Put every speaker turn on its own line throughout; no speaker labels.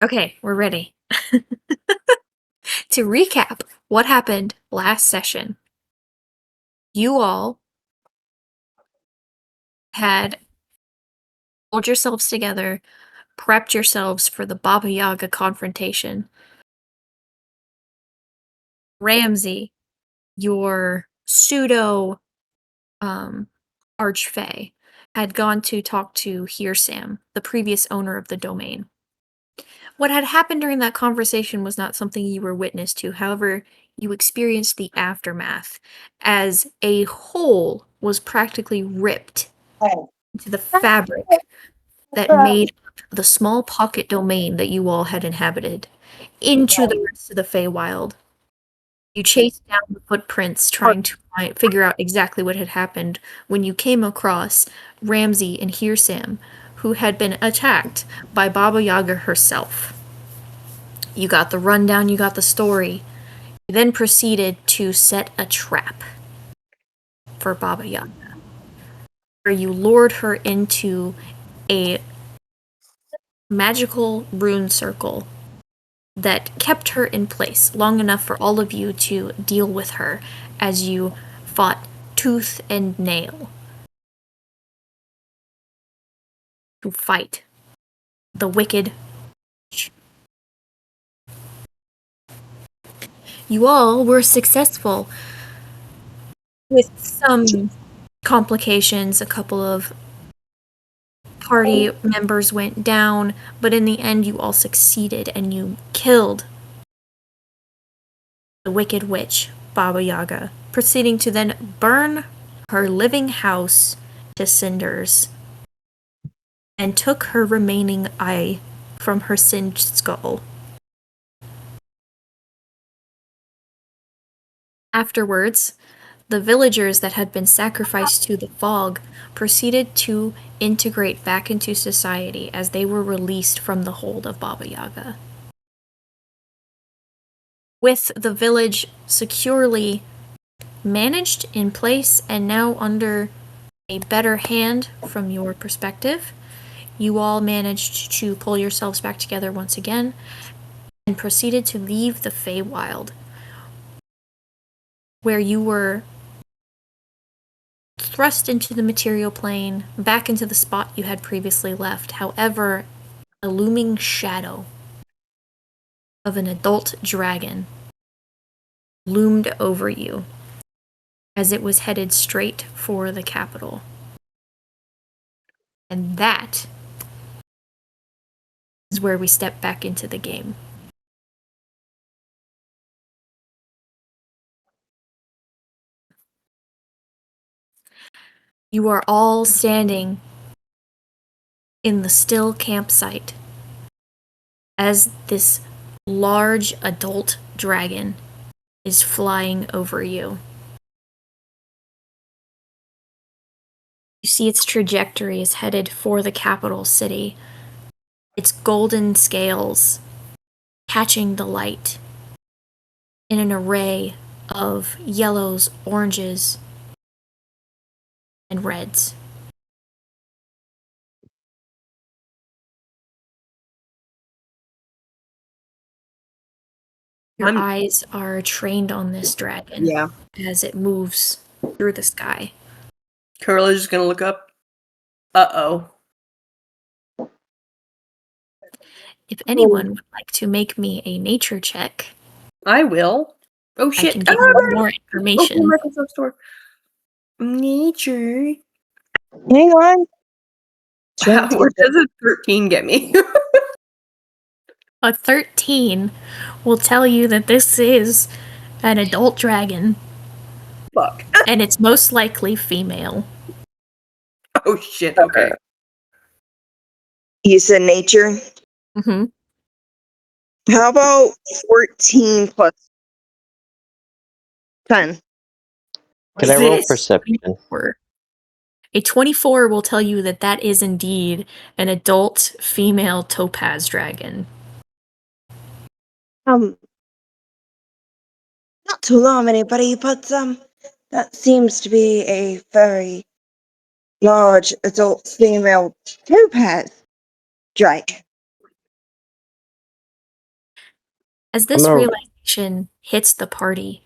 Okay, we're ready. To recap what happened last session, you all had pulled yourselves together, prepped yourselves for the Baba Yaga confrontation. Ramsey, your pseudo archfey, had gone to talk to Hearsam, the previous owner of the domain. What had happened during that conversation was not something you were witness to. However, you experienced the aftermath as a hole was practically ripped into the fabric that made up the small pocket domain that you all had inhabited into the rest of the Feywild. You chased down the footprints trying to figure out exactly what had happened when you came across Ramsey and Hearsam, who had been attacked by Baba Yaga herself. You got the rundown, you got the story. You then proceeded to set a trap for Baba Yaga, where you lured her into a magical rune circle that kept her in place long enough for all of you to deal with her as you fought tooth and nail to fight the wicked. You all were successful with some complications. A couple of party members went down, but in the end you all succeeded and you killed the wicked witch, Baba Yaga, proceeding to then burn her living house to cinders and took her remaining eye from her singed skull. Afterwards, the villagers that had been sacrificed to the fog proceeded to integrate back into society as they were released from the hold of Baba Yaga. With the village securely managed in place and now under a better hand from your perspective, you all managed to pull yourselves back together once again and proceeded to leave the Feywild, where you were thrust into the material plane, back into the spot you had previously left. However, a looming shadow of an adult dragon loomed over you as it was headed straight for the capital. And that is where we step back into the game. You are all standing in the still campsite as this large adult dragon is flying over you. You see its trajectory is headed for the capital city, its golden scales catching the light in an array of yellows, oranges, and reds. Your eyes are trained on this dragon as it moves through the sky.
Corella's just gonna look up. Uh-oh.
If anyone would like to make me a nature check,
I will. Oh shit!
I can give you more information.
Microsoft Store. Nature.
Hang on.
What does a 13 get me?
A 13 will tell you that this is an adult dragon.
Fuck.
And it's most likely female.
Oh shit, okay.
You said nature?
Mm-hmm.
How about 14 plus 10?
Can I roll perception?
A 24 will tell you that that is indeed an adult female topaz dragon.
Not to alarm anybody, but that seems to be a very large adult female topaz. dragon.
As this
No.
realization hits the party,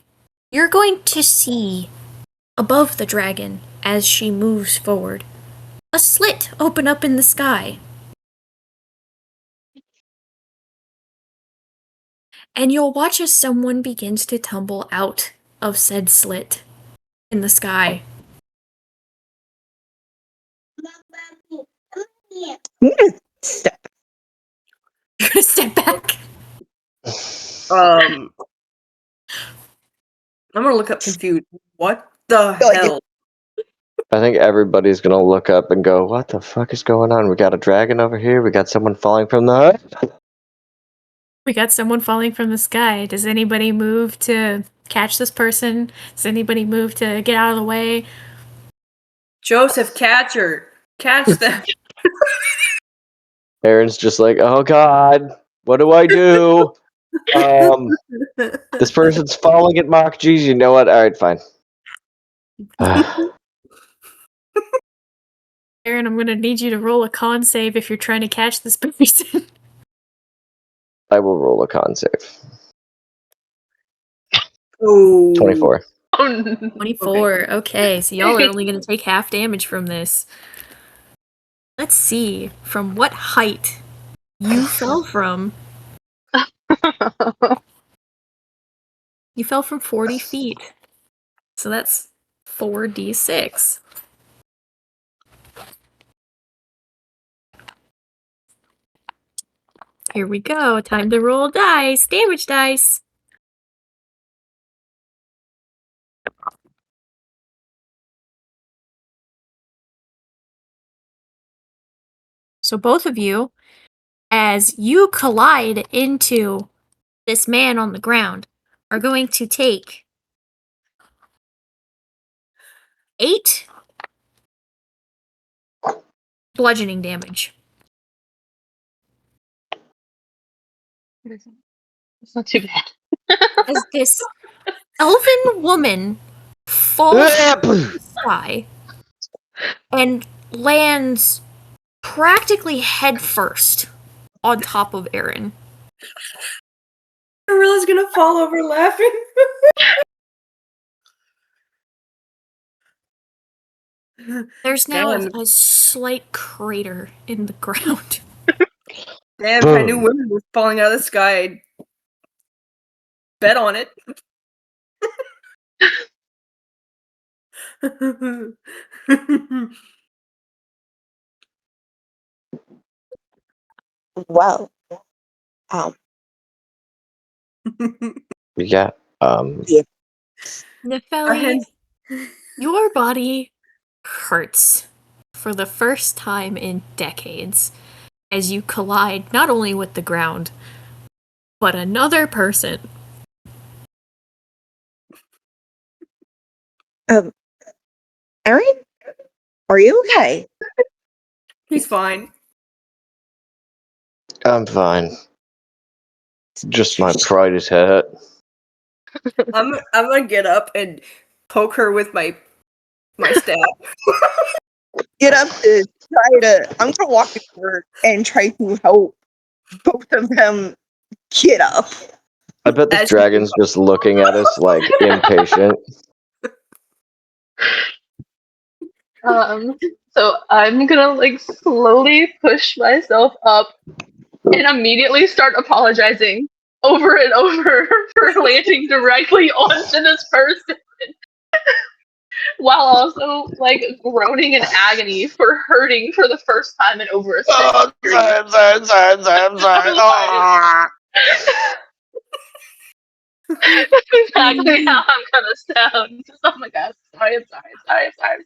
you're going to see above the dragon as she moves forward a slit open up in the sky. And you'll watch as someone begins to tumble out of said slit in the sky.
I'm gonna step.
You're gonna step back.
I'm gonna look up confused. What the
Like,
hell?
I think everybody's gonna look up and go, "What the fuck is going on? We got a dragon over here. We got someone falling from the."
We got someone falling from the sky. Does anybody move to catch this person? Does anybody move to get out of the way?
Joseph, catch her. Catch them.
Aaron's just like, "Oh God, what do I do? This person's falling at Mach G's. You know what? All right, fine."
Aaron, I'm gonna need you to roll a con save if you're trying to catch this person.
I will roll a con save.
Oh.
24.
Oh, no.
24. Okay, so y'all are only gonna take half damage from this. Let's see from what height you fell from. You fell from 40 feet. So that's 4d6. Here we go. Time to roll dice. Damage dice. So both of you, as you collide into this man on the ground, are going to take 8 bludgeoning damage.
It's not too bad.
As this elven woman falls from the sky and lands practically head first on top of Aaron.
Arilla's gonna fall over laughing.
There's now
Damn.
a slight crater in the ground.
Damn, if I knew women were falling out of the sky, I'd bet on it.
well,
Yeah.
Nefeli, your body hurts for the first time in decades as you collide not only with the ground, but another person.
Aaron, are you okay?
He's fine.
I'm fine. Just my pride is hurt.
I'm gonna get up and poke her with my staff.
Get up to try to. I'm gonna walk over and try to help both of them get up.
I bet this
As you-
dragon's just looking at us like impatient.
So I'm gonna like slowly push myself up and immediately start apologizing over and over for landing directly onto this person. While also like groaning in agony for hurting for the first time in over a century.
I'm sorry. Oh.
Exactly how I'm gonna sound. Just, oh my god, I'm sorry.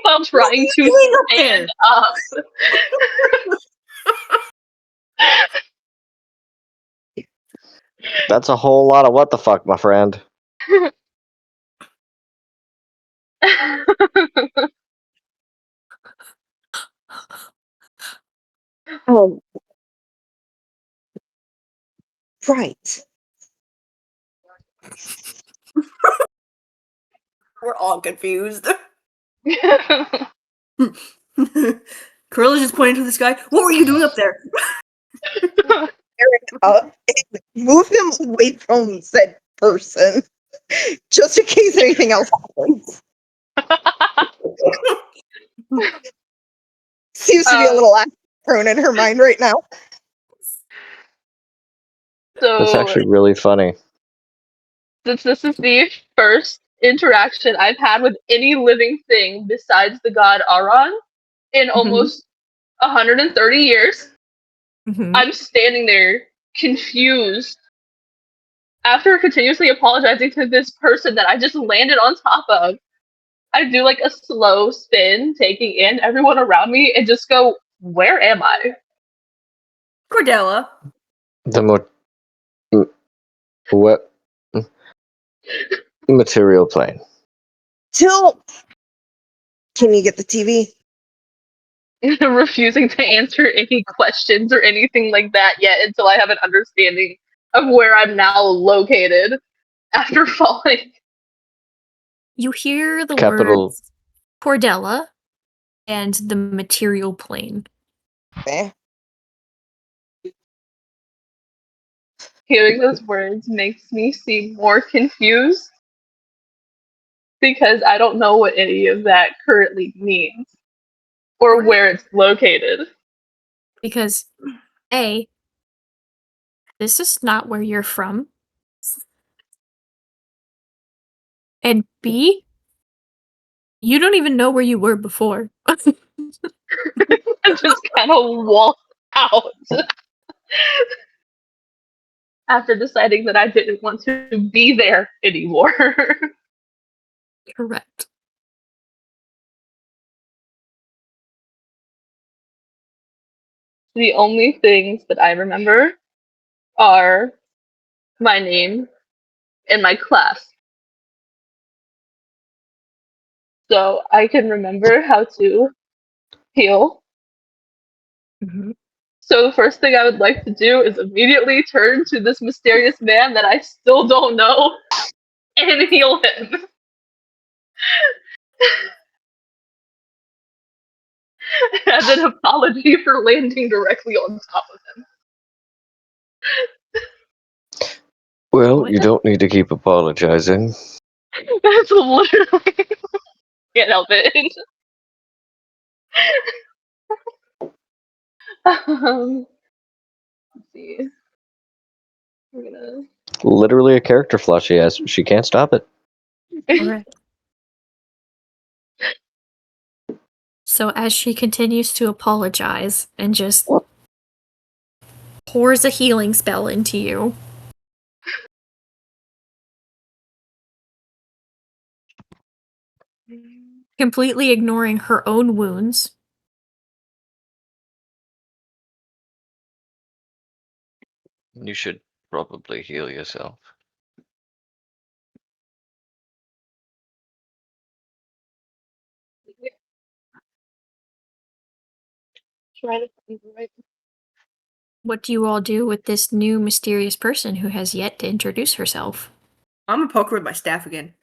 While trying to
doing up
stand
there?
up.
That's a whole lot of what the fuck, my friend.
Oh, right.
We're all confused. Corilla's just pointing to the sky. What were you doing up there?
Eric up and move him away from said person, just in case anything else happens. Seems to be a little prone in her mind right now.
That's
So,
actually really funny.
since this is the first interaction I've had with any living thing besides the god Aron in almost 130 years, I'm standing there confused after continuously apologizing to this person that I just landed on top of. I do like a slow spin, taking in everyone around me, and just go, where am I?
Cordella.
The what material plane?
Till, can you get the TV?
Refusing to answer any questions or anything like that yet until I have an understanding of where I'm now located after falling.
You hear the
Capital-
words Cordella and the material plane.
Eh?
Hearing those words makes me seem more confused because I don't know what any of that currently means or where it's located.
Because A, this is not where you're from. And B, you don't even know where you were before.
I just kind of walked out after deciding that I didn't want to be there anymore.
Correct.
The only things that I remember are my name and my class. So I can remember how to heal. So the first thing I would like to do is immediately turn to this mysterious man that I still don't know and heal him. As an apology for landing directly on top of him.
Well, you don't need to keep apologizing.
That's literally can't help it. Let's see. We're gonna.
Literally a character flaw she has. She can't stop it.
Correct. So as she continues to apologize and just pours a healing spell into you, completely ignoring her own wounds,
You should probably heal yourself.
Try to find the right.
what do you all do with this new mysterious person who has yet to introduce herself?
I'm gonna poke her with my staff again.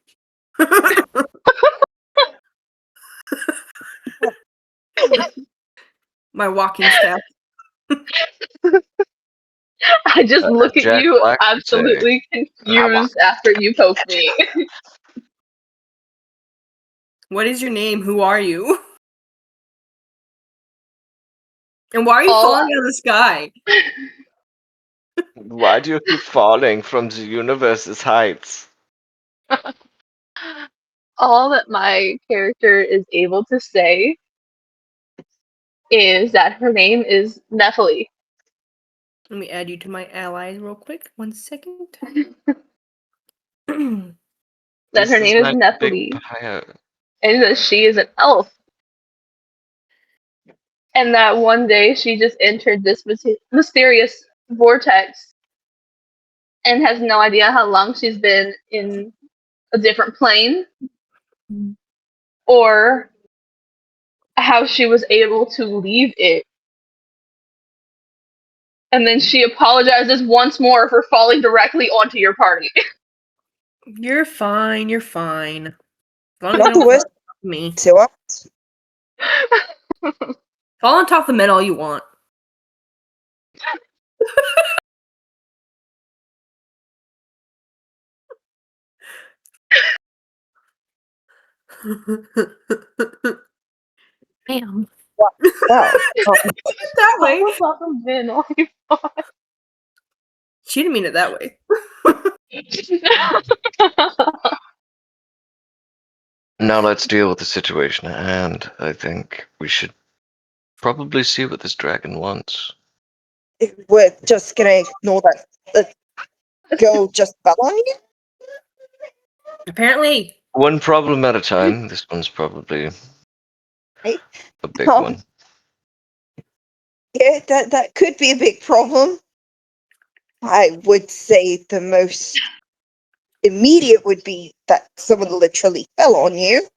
My walking staff.
I just look at
Jack
you
Black would
absolutely confused after you poke me.
What is your name? Who are you? And why are you
All
falling out of the sky?
Why do you keep falling from the universe's heights?
All that my character is able to say is that her name is Nephili.
Let me add you to my allies real quick. 1 second.
That
This
her name is
like
Nephili,
big pyre.
and that she is an elf. And that one day she just entered this mysterious vortex and has no idea how long she's been in a different plane or how she was able to leave it. And then she apologizes once more for falling directly onto your party.
You're fine. You're fine. As long as
Not
I
the
don't
worst.
fall me.
So what?
Fall on top of the men all you want.
Damn.
Wow.
That way.
Fall on top of men all you want.
She didn't mean it that way.
Now let's deal with the situation at hand. I think we should probably see what this dragon wants.
We're just gonna ignore that the girl just fell on you?
Apparently.
One problem at a time. This one's probably
Right.
a big
Um,
one.
Yeah, that could be a big problem. I would say the most immediate would be that someone literally fell on you.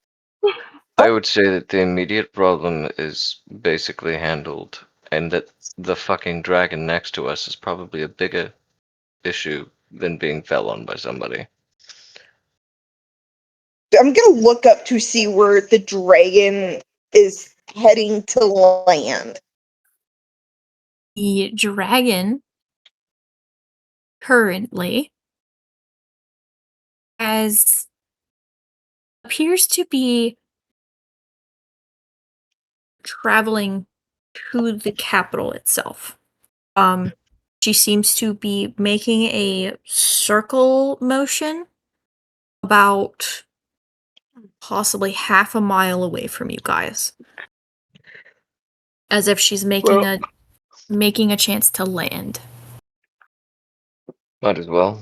I would say that the immediate problem is basically handled, and that the fucking dragon next to us is probably a bigger issue than being fell on by somebody.
I'm gonna look up to see where the dragon is heading to land.
The dragon currently appears to be traveling to the capital itself. She seems to be making a circle motion about possibly half a mile away from you guys, as if she's making a chance to land.
Might as well.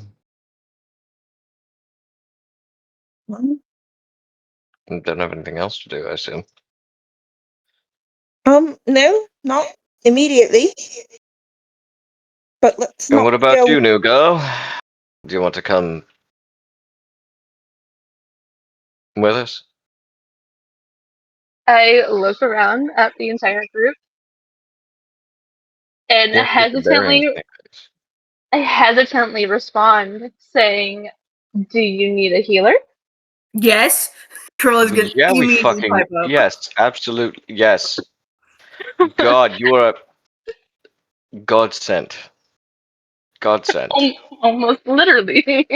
Don't have anything else to do, I assume.
No, not immediately. But let's
And
not
what about
go.
you, new girl? Do you want to come with us?
I look around at the entire group and
Yeah, with the bearings,
I hesitantly respond, saying, "Do you need a healer?"
Yes. Corolla's gonna
yeah, we
immediately
fucking
pipe up.
yes, absolutely yes. God, you are a godsend. Godsend.
Almost literally.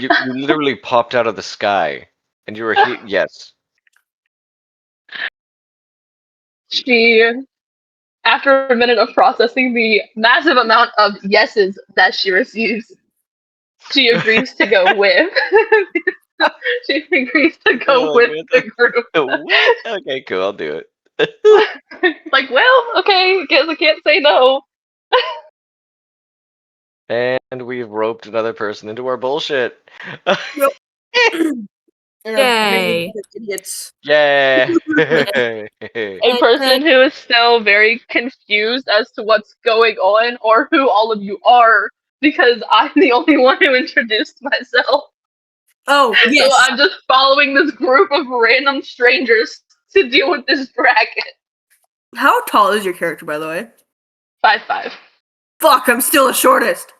You literally popped out of the sky, and you were here. Yes.
She, after a minute of processing the massive amount of yeses that she receives, she agrees to go with. She agrees to go
Oh,
with the group.
what? Okay, cool. I'll do it.
Like, well, okay, guess I can't say no.
And we've roped another person into our bullshit.
Yay.
Idiots.
Yay!
A person who is still very confused as to what's going on or who all of you are, because I'm the only one who introduced myself.
Oh, yes.
So I'm just following this group of random strangers to deal with this dragon.
How tall is your character, by the way?
5'5".
Fuck, I'm still the shortest.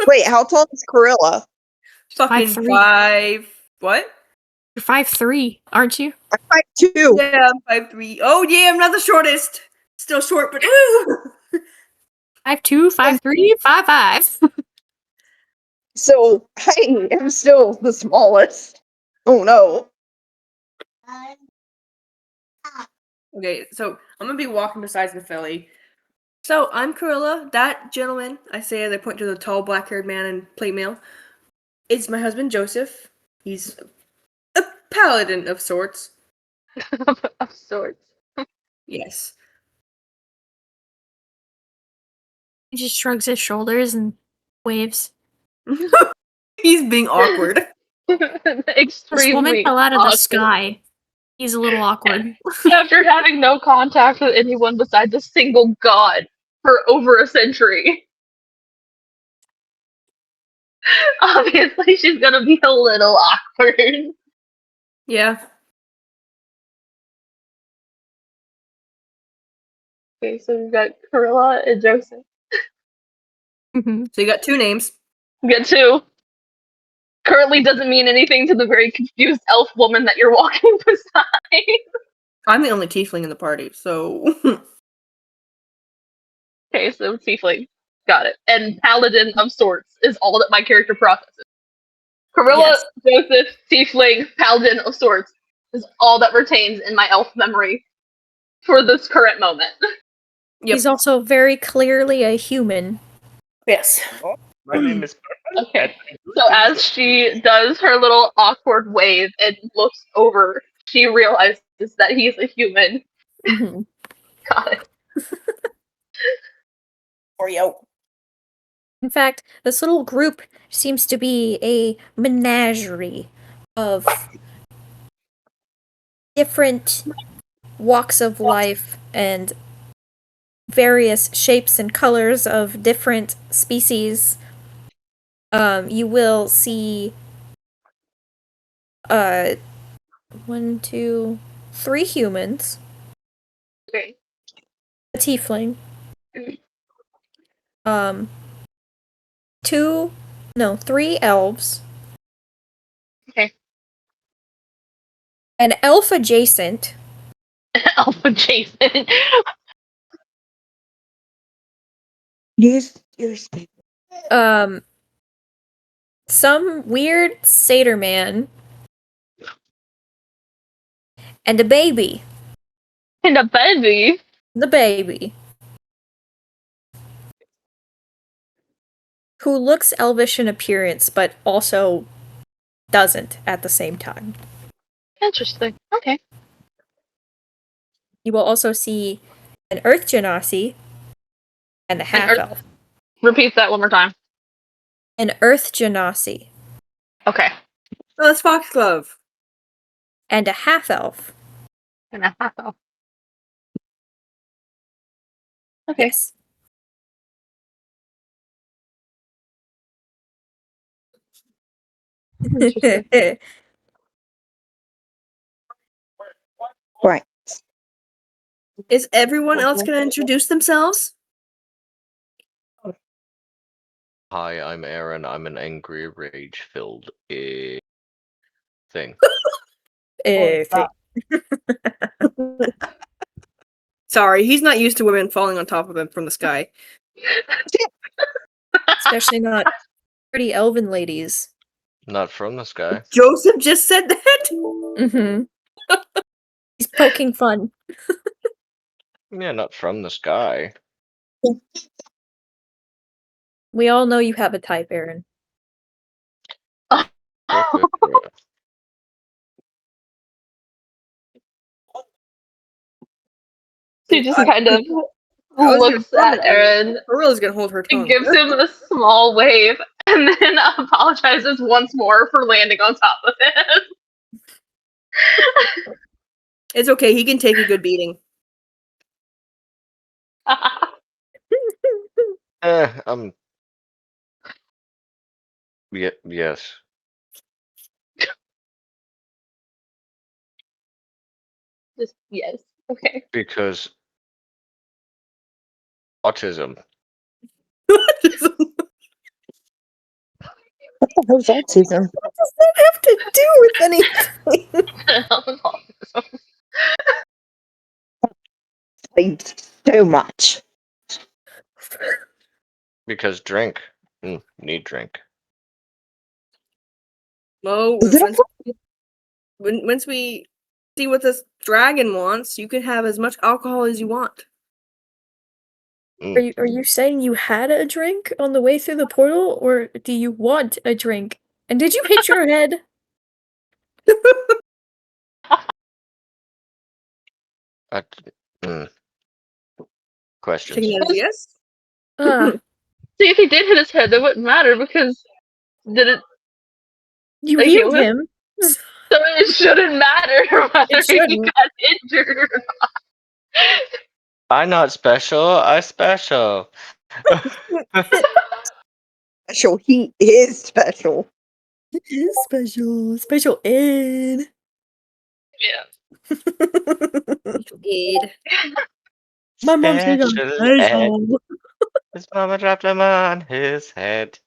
Wait, how tall is Cordella?
Fucking
5'3".
5. What?
You're 5'3", aren't you?
I'm 5'2".
Yeah, I'm 5'3". Oh, yeah, I'm not the shortest. Still short, but ooh.
5'2", 5'3", 5'5".
So I am still the smallest. Oh no.
Okay, so I'm gonna be walking beside the filly. So I'm Corolla. That gentleman, I say as I point to the tall black-haired man in plate mail, is my husband Joseph. He's a paladin of sorts.
Of sorts.
Yes.
He just shrugs his shoulders and waves.
He's being awkward.
This woman
Extremely
fell out of the
awkward.
sky. He's a little awkward.
After having no contact with anyone besides a single god for over a century. Obviously, she's gonna be a little awkward.
Yeah.
Okay, so we've got Corolla and Joseph.
Mhm.
So you got two names.
We got two. Currently doesn't mean anything to the very confused elf woman that you're walking beside.
I'm the only tiefling in the party, so
Okay, so tiefling. Got it. And paladin of sorts is all that my character processes. Corilla,
Yes.
Joseph, tiefling, paladin of sorts is all that retains in my elf memory for this current moment.
yep.
He's also very clearly a human.
Yes.
My name is.
Okay. So as she does her little awkward wave and looks over, she realizes that he's a human.
hmm
Got it.
Oreo.
In fact, this little group seems to be a menagerie of different walks of life and various shapes and colors of different species. You will see uh 1, 2, 3 humans,
Okay.
a tiefling, um 3 elves,
Okay.
an elf adjacent,
Alpha Jason.
Use
um some weird satyr man, and a baby.
And a baby.
The baby. Who looks elvish in appearance, but also doesn't at the same time.
Interesting. Okay.
You will also see an earth genasi and a half elf.
Repeat that one more time.
An earth genasi
Okay.
Oh, that's Foxglove.
and a half elf.
And a half elf. Okay.
Yes.
Interesting.
right.
Is everyone else going to introduce themselves?
Hi, I'm Aaron. I'm an angry, rage-filled thing.
Thing.
Sorry, he's not used to women falling on top of him from the sky.
Especially not pretty elven ladies.
Not from the sky.
Joseph just said that?
Mm-hmm. He's poking fun.
Yeah, not from the sky.
We all know you have a type, Aaron.
She just kind of
I was gonna
looks
comment
at
on it.
Aaron
Arilla's gonna hold her tongue.
and gives him a small wave and then apologizes once more for landing on top of him.
It's okay, he can take a good beating.
Yes.
Just, yes. Okay.
Because autism.
What the hell's autism?
What does that have to do with anything?
Like, so much.
Because drink. Need drink.
Well,
Is it
once we see what this dragon wants, you can have as much alcohol as you want.
Are you saying you had a drink on the way through the portal, or do you want a drink? And did you hit your head?
Questions.
Taking it as a yes?
See, if he did hit his head, that wouldn't matter because did it?
You
Okay,
healed him.
So it shouldn't matter whether
It
he
shouldn't.
got injured.
I'm not special. I special.
special? He is special.
It is special. Special Ed.
Yeah.
Aid.
My mom says I'm
Special
special.
His mama dropped him on his head.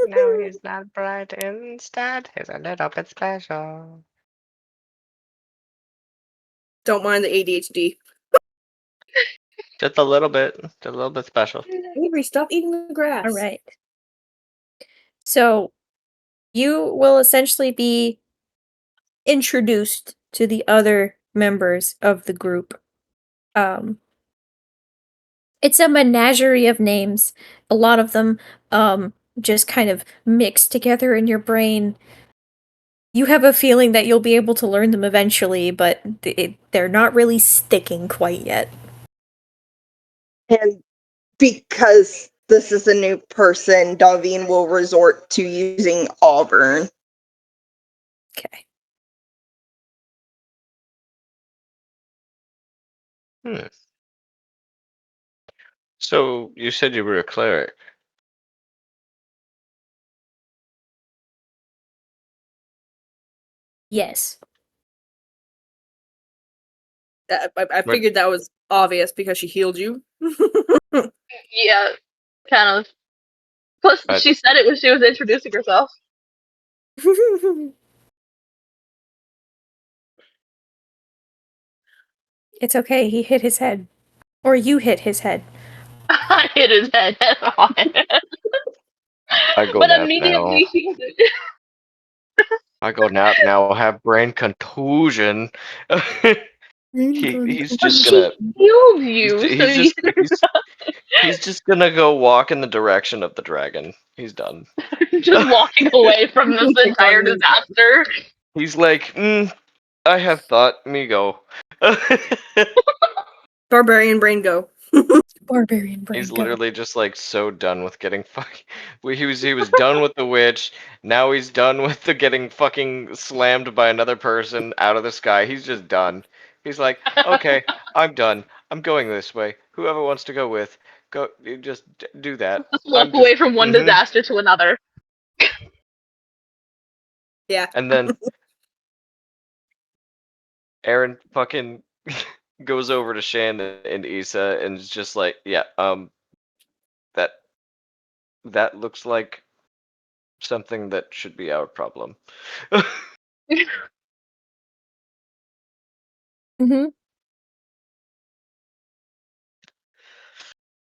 Now he's not bright instead. He's a little bit special.
Don't mind the ADHD.
Just a little bit. Just a little bit special.
Avery, stop eating the grass.
All right. So you will essentially be introduced to the other members of the group. It's a menagerie of names. A lot of them just kind of mixed together in your brain. You have a feeling that you'll be able to learn them eventually, but they're not really sticking quite yet.
And because this is a new person, Davine will resort to using Auburn.
Okay.
So you said you were a cleric.
Yes.
I figured that was obvious because she healed you.
Yeah, kind of. Plus, she said it when she was introducing herself.
It's okay, he hit his head. Or you hit his head.
I hit his head head on.
I go
But
nap
immediately
now. I go nap now. Have brain contusion. He's
But
just
she
gonna.
healed you, so
He's just gonna go walk in the direction of the dragon. He's done.
just walking away from this entire disaster.
He's like, I have thought. Me go.
Barbarian brain go.
Barbarian brain
He's
go.
literally just like so done with getting fucking. He was done with the witch. Now he's done with the getting fucking slammed by another person out of the sky. He's just done. He's like, okay, I'm done. I'm going this way. Whoever wants to go with, go. You just do that.
Just walk away from one
Mhm.
disaster to another.
Yeah.
And then Aaron fucking goes over to Shan and Issa and is just like, yeah, that looks like something that should be our problem.
Mm-hmm.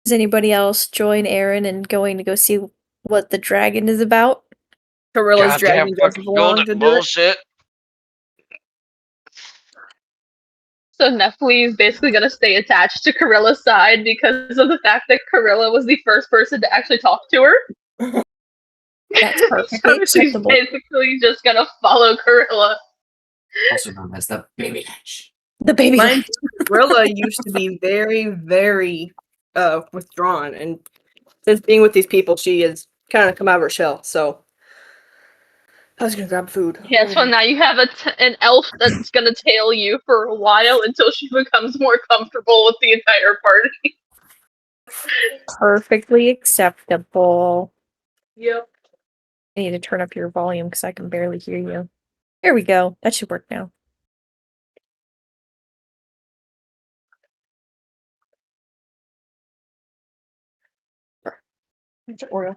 Does anybody else join Aaron in going to go see what the dragon is about?
Corilla's
Goddamn
dragging
fucking
Joseph along to do it.
bullshit.
So Nephili is basically going to stay attached to Corilla's side because of the fact that Corilla was the first person to actually talk to her.
That's perfectly
So she's
acceptable.
basically just going to follow Corilla.
Also known as the baby ledge.
The baby
Mind
ledge.
you, Corilla used to be very, very withdrawn, and since being with these people, she has kind of come out of her shell. So I was gonna grab food.
Yeah, so now you have an elf that's going to tail you for a while until she becomes more comfortable with the entire party.
Perfectly acceptable.
Yep.
I need to turn up your volume because I can barely hear you. There we go. That should work now.
Oreo.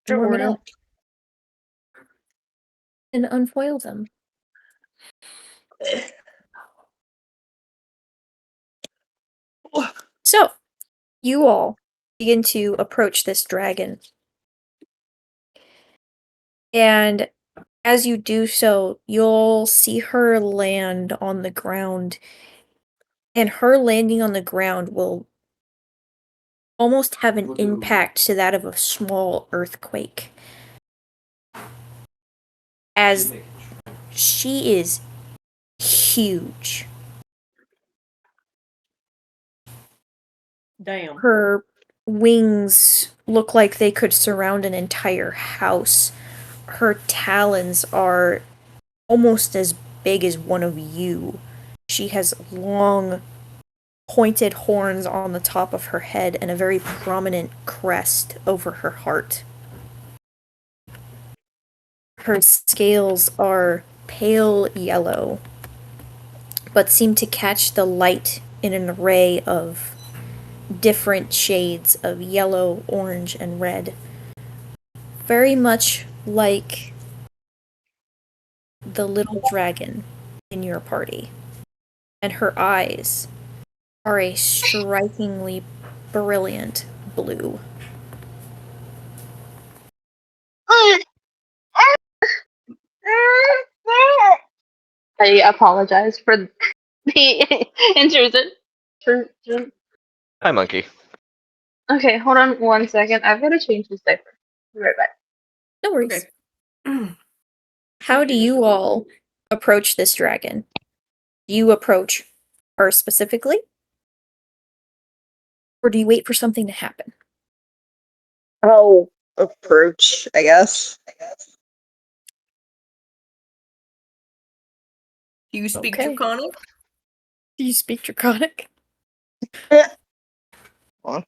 Warm it up. And unfoil them. So, you all begin to approach this dragon. And as you do so, you'll see her land on the ground. And her landing on the ground will almost have an impact to that of a small earthquake. As she is huge.
Damn.
Her wings look like they could surround an entire house. Her talons are almost as big as one of you. She has long, pointed horns on the top of her head and a very prominent crest over her heart. Her scales are pale yellow, but seem to catch the light in an array of different shades of yellow, orange, and red. Very much like the little dragon in your party. and her eyes are a strikingly brilliant blue.
I apologize for the intrusion.
Hi, monkey.
Okay, hold on 1 second. I've got to change this diaper. Be right back.
No worries.
Okay.
How do you all approach this dragon? Do you approach her specifically? Or do you wait for something to happen?
I'll approach, I guess.
Do you speak
Okay.
Draconic?
Do you speak Draconic?
On.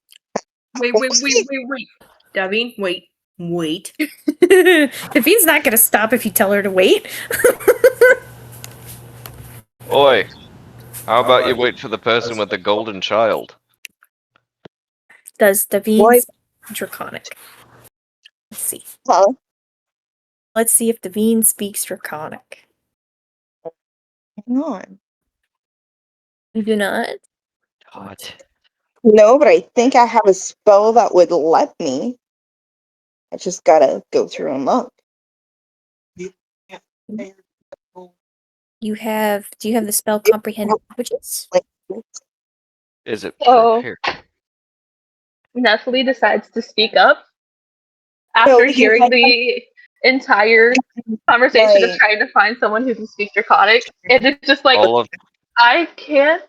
Wait. Davine, wait.
Davine's not gonna stop if you tell her to wait.
Oi, how about you wait for the person with the golden child?
Does Davine
What?
speak Draconic? Let's see.
Huh?
Let's see if Davine speaks Draconic.
Hang on.
You do not?
What?
No, but I think I have a spell that would let me. I just gotta go through and look.
You have. Do you have the spell comprehend languages?
Is it
So-
prepared?
Nestle decides to speak up
No,
after
because
hearing
I
the entire conversation of
Right.
trying to find someone who can speak Draconic. And it's just like,
All of
I can't.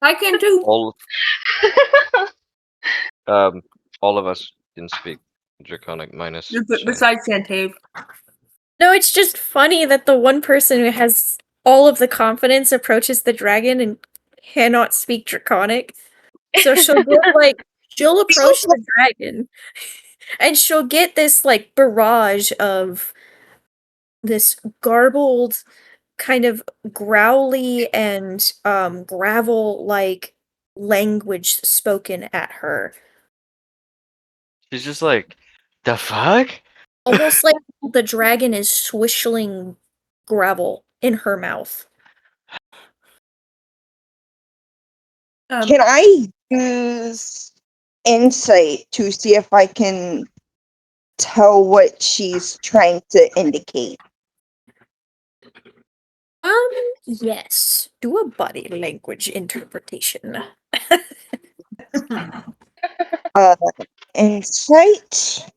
I can too.
all all of us can speak Draconic minus Shay.
Besides Santave.
No, it's just funny that the one person who has all of the confidence approaches the dragon and cannot speak Draconic. So she'll get she'll approach the dragon and she'll get this barrage of this garbled kind of growly and gravel language spoken at her.
She's just like, the fuck?
Almost like the dragon is swishing gravel in her mouth.
Can I use insight to see if I can tell what she's trying to indicate?
Yes. Do a body language interpretation.
Insight.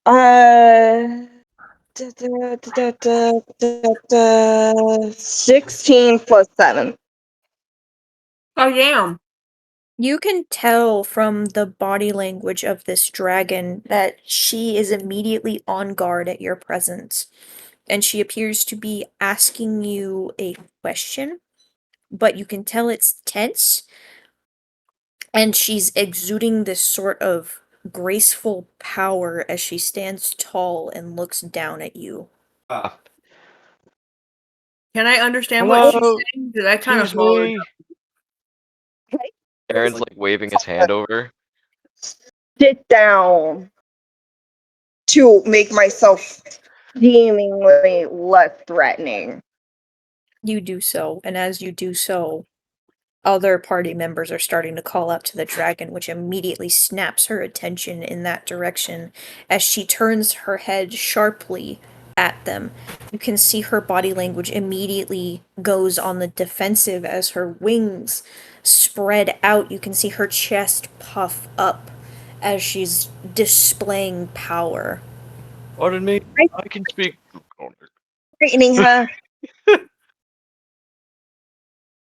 Uh, 16 plus 7.
Oh damn.
You can tell from the body language of this dragon that she is immediately on guard at your presence. And she appears to be asking you a question, but you can tell it's tense. And she's exuding this sort of graceful power as she stands tall and looks down at you.
Can I understand what she's
Hello?
saying? Because I kind of
Excuse
followed.
me. Aaron's like waving his hand over.
Sit down to make myself seemingly less threatening.
You do so, and as you do so, other party members are starting to call out to the dragon, which immediately snaps her attention in that direction. As she turns her head sharply at them, you can see her body language immediately goes on the defensive as her wings spread out. You can see her chest puff up as she's displaying power.
Pardon me, I can speak Draconic.
Frightening, huh?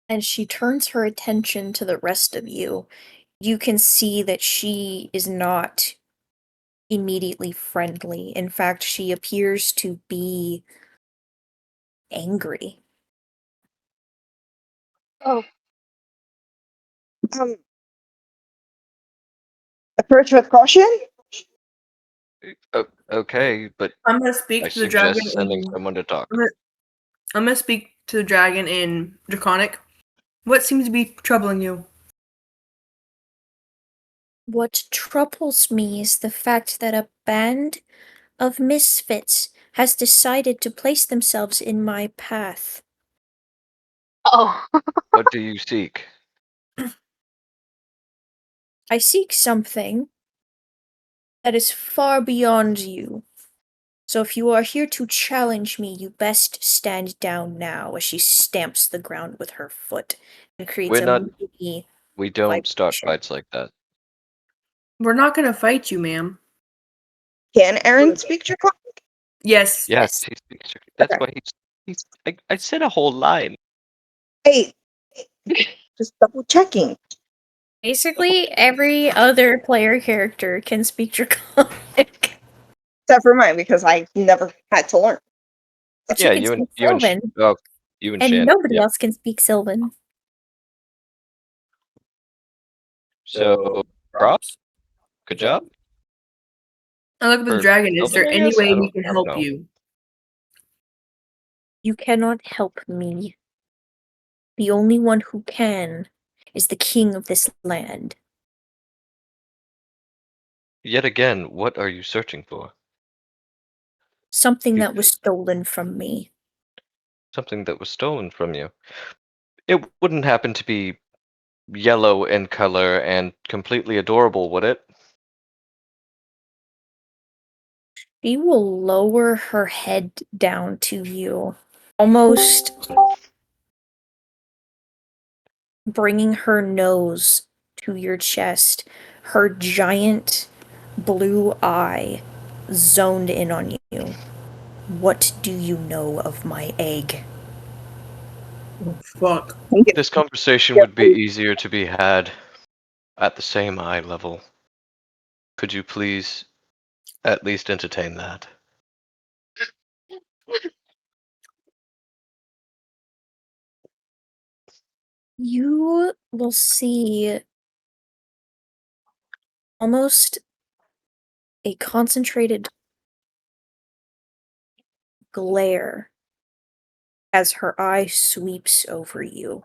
And she turns her attention to the rest of you. You can see that she is not immediately friendly. In fact, she appears to be angry.
Oh,
Approach with caution?
Okay, but
I'm gonna
I
speak to the dragon.
suggest sending someone to talk.
I'm gonna speak to the dragon in Draconic. What seems to be troubling you?
What troubles me is the fact that a band of misfits has decided to place themselves in my path.
Oh.
What do you seek?
I seek something that is far beyond you. So if you are here to challenge me, you best stand down now, as she stamps the ground with her foot and creates
We're not.
mini
We don't start
vibration.
fights like that.
We're not gonna fight you, ma'am.
Can Aaron speak Draconic?
Yes.
Yes,
Yes.
he speaks. That's
Okay.
why he's. I said a whole line.
Hey, just double checking.
Basically, every other player character can speak Draconic.
Except for mine, because I never had to learn.
But
Yeah,
she can speak
you and
Sylvan,
oh, you and
and
Shan.
nobody
Yep.
else can speak Sylvan.
So props. Good job.
I look at the
For
dragon. Is
Sylvan,
there
I
any
guess?
way we can
I don't
help
know.
you?
You cannot help me. The only one who can is the king of this land.
Yet again, what are you searching for?
Something that was
Because
stolen from me.
something that was stolen from you. It wouldn't happen to be yellow in color and completely adorable, would it?
She will lower her head down to you, almost bringing her nose to your chest, her giant blue eye zoned in on you. What do you know of my egg?
Oh, fuck.
This conversation would be easier to be had at the same eye level. Could you please at least entertain that?
You will see almost a concentrated glare as her eye sweeps over you.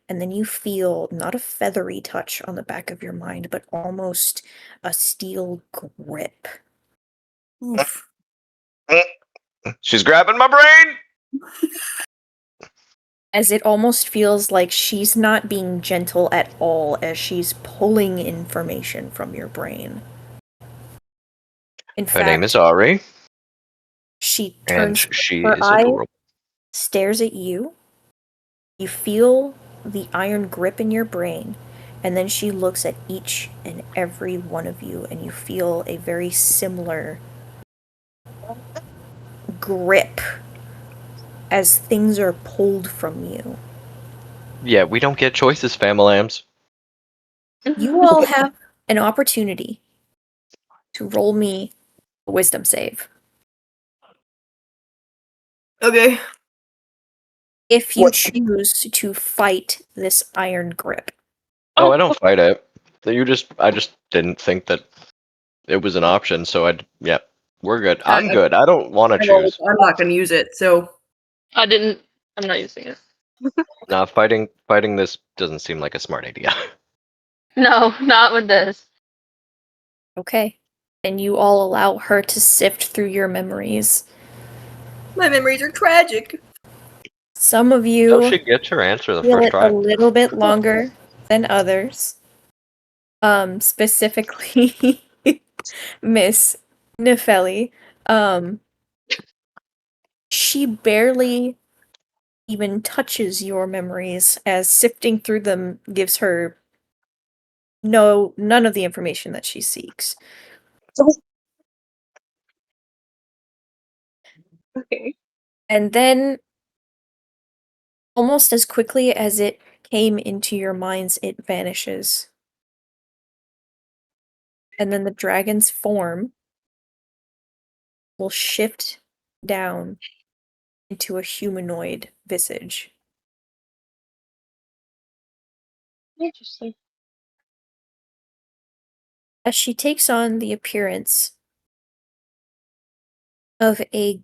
And then you feel not a feathery touch on the back of your mind, but almost a steel grip.
Oof.
She's grabbing my brain!
As it almost feels like she's not being gentle at all, as she's pulling information from your brain. In
Her name is
fact,
Ari,
she
and
turns
she
her
is
eye,
adorable.
stares at you. You feel the iron grip in your brain, and then she looks at each and every one of you, and you feel a very similar grip as things are pulled from you.
Yeah, we don't get choices, Famalams.
You all have an opportunity to roll me a wisdom save.
Okay.
If you
What?
choose to fight this iron grip.
Oh, I don't fight it. I just didn't think that it was an option, so yeah, we're good. I'm good. I don't want to choose.
I'm not gonna use it. So
I didn't. I'm not using it.
Nah, fighting this doesn't seem like a smart idea.
No, not with this.
Okay. And you all allow her to sift through your memories.
my memories are tragic.
Some of
So
you
she gets her answer the
feel
first
it a
try.
little bit longer than others. Specifically Miss Nefeli. She barely even touches your memories, as sifting through them gives her none of the information that she seeks.
Okay.
And then, almost as quickly as it came into your minds, it vanishes. And then the dragon's form will shift down into a humanoid visage.
Interesting.
As she takes on the appearance of a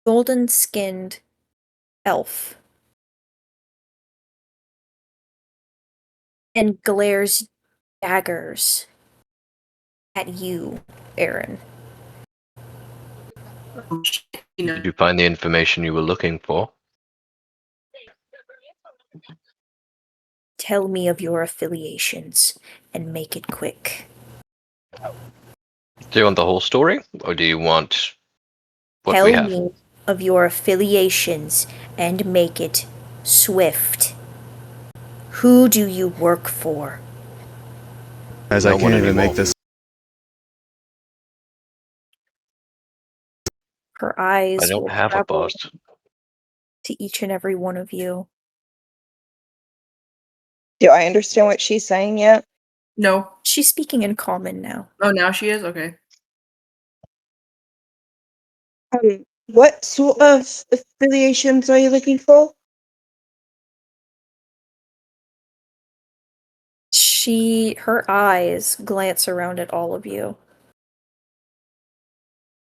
golden skinned elf and glares daggers at you, Aaron.
Oh, shit. You know.
Did you find the information you were looking for?
Tell me of your affiliations, and make it quick.
Do you want the whole story, or do you want what
Tell
we have?
me of your affiliations, and make it swift. Who do you work for?
As
No
I
one
can't even
anymore.
make this.
Her eyes
I don't
will
have a
travel
boss.
to each and every one of you.
Do I understand what she's saying yet?
No.
She's speaking in common now.
Oh, now she is? Okay.
What sort of affiliations are you looking for?
Her eyes glance around at all of you.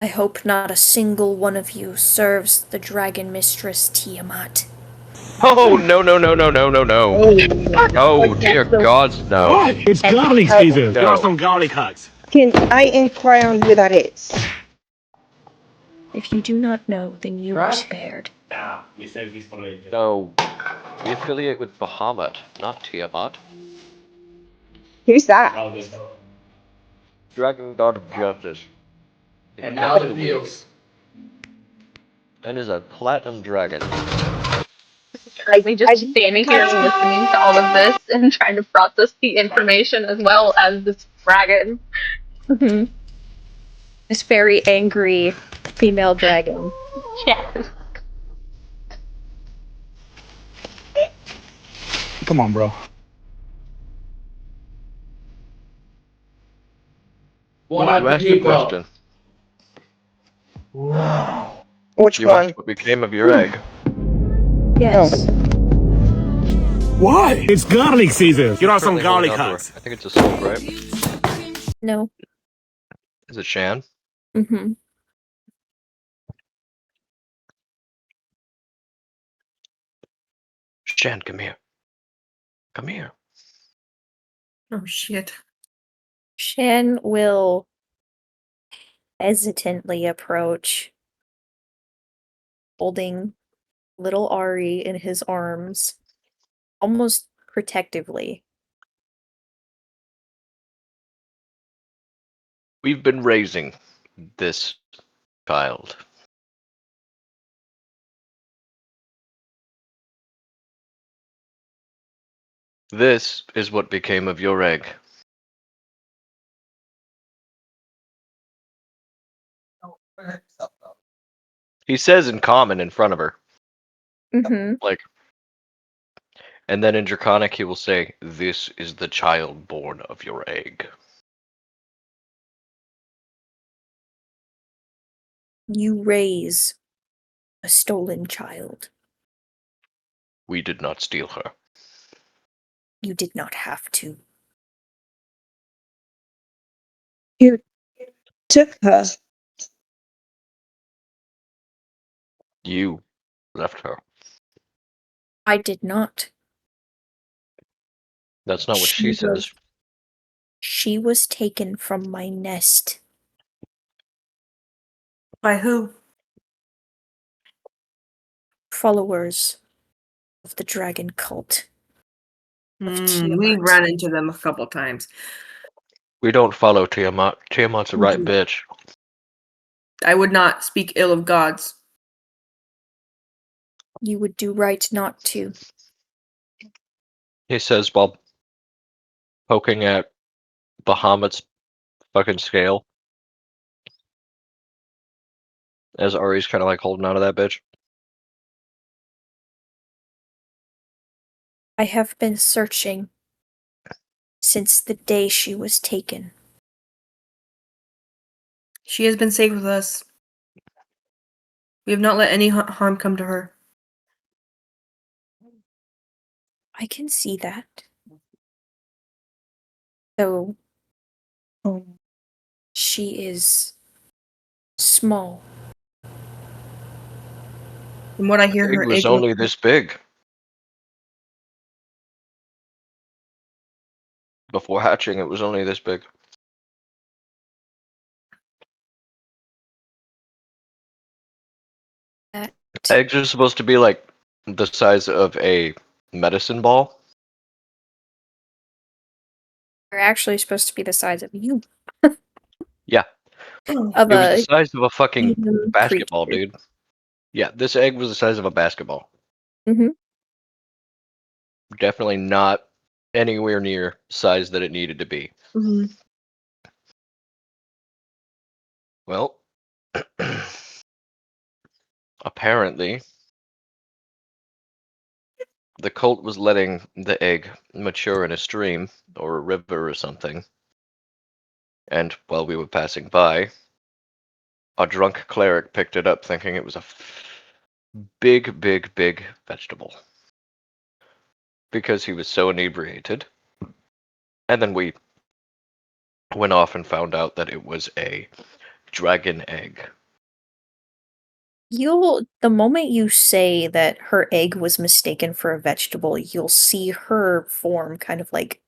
I hope not a single one of you serves the dragon mistress Tiamat.
Oh, no. Oh, dear gods, no.
What? It's garlic season.
No.
Got some garlic huts.
Can I inquire on who that is?
If you do not know, then you are spared.
Ah, we said he's following.
No. We affiliate with Bahamut, not Tiamat.
Who's that?
Dragon God of Justice. It
And now the
catches
wheels.
and is a platinum dragon.
Currently just standing here and listening to all of this and trying to process the information as well as this dragon.
This very angry female dragon.
Yes.
Come on, bro.
One
You
of the
asked the
people.
question.
Which
You
one?
asked what became of your egg.
Yes.
Why? It's garlic season. Get on some
Currently
garlic
holding onto her.
huts.
I think it's a soul, right?
No.
Is it Shan?
Mm-hmm.
Shan, come here. Come here.
Oh, shit.
Shan will hesitantly approach, holding little Ari in his arms, almost protectively.
We've been raising this child. This is what became of your egg. He says in common in front of her.
Mm-hmm.
Like, and then in Draconic he will say, "This is the child born of your egg."
You raise a stolen child.
We did not steal her.
You did not have to.
You took her.
You left her.
I did not.
That's not what she says.
She was taken from my nest.
By who?
Followers of the dragon cult.
We
Tiamat.
ran into them a couple times.
We don't follow Tiamat. Tiamat's a right bitch.
I would not speak ill of gods.
You would do right not to.
He says while poking at Bahamut's fucking scale. As Ari's kind of like holding on to that bitch.
I have been searching since the day she was taken.
She has been safe with us. We have not let any harm come to her.
I can see that. Though she is small.
From what I hear,
Egg
her
was
egg
only this big. Before hatching, it was only this big.
That
Eggs are supposed to be like the size of a medicine ball.
They're actually supposed to be the size of you.
Yeah,
Of
it was the
a
size of a fucking
human
basketball,
creature.
dude. Yeah, this egg was the size of a basketball.
Mm-hmm.
Definitely not anywhere near size that it needed to be.
Mm-hmm.
Well, apparently, the cult was letting the egg mature in a stream or a river or something. And while we were passing by, a drunk cleric picked it up thinking it was a big, big, big vegetable. Because he was so inebriated. And then we went off and found out that it was a dragon egg.
The moment you say that her egg was mistaken for a vegetable, you'll see her form kind of like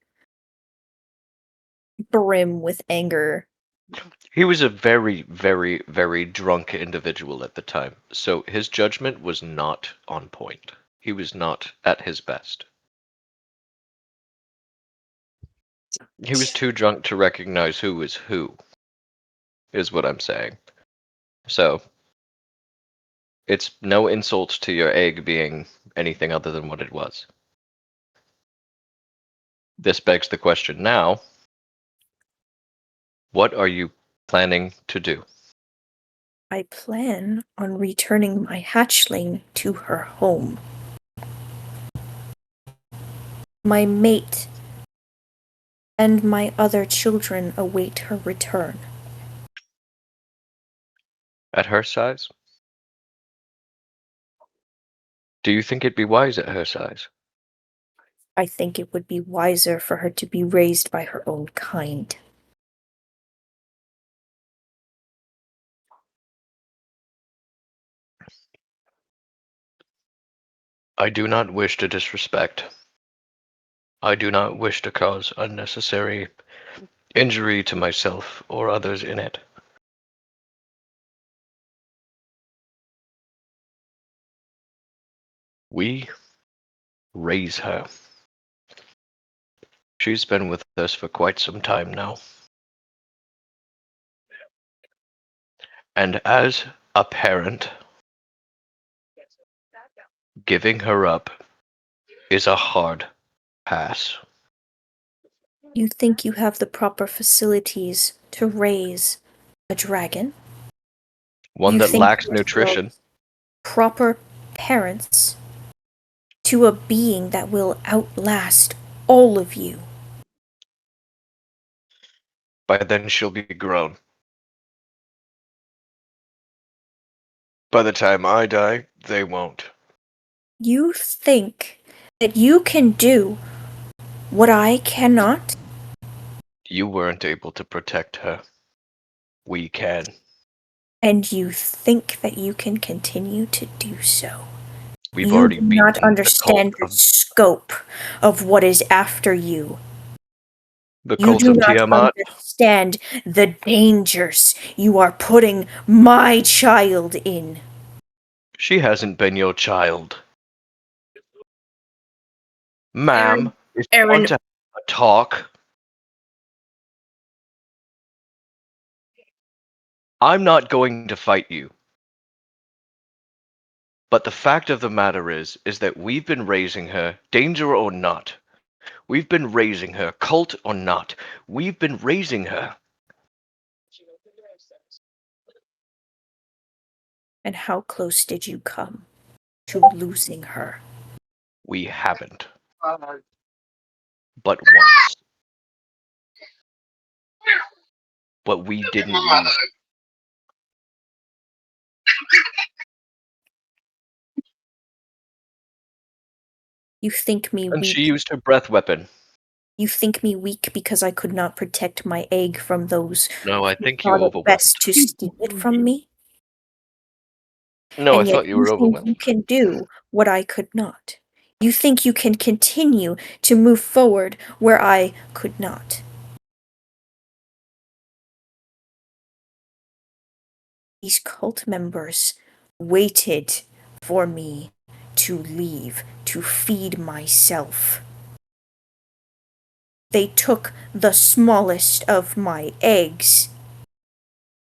brim with anger.
He was a very, very, very drunk individual at the time, so his judgment was not on point. He was not at his best. He was too drunk to recognize who was who, is what I'm saying. So, it's no insult to your egg being anything other than what it was. This begs the question now, what are you planning to do?
I plan on returning my hatchling to her home. My mate and my other children await her return.
At her size? Do you think it'd be wise at her size?
I think it would be wiser for her to be raised by her own kind.
I do not wish to disrespect. I do not wish to cause unnecessary injury to myself or others in it. We raise her. She's been with us for quite some time now. And as a parent, giving her up is a hard pass.
You think you have the proper facilities to raise a dragon?
One
You
that
think
lacks
you have
nutrition.
proper parents to a being that will outlast all of you?
By then she'll be grown. By the time I die, they won't.
You think that you can do what I cannot?
You weren't able to protect her. We can.
And you think that you can continue to do so?
We've
You
already
do not
beaten
understand the scope of what is after you.
the
You
cult
do
of
not
Tiamat.
understand the dangers you are putting my child in.
She hasn't been your child. Ma'am, if you want
Aaron,
to have a talk, I'm not going to fight you. But the fact of the matter is that we've been raising her, danger or not. We've been raising her, cult or not. We've been raising her.
And how close did you come to losing her?
We haven't. But once. But we didn't lose.
You think me
And she
weak.
used her breath weapon.
You think me weak because I could not protect my egg from those
No, I
who
think you
thought it
overwhelmed.
best to steal it from me?
No, I
And yet
thought you
you
were
think you
overwhelmed.
can do what I could not. You think you can continue to move forward where I could not. These cult members waited for me to leave, to feed myself. They took the smallest of my eggs.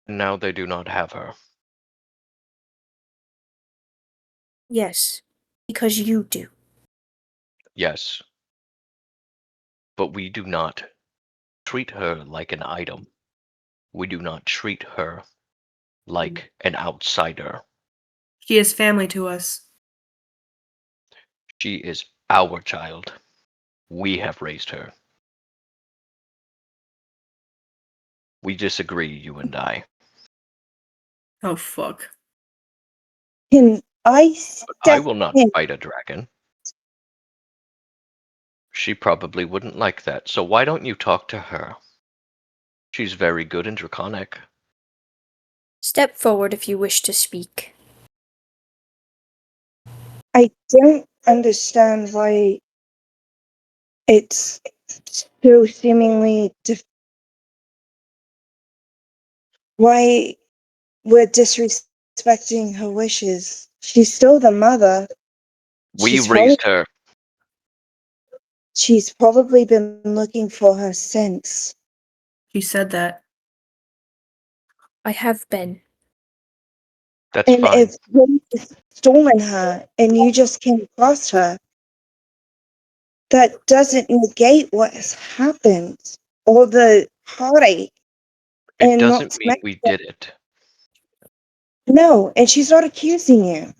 Now they do not have her.
Yes, because you do.
Yes. But we do not treat her like an item. We do not treat her like an outsider.
She is family to us.
She is our child. We have raised her. We disagree, you and I.
Oh, fuck.
Can I
But I
step
will not
in?
fight a dragon. She probably wouldn't like that, so why don't you talk to her? She's very good in Draconic.
Step forward if you wish to speak.
I don't understand why it's so seemingly why we're disrespecting her wishes. She's still the mother.
We
She's probably,
raised her.
she's probably been looking for her since.
She said that.
I have been.
That's
And
fine.
if you've stolen her and you just came across her, that doesn't negate what has happened or the heartache
It
and not
doesn't
to
mean we
mention.
did it.
No, and she's not accusing you.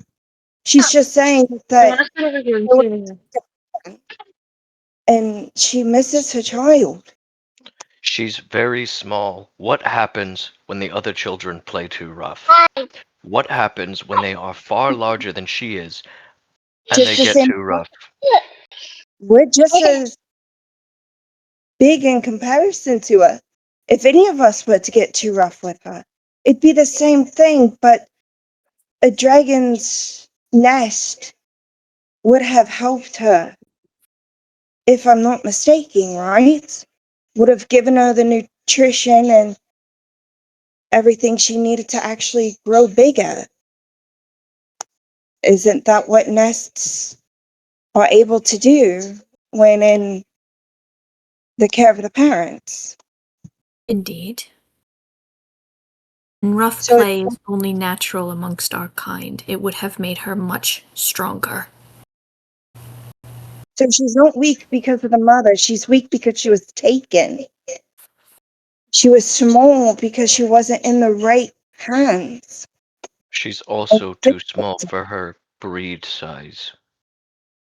She's just saying
I
that
want to sit over here and
there was
see.
and she misses her child.
She's very small. What happens when the other children play too rough? What happens when they are far larger than she is and they
Just the
get
same,
too rough?
we're just as big in comparison to her. If any of us were to get too rough with her, it'd be the same thing, but a dragon's nest would have helped her, if I'm not mistaken, right? Would have given her the nutrition and everything she needed to actually grow bigger. Isn't that what nests are able to do when in the care of the parents?
Indeed. And rough
So,
play is only natural amongst our kind. It would have made her much stronger.
so she's not weak because of the mother. She's weak because she was taken. She was small because she wasn't in the right hands.
She's also too small for her breed size.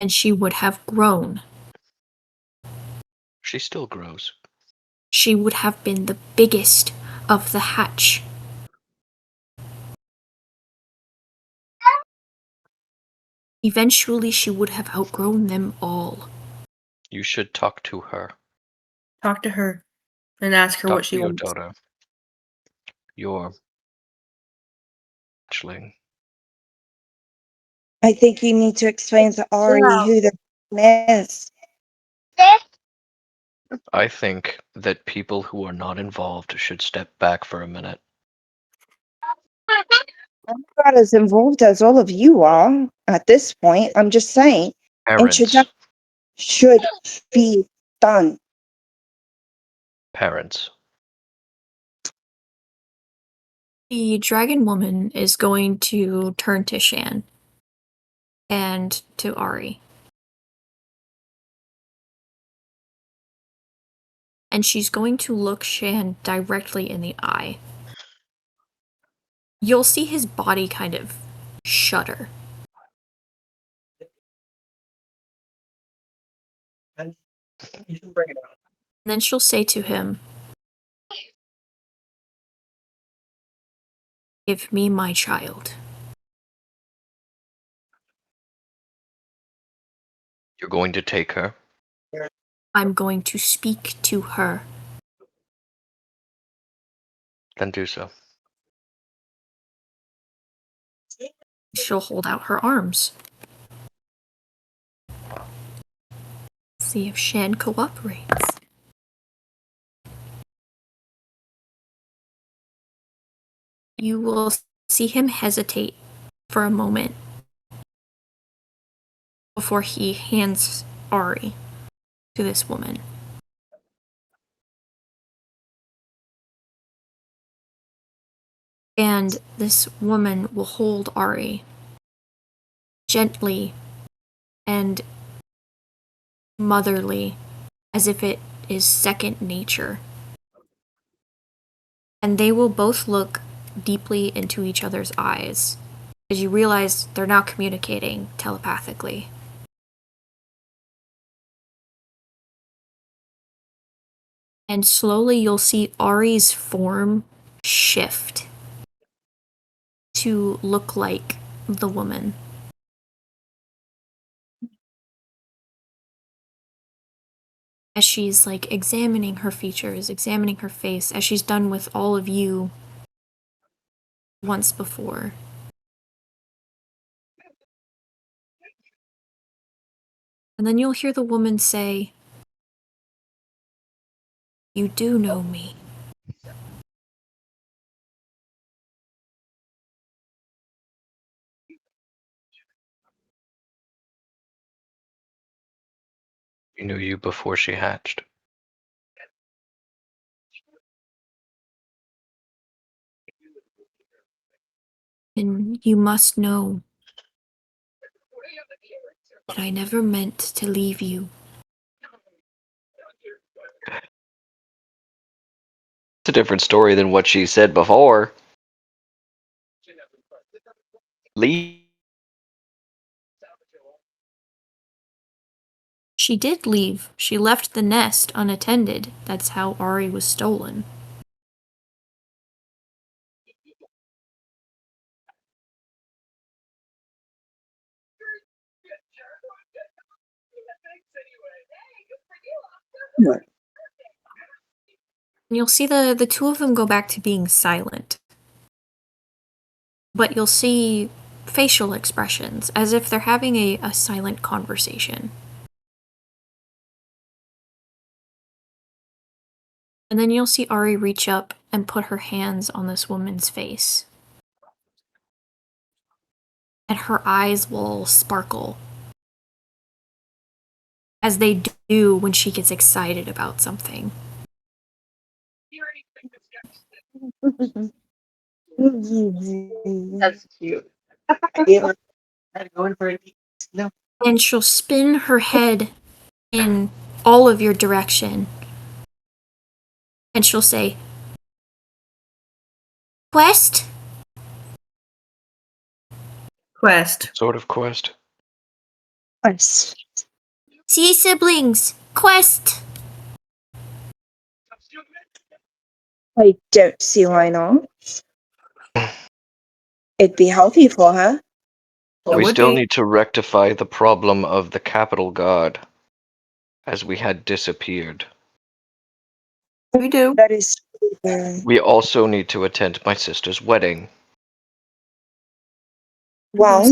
And she would have grown.
She still grows.
She would have been the biggest of the hatch. Eventually, she would have outgrown them all.
You should talk to her.
Talk to her and ask her
Talk
what
to
she
your
wants.
daughter. Your hatchling.
I think you need to explain to Ari who the is.
I think that people who are not involved should step back for a minute.
I'm not as involved as all of you are at this point. I'm just saying, introduction
Parents.
should be done.
Parents.
The dragon woman is going to turn to Shan and to Ari. And she's going to look Shan directly in the eye. You'll see his body kind of shudder. And then she'll say to him, "Give me my child."
You're going to take her.
I'm going to speak to her.
Then do so.
She'll hold out her arms. See if Shan cooperates. You will see him hesitate for a moment before he hands Ari to this woman. And this woman will hold Ari gently and motherly, as if it is second nature. And they will both look deeply into each other's eyes, as you realize they're now communicating telepathically. And slowly you'll see Ari's form shift to look like the woman. As she's like examining her features, examining her face, as she's done with all of you once before. And then you'll hear the woman say, "You do know me."
We knew you before she hatched.
And you must know that I never meant to leave you.
It's a different story than what she said before. Leave.
She did leave. She left the nest unattended. That's how Ari was stolen.
What?
And you'll see the two of them go back to being silent. But you'll see facial expressions, as if they're having a silent conversation. And then you'll see Ari reach up and put her hands on this woman's face. And her eyes will sparkle, as they do when she gets excited about something.
That's cute.
Yeah.
And she'll spin her head in all of your direction. And she'll say, "Quest?"
Quest.
Sort of quest.
Yes.
"See siblings, quest."
I don't see why not. It'd be healthy for her.
It
We
would
still
be.
need to rectify the problem of the capital god, as we had disappeared.
We do.
That is.
We also need to attend my sister's wedding.
Well,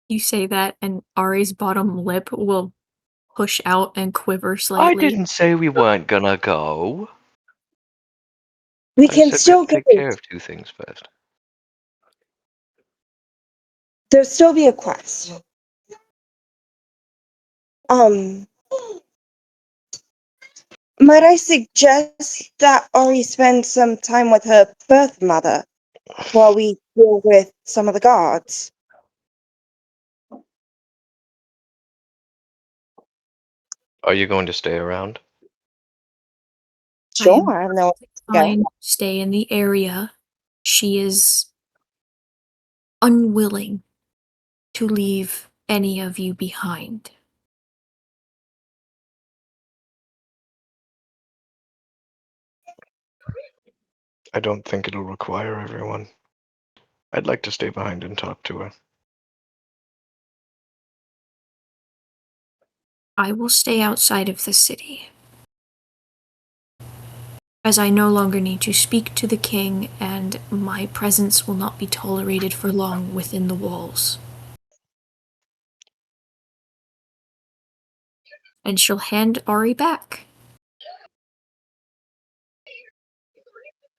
You say that, and Ari's bottom lip will push out and quiver
I
slightly.
didn't say we weren't gonna go.
we
I
can
said we
still
have to
go.
take care of two things first.
There'll still be a quest. Might I suggest that Ori spend some time with her birth mother while we deal with some of the guards?
Are you going to stay around?
I
Sure,
am
I have no
fine. Stay in the area. She is unwilling to leave any of you behind.
I don't think it'll require everyone. I'd like to stay behind and talk to her.
I will stay outside of the city, as I no longer need to speak to the king, and my presence will not be tolerated for long within the walls. And she'll hand Ari back.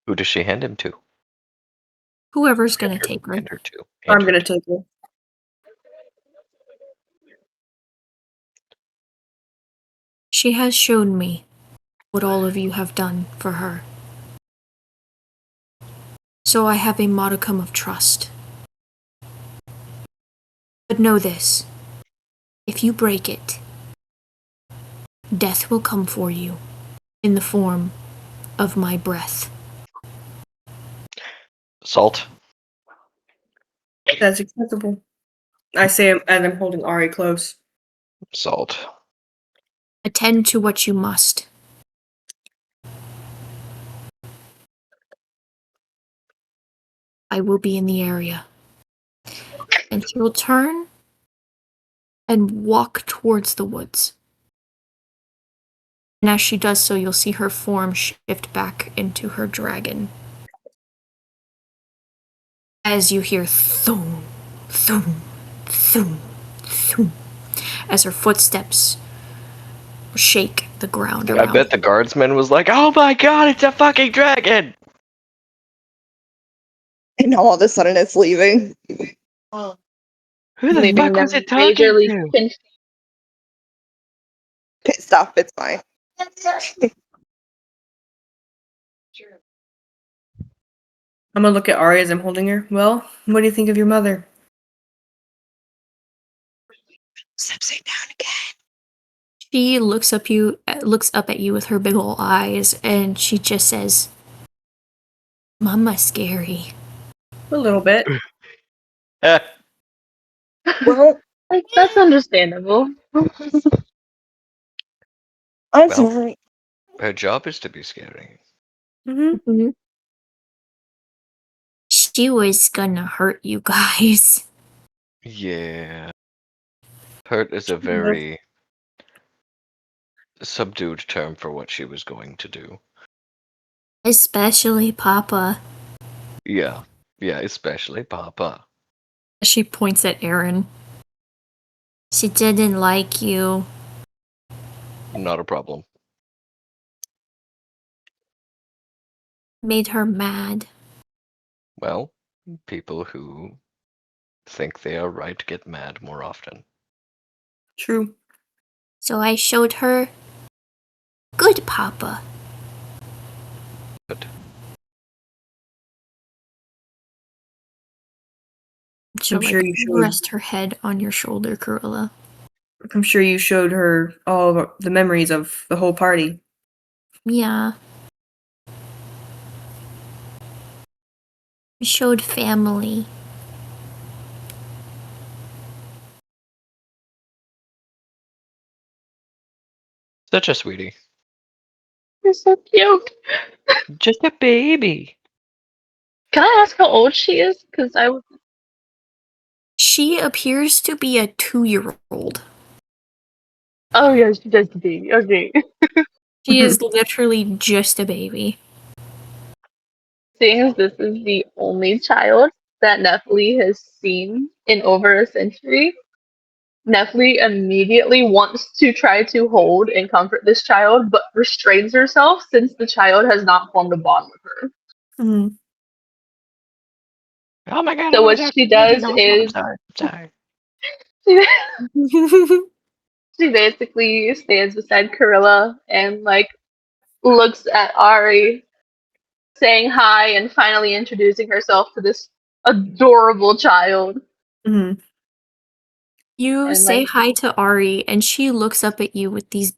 Who does she hand him to?
Whoever's gonna take her.
Hand her to.
I'm
Hand her
gonna
to.
take her.
She has shown me what all of you have done for her. So I have a modicum of trust. But know this. If you break it, death will come for you in the form of my breath.
Salt.
That's acceptable. I say as I'm holding Ari close.
Salt.
Attend to what you must. I will be in the area. And she will turn and walk towards the woods. And as she does so, you'll see her form shift back into her dragon. As you hear thum, thum, thum, thum, as her footsteps shake the ground
I
around.
bet the guardsman was like, "Oh my god, it's a fucking dragon!"
And all of a sudden it's leaving.
Who the
Leaving
fuck was
them
it talking
majorly
to?
confused.
Pissed off, it's fine.
I'm gonna look at Ari as I'm holding her. Well, what do you think of your mother?
Upside down again.
She looks up at you with her big ol' eyes, and she just says, "Mama's scary."
A little bit.
Eh,
Well,
Like, that's understandable.
I'm
Well.
sorry.
her job is to be scary.
Mm-hmm.
She was gonna hurt you guys.
Yeah. Hurt is a very subdued term for what she was going to do.
Especially Papa.
Yeah. Yeah, especially Papa.
She points at Aaron. She didn't like you.
Not a problem.
Made her mad.
Well, people who think they are right get mad more often.
True.
So I showed her good Papa.
But
She'll
sure you showed-
rest her head on your shoulder, Corolla.
I'm sure you showed her all of the memories of the whole party.
Yeah. We showed family.
such a sweetie.
You're so cute.
Just a baby.
Can I ask how old she is? Because
She appears to be a 2-year-old.
Oh yeah, she does the baby. Okay.
She is literally just a baby.
Seeing as this is the only child that Nephili has seen in over a century, Nephili immediately wants to try to hold and comfort this child, but restrains herself since the child has not formed a bond with her.
Mm-hmm.
Oh my god,
So
I
what
was out
she
baby.
does
No,
is
I'm sorry.
she, she basically stands beside Karilla and like looks at Ari, saying hi and finally introducing herself to this adorable child.
Mm-hmm.
You
And
say
like,
hi to Ari, and she looks up at you with these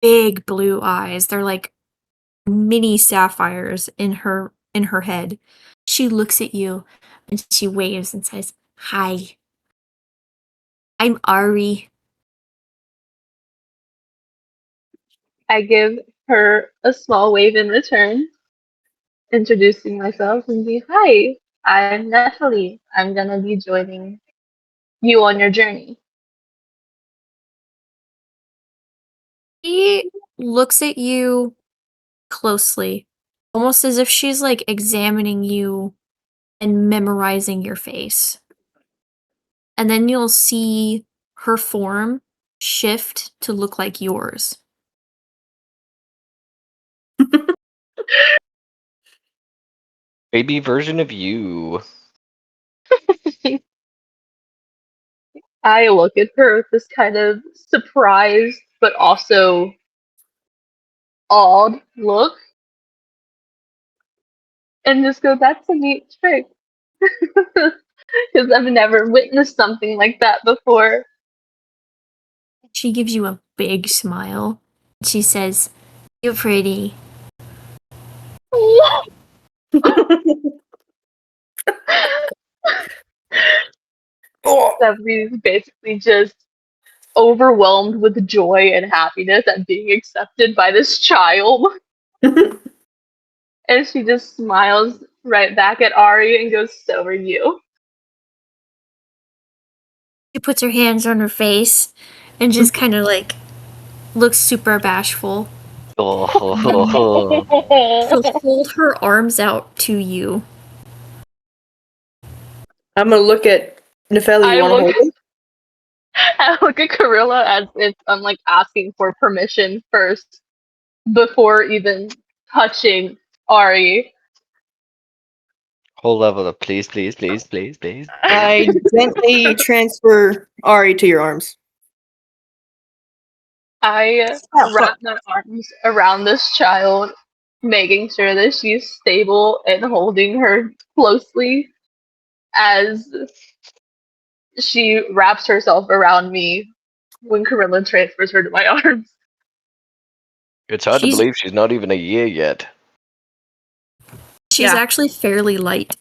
big blue eyes. They're like mini sapphires in her head. She looks at you and she waves and says, "Hi. I'm Ari."
I give her a small wave in return, introducing myself and be, hi, I'm Nephili. I'm gonna be joining you on your journey.
She looks at you closely, almost as if she's like examining you and memorizing your face. And then you'll see her form shift to look like yours.
Baby version of you.
I look at her with this kind of surprised but also awed look. and just go, "That's a neat trick," because I've never witnessed something like that before.
She gives you a big smile. She says, "You're pretty."
Stephanie's basically just overwhelmed with joy and happiness at being accepted by this child. And she just smiles right back at Ari and goes, "So are you."
She puts her hands on her face and just kind of like looks super bashful.
Oh,
She'll hold her arms out to you.
I'm gonna look at Nefeli. You
I
want to
look,
hold him?
I look at Corilla as if I'm like asking for permission first before even touching Ari.
whole level of please, please, please, please, please.
I gently transfer Ari to your arms.
I wrap my arms around this child, making sure that she's stable and holding her closely as she wraps herself around me when Corilla transfers her to my arms.
It's hard to
She's-
believe she's not even a year yet.
She's
Yeah.
actually fairly light,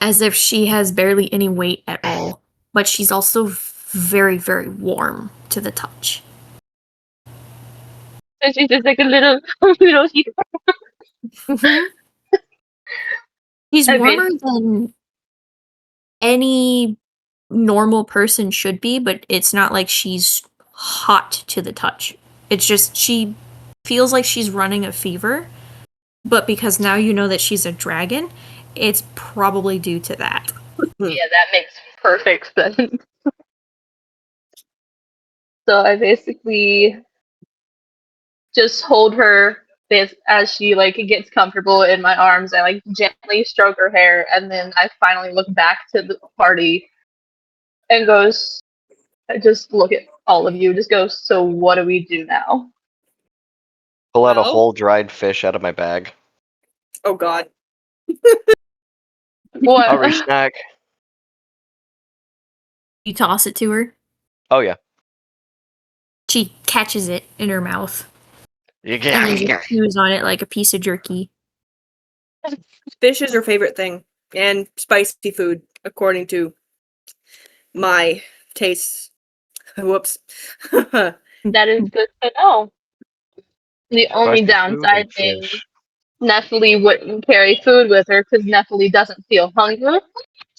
as if she has barely any weight at all, but she's also very, very warm to the touch.
And she's just like a little, little heat.
She's
I mean-
warmer than any normal person should be, but it's not like she's hot to the touch. It's just she feels like she's running a fever, but because now you know that she's a dragon, it's probably due to that.
Yeah, that makes perfect sense. So I basically just hold her as she like gets comfortable in my arms. I like gently stroke her hair, and then I finally look back to the party and goes, I just look at all of you, just go, "So what do we do now?"
Pull out a
Well-
whole dried fish out of my bag.
Oh God.
What?
Ari snack.
You toss it to her.
Oh yeah.
She catches it in her mouth and then
Yeah.
just chews on it like a piece of jerky.
Fish is her favorite thing, and spicy food, according to my tastes. Whoops.
That is good to know. The only
Spicy food
downside
and
is
fish.
Nephilim wouldn't carry food with her because Nephilim doesn't feel hungry.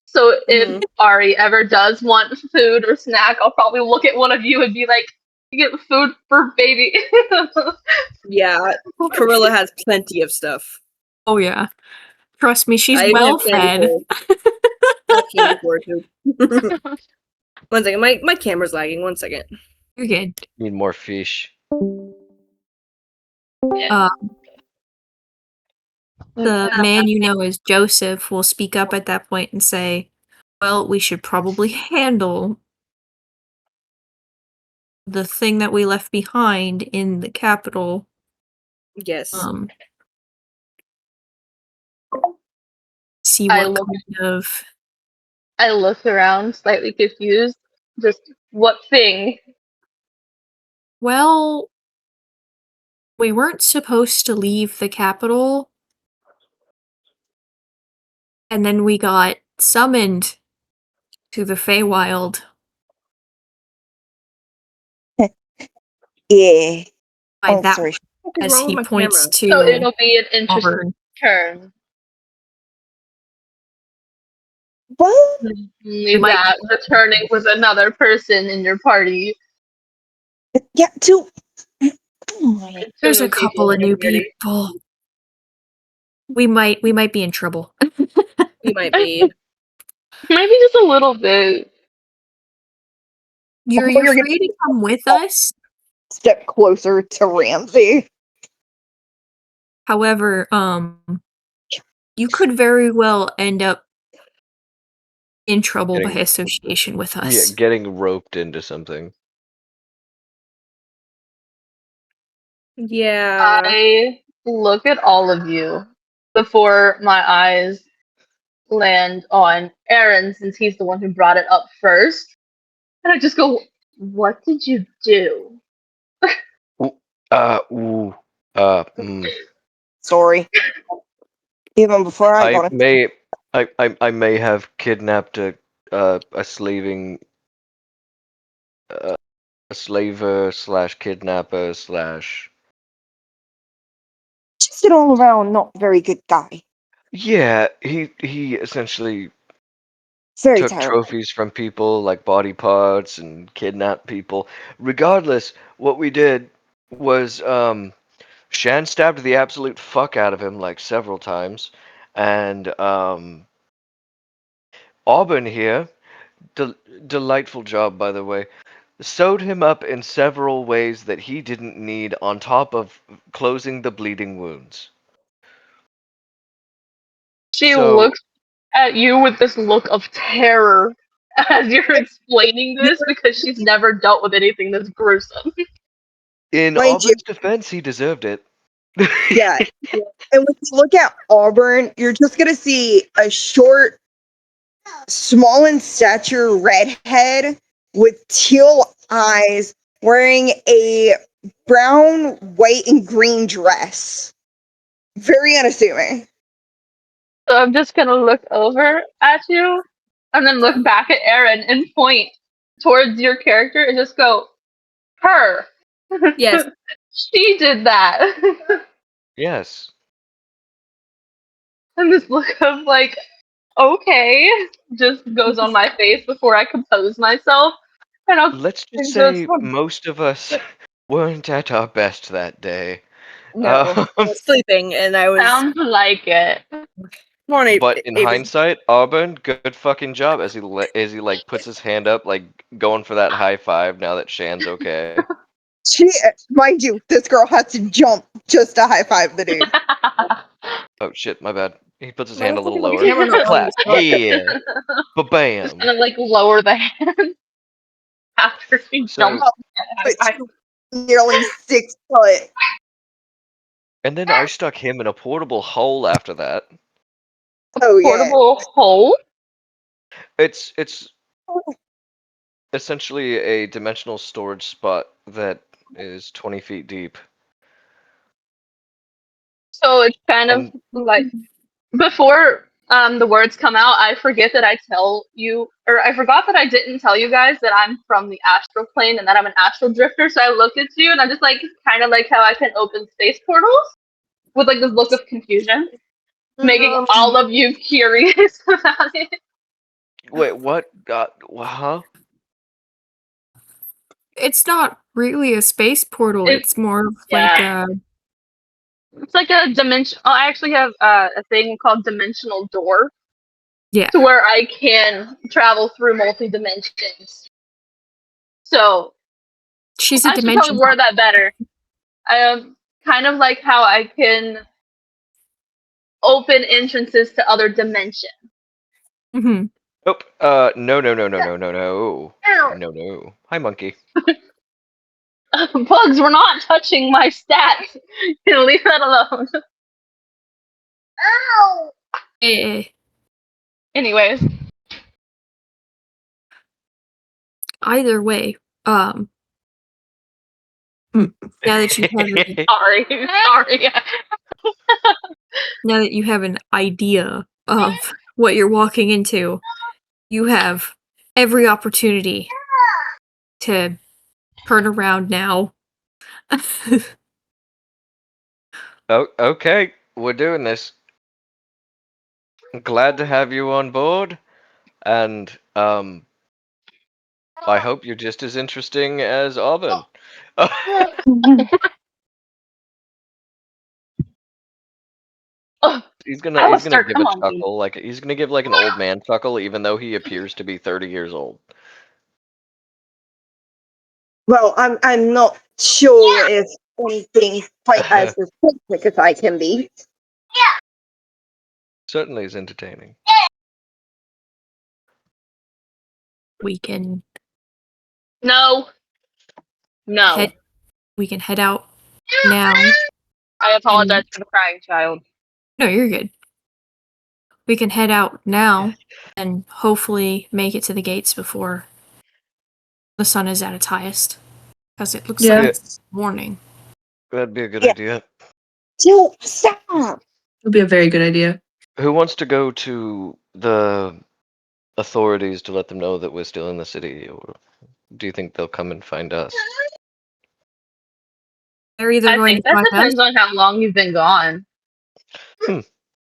So if
Mhm.
Ari ever does want food or snack, I'll probably look at one of you and be like, "You get food for baby."
Yeah, Corilla has plenty of stuff.
Oh yeah. Trust me, she's
I even
well
have candy
fed.
for her. I have candy for her too. One second, my camera's lagging. 1 second.
You're good.
Need more fish.
The man you know as Joseph will speak up at that point and say, "Well, we should probably handle the thing that we left behind in the capital.
Yes.
See
I
what
look-
kind of
I look around, slightly confused. Just what thing?
Well, we weren't supposed to leave the capital, and then we got summoned to the Feywild
Yeah.
by
Oh,
that
sorry.
What is
as
wrong
he
with my
points
camera?
to
So it'll be an interesting
Auburn.
turn.
Well,
Only
might-
that returning with another person in your party.
yeah, too.
There's
Two
a couple
people
of
in your
new
party.
people. We might be in trouble.
You might be.
Maybe just a little bit.
You're
You're gonna-
free to come with us.
Step closer to Ramsey.
However, you could very well end up in trouble by
Getting-
association with
Yeah,
us.
getting roped into something.
Yeah.
I look at all of you, before my eyes land on Aaron, since he's the one who brought it up first. And I just go, "What did you do?"
Ooh, mm.
Sorry. Even before I
I
got it.
may, I may have kidnapped a slaving, a slaver slash kidnapper slash.
Just an all around not very good guy.
Yeah, he essentially
Very
took
terrible.
trophies from people like body parts and kidnapped people. Regardless, what we did was Shan stabbed the absolute fuck out of him like several times, and Auburn here, delightful job by the way, sewed him up in several ways that he didn't need on top of closing the bleeding wounds.
She
So
looks at you with this look of terror as you're explaining this because she's never dealt with anything this gruesome.
in
Mind you,
Auburn's defense, he deserved it.
yeah. And when you look at Auburn, you're just gonna see a short, small in stature redhead with teal eyes wearing a brown, white, and green dress. Very unassuming.
So I'm just gonna look over at you and then look back at Aaron and point towards your character and just go, "Her."
Yes.
She did that.
Yes.
And this look of like, okay, just goes on my face before I compose myself. And I'll
Let's just
just,
say most of us weren't at our best that day.
No. I was sleeping, and I was
sounds like it.
more on
But in
it was
hindsight, Auburn, good fucking job as he like puts his hand up, like going for that high five now that Shan's okay.
She, mind you, this girl had to jump just to high five the dude.
Oh shit, my bad. He puts his
no,
hand a
it's okay,
little
the
lower.
camera not on
Clap.
the spot.
Yeah.
Just
Ba-bam.
gonna like lower the hand after she
So,
jumps.
But she's nearly 6 foot.
and then I stuck him in a portable hole after that.
Oh yeah.
Portable hole.
It's essentially a dimensional storage spot that is 20 feet deep.
So it's kind of
And
like before the words come out, I forget that I tell you, or I forgot that I didn't tell you guys that I'm from the astral plane and that I'm an astral drifter. So I looked at you and I'm just like, kind of like how I can open space portals with like this look of confusion, making all of you curious about it.
wait, what? Huh?
It's not really a space portal.
It's
It's more of
yeah.
like a
It's like a dimension. Oh, I actually have a thing called dimensional door,
yeah.
to where I can travel through multi dimensions. So
She's a
I should probably
dimension.
word that better. Kind of like how I can open entrances to other dimensions.
Mm-hmm.
Nope. No, no, no, no, no, no, no. No, no. Hi, monkey.
Bugs, we're not touching my stats. Leave that alone. Ow!
Eh.
Anyways,
Either way, now that you have
sorry, sorry.
now that you have an idea of what you're walking into, you have every opportunity to turn around now.
Oh, okay. We're doing this. Glad to have you on board, and I hope you're just as interesting as Auburn.
Oh,
he's
I will
gonna
start
give
the
a
monkey.
chuckle, like he's gonna give like an old man chuckle, even though he appears to be 30 years old.
Well, I'm not sure if anything quite as specific as I can be.
Certainly is entertaining.
we can
No. No.
head. We can head out now.
I apologize for the crying child.
No, you're good. We can head out now and hopefully make it to the gates before the sun is at its highest. Because it looks
Yeah.
like it's morning.
That'd be a good
Yeah.
idea.
Don't stop.
Would be a very good idea.
Who wants to go to the authorities to let them know that we're still in the city, or do you think they'll come and find us?
They're either
I
going to
think that
find us.
depends on how long you've been gone.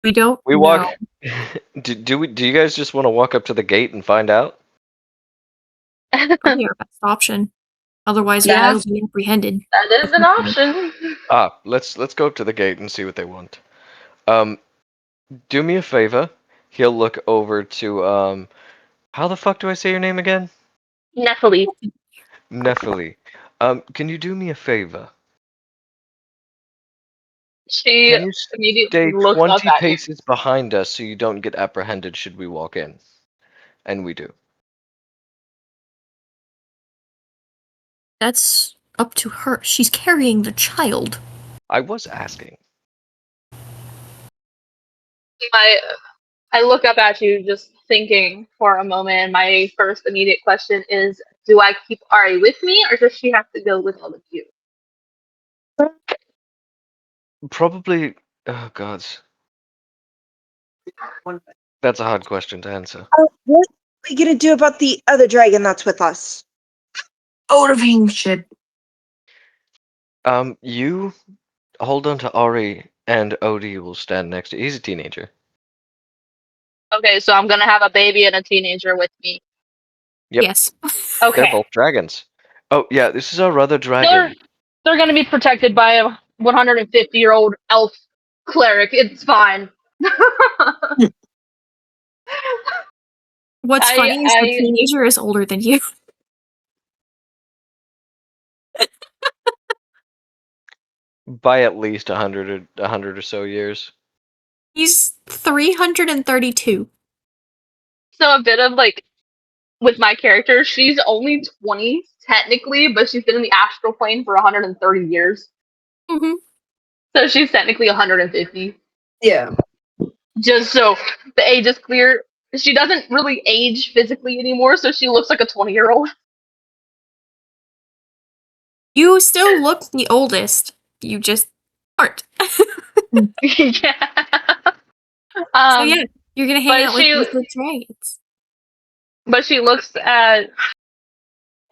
We don't
We
know.
walk. Do you guys just want to walk up to the gate and find out?
Probably our best option. Otherwise, we
Yeah.
will be apprehended.
That is an option.
Let's go up to the gate and see what they want. Do me a favor. He'll look over to how the fuck do I say your name again?
Nephilim.
Nephili. Can you do me a favor?
She
Can you
immediately
stay
looks up
20
at you.
paces behind us so you don't get apprehended should we walk in? And we do.
That's up to her. She's carrying the child.
I was asking.
I look up at you just thinking for a moment. My first immediate question is, do I keep Ari with me or does she have to go with all of you?
Probably. Oh, gods. That's a hard question to answer.
What are we gonna do about the other dragon that's with us?
Odovine shit.
You hold on to Ari, and Odie will stand next to. He's a teenager.
Okay, so I'm gonna have a baby and a teenager with me.
Yep.
Yes.
They're
Okay.
both dragons. Oh yeah, this is our other dragon.
They're gonna be protected by a 150-year-old elf cleric. It's fine.
What's funny is the teenager is older than you.
By at least 100 or so years.
He's 332.
So a bit of like with my character, she's only 20 technically, but she's been in the astral plane for 130 years.
Mm-hmm.
So she's technically 150.
Yeah.
Just so the age is clear. She doesn't really age physically anymore, so she looks like a 20-year-old.
You still look the oldest. You just aren't.
Yeah.
So yeah, you're gonna hang
but
out with the dragons.
But she looks at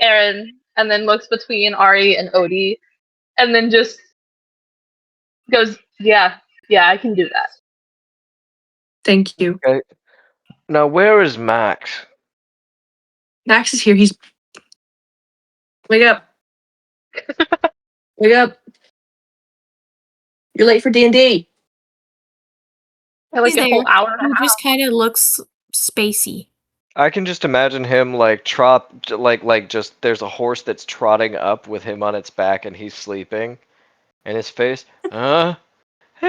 Aaron and then looks between Ari and Odie and then just goes, yeah, I can do that.
Thank you.
Okay. Now where is Max?
Max is here. He's wake up. Wake up. You're late for D&D.
Like
He's
a
there.
whole hour and a
He
half.
just kind of looks spacey.
I can just imagine him like just there's a horse that's trotting up with him on its back and he's sleeping, and his face, hey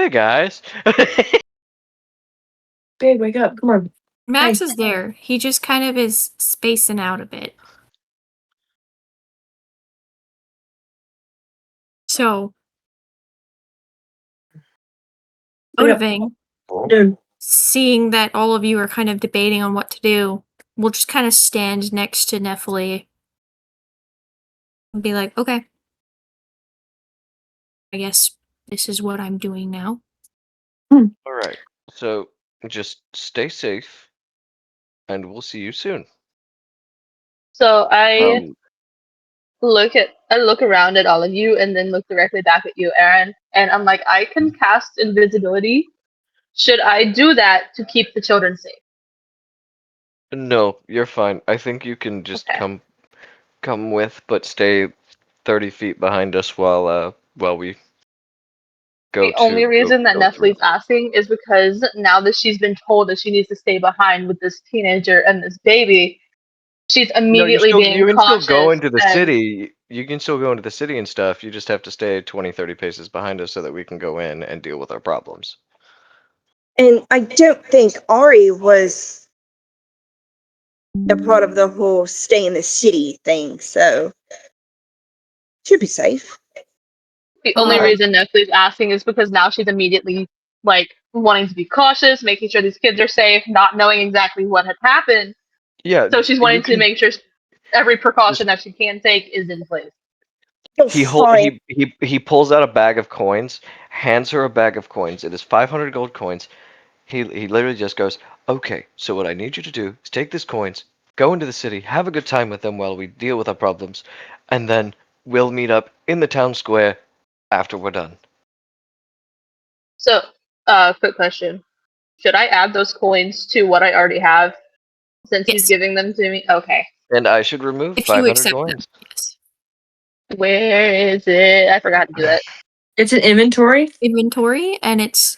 guys.
Babe, wake up. Come on.
Max
Hi.
is there. He just kind of is spacing out a bit. So,
Wake up.
Odoving,
Dude.
seeing that all of you are kind of debating on what to do, will just kind of stand next to Nephili and be like, okay, I guess this is what I'm doing now.
All right. So just stay safe, and we'll see you soon.
So I
Um,
look around at all of you and then look directly back at you, Aaron, and I'm like, I can cast invisibility. Should I do that to keep the children safe?
no, you're fine. I think you can just
Okay.
come with, but stay 30 feet behind us while we go
The only reason that
go through.
Nestle's asking is because now that she's been told that she needs to stay behind with this teenager and this baby, she's
No,
immediately being
you can still
cautious.
go into the
and-
city. You can still go into the city and stuff. You just have to stay 20, 30 paces behind us so that we can go in and deal with our problems.
And I don't think Ari was a part of the whole stay in the city thing, so should be safe.
The only reason Nestle's asking is because now she's immediately like wanting to be cautious, making sure these kids are safe, not knowing exactly what had happened.
Yeah,
So she's
you
wanting to
can
make sure every
just
precaution that she can take is in place.
Oh,
he
fine.
he pulls out a bag of coins, hands her a bag of coins. It is 500 gold coins. He literally just goes, "Okay, so what I need you to do is take these coins, go into the city, have a good time with them while we deal with our problems, and then we'll meet up in the town square after we're done."
So, quick question. Should I add those coins to what I already have since he's
Yes.
giving them to me? Okay.
And I should remove
If you
500
accept them,
coins.
yes.
Where is it? I forgot to do that.
It's an inventory.
Inventory, and it's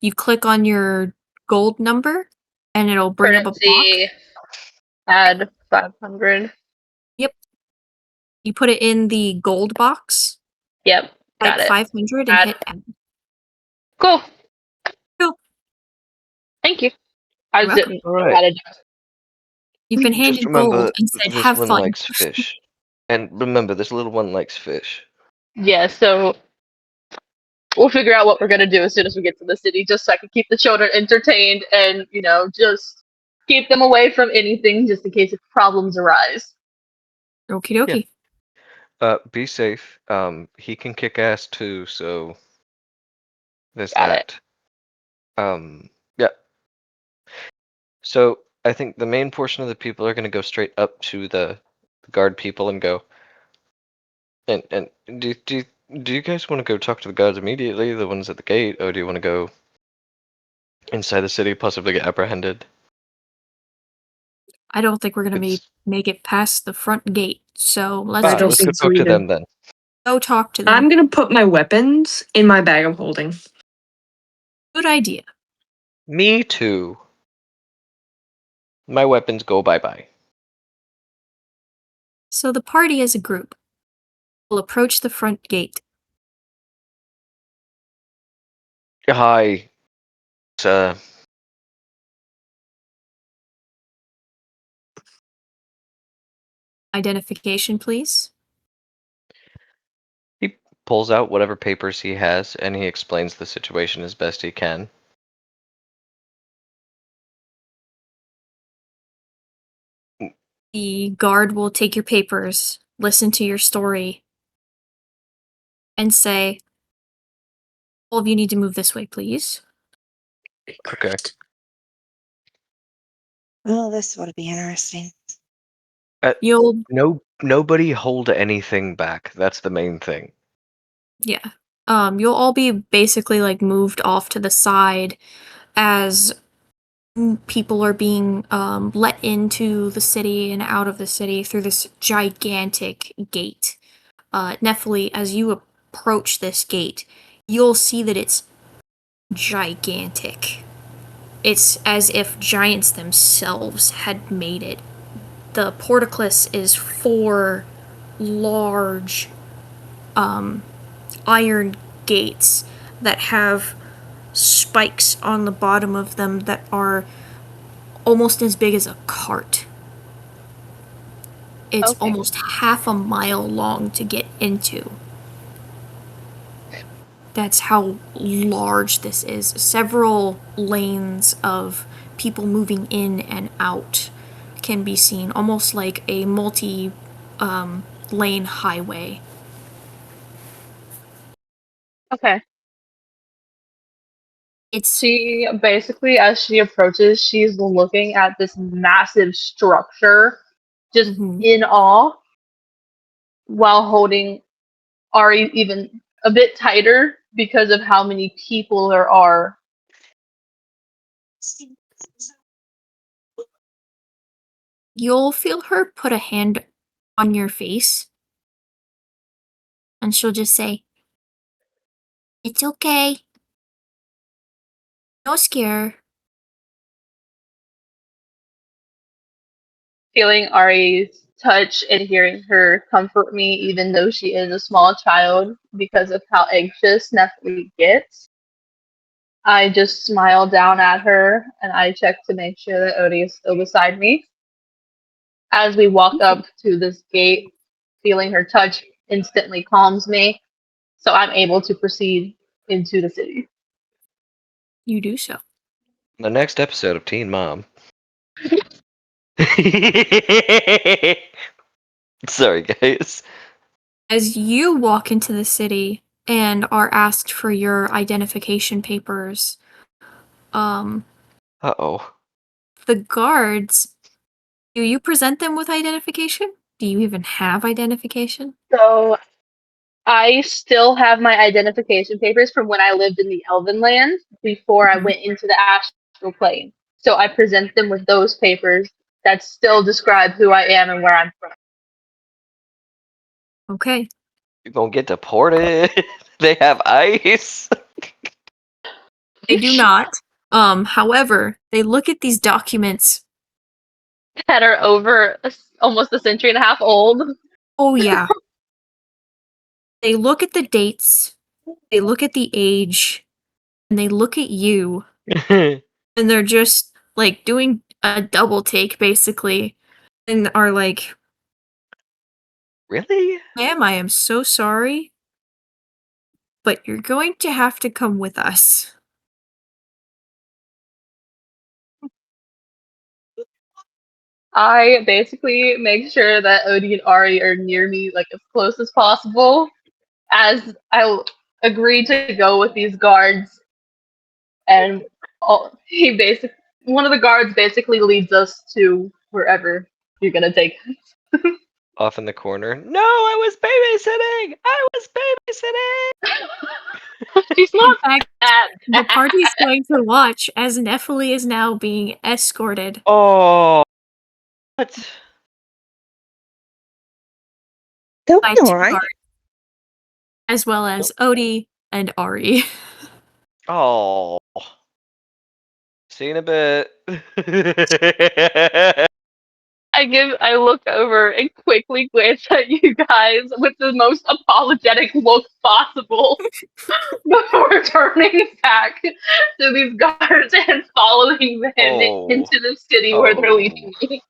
you click on your gold number and it'll bring up a block.
Currency, add 500.
Yep. You put it in the gold box,
Yep,
type
got it.
500 and
Add.
hit add.
Cool.
Cool.
Thank you. I
You're
just
welcome.
didn't
All
know
right.
how to do it.
You've been
Just
handed gold
remember,
and said,
this
"Have
one
fun."
likes fish. And remember, this little one likes fish.
Yeah, so we'll figure out what we're gonna do as soon as we get to the city, just so I can keep the children entertained and, just keep them away from anything just in case if problems arise.
Okie dokie.
Be safe. He can kick ass too, so there's
Got it.
that. Yeah. So I think the main portion of the people are going to go straight up to the guard people and go. And do you guys want to go talk to the guards immediately, the ones at the gate, or do you want to go inside the city, possibly get apprehended?
I don't think we're gonna
It's
make it past the front gate, so let's
I don't
let's go
think
just
so
talk to
either.
them then.
go talk to them.
I'm gonna put my weapons in my bag of holding.
Good idea.
Me too. My weapons go bye-bye.
So the party as a group will approach the front gate.
Hi, sir.
Identification, please.
He pulls out whatever papers he has and he explains the situation as best he can.
The guard will take your papers, listen to your story, and say, "All of you need to move this way, please."
Okay.
Well, this would be interesting.
You'll
Nobody hold anything back. That's the main thing.
Yeah. You'll all be basically like moved off to the side as people are being let into the city and out of the city through this gigantic gate. Nephili, as you approach this gate, you'll see that it's gigantic. It's as if giants themselves had made it. The portcullis is 4 large iron gates that have spikes on the bottom of them that are almost as big as a cart. It's
Okay.
almost half a mile long to get into. That's how large this is. Several lanes of people moving in and out can be seen, almost like a lane highway.
Okay.
It's
She basically, as she approaches, she's looking at this massive structure, just
Mhm.
in awe, while holding Ari even a bit tighter because of how many people there are.
You'll feel her put a hand on your face, and she'll just say, "It's okay. No scare."
Feeling Ari's touch and hearing her comfort me, even though she is a small child, because of how anxious Nephi gets. I just smile down at her and I check to make sure that Odie is still beside me. As we walk up to this gate, feeling her touch instantly calms me, so I'm able to proceed into the city.
You do so.
The next episode of Teen Mom. Sorry, guys.
As you walk into the city and are asked for your identification papers,
Uh-oh.
the guards, do you present them with identification? Do you even have identification?
So I still have my identification papers from when I lived in the Elven land before I
Mhm.
went into the astral plane. So I present them with those papers that still describe who I am and where I'm from.
Okay.
You're gonna get deported. They have ice.
They do not. However, they look at these documents.
That are over almost a century and a half old.
Oh, yeah. They look at the dates, they look at the age, and they look at you, and they're just, like, doing a double take, basically, and are like,
Really?
"Ma'am, I am so sorry, but you're going to have to come with us."
I basically make sure that Odie and Ari are near me, like as close as possible, as I agree to go with these guards. And one of the guards basically leads us to wherever you're gonna take us.
Off in the corner. No, I was babysitting! I was babysitting!
She's
In
not
fact,
that
the
bad.
party's going to watch as Nephili is now being escorted
Oh, what?
They'll
by
be
2
alright.
guards, as well as Odie and Ari.
Oh. See you in a bit.
I look over and quickly glance at you guys with the most apologetic look possible before turning back to these guards and following them
Oh.
into the city where they're leading me.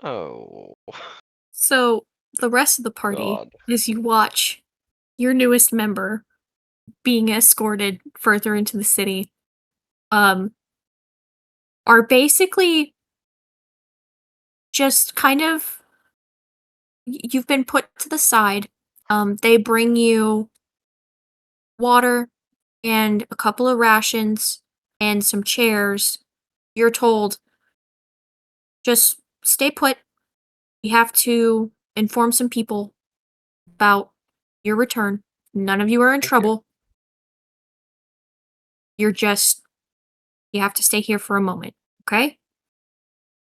Oh.
So, the rest of the party,
God.
as you watch your newest member being escorted further into the city, are basically just kind of you've been put to the side. They bring you water and a couple of rations and some chairs. You're told, just stay put. We have to inform some people about your return. None of you are in
Okay.
trouble. You're just, you have to stay here for a moment, okay?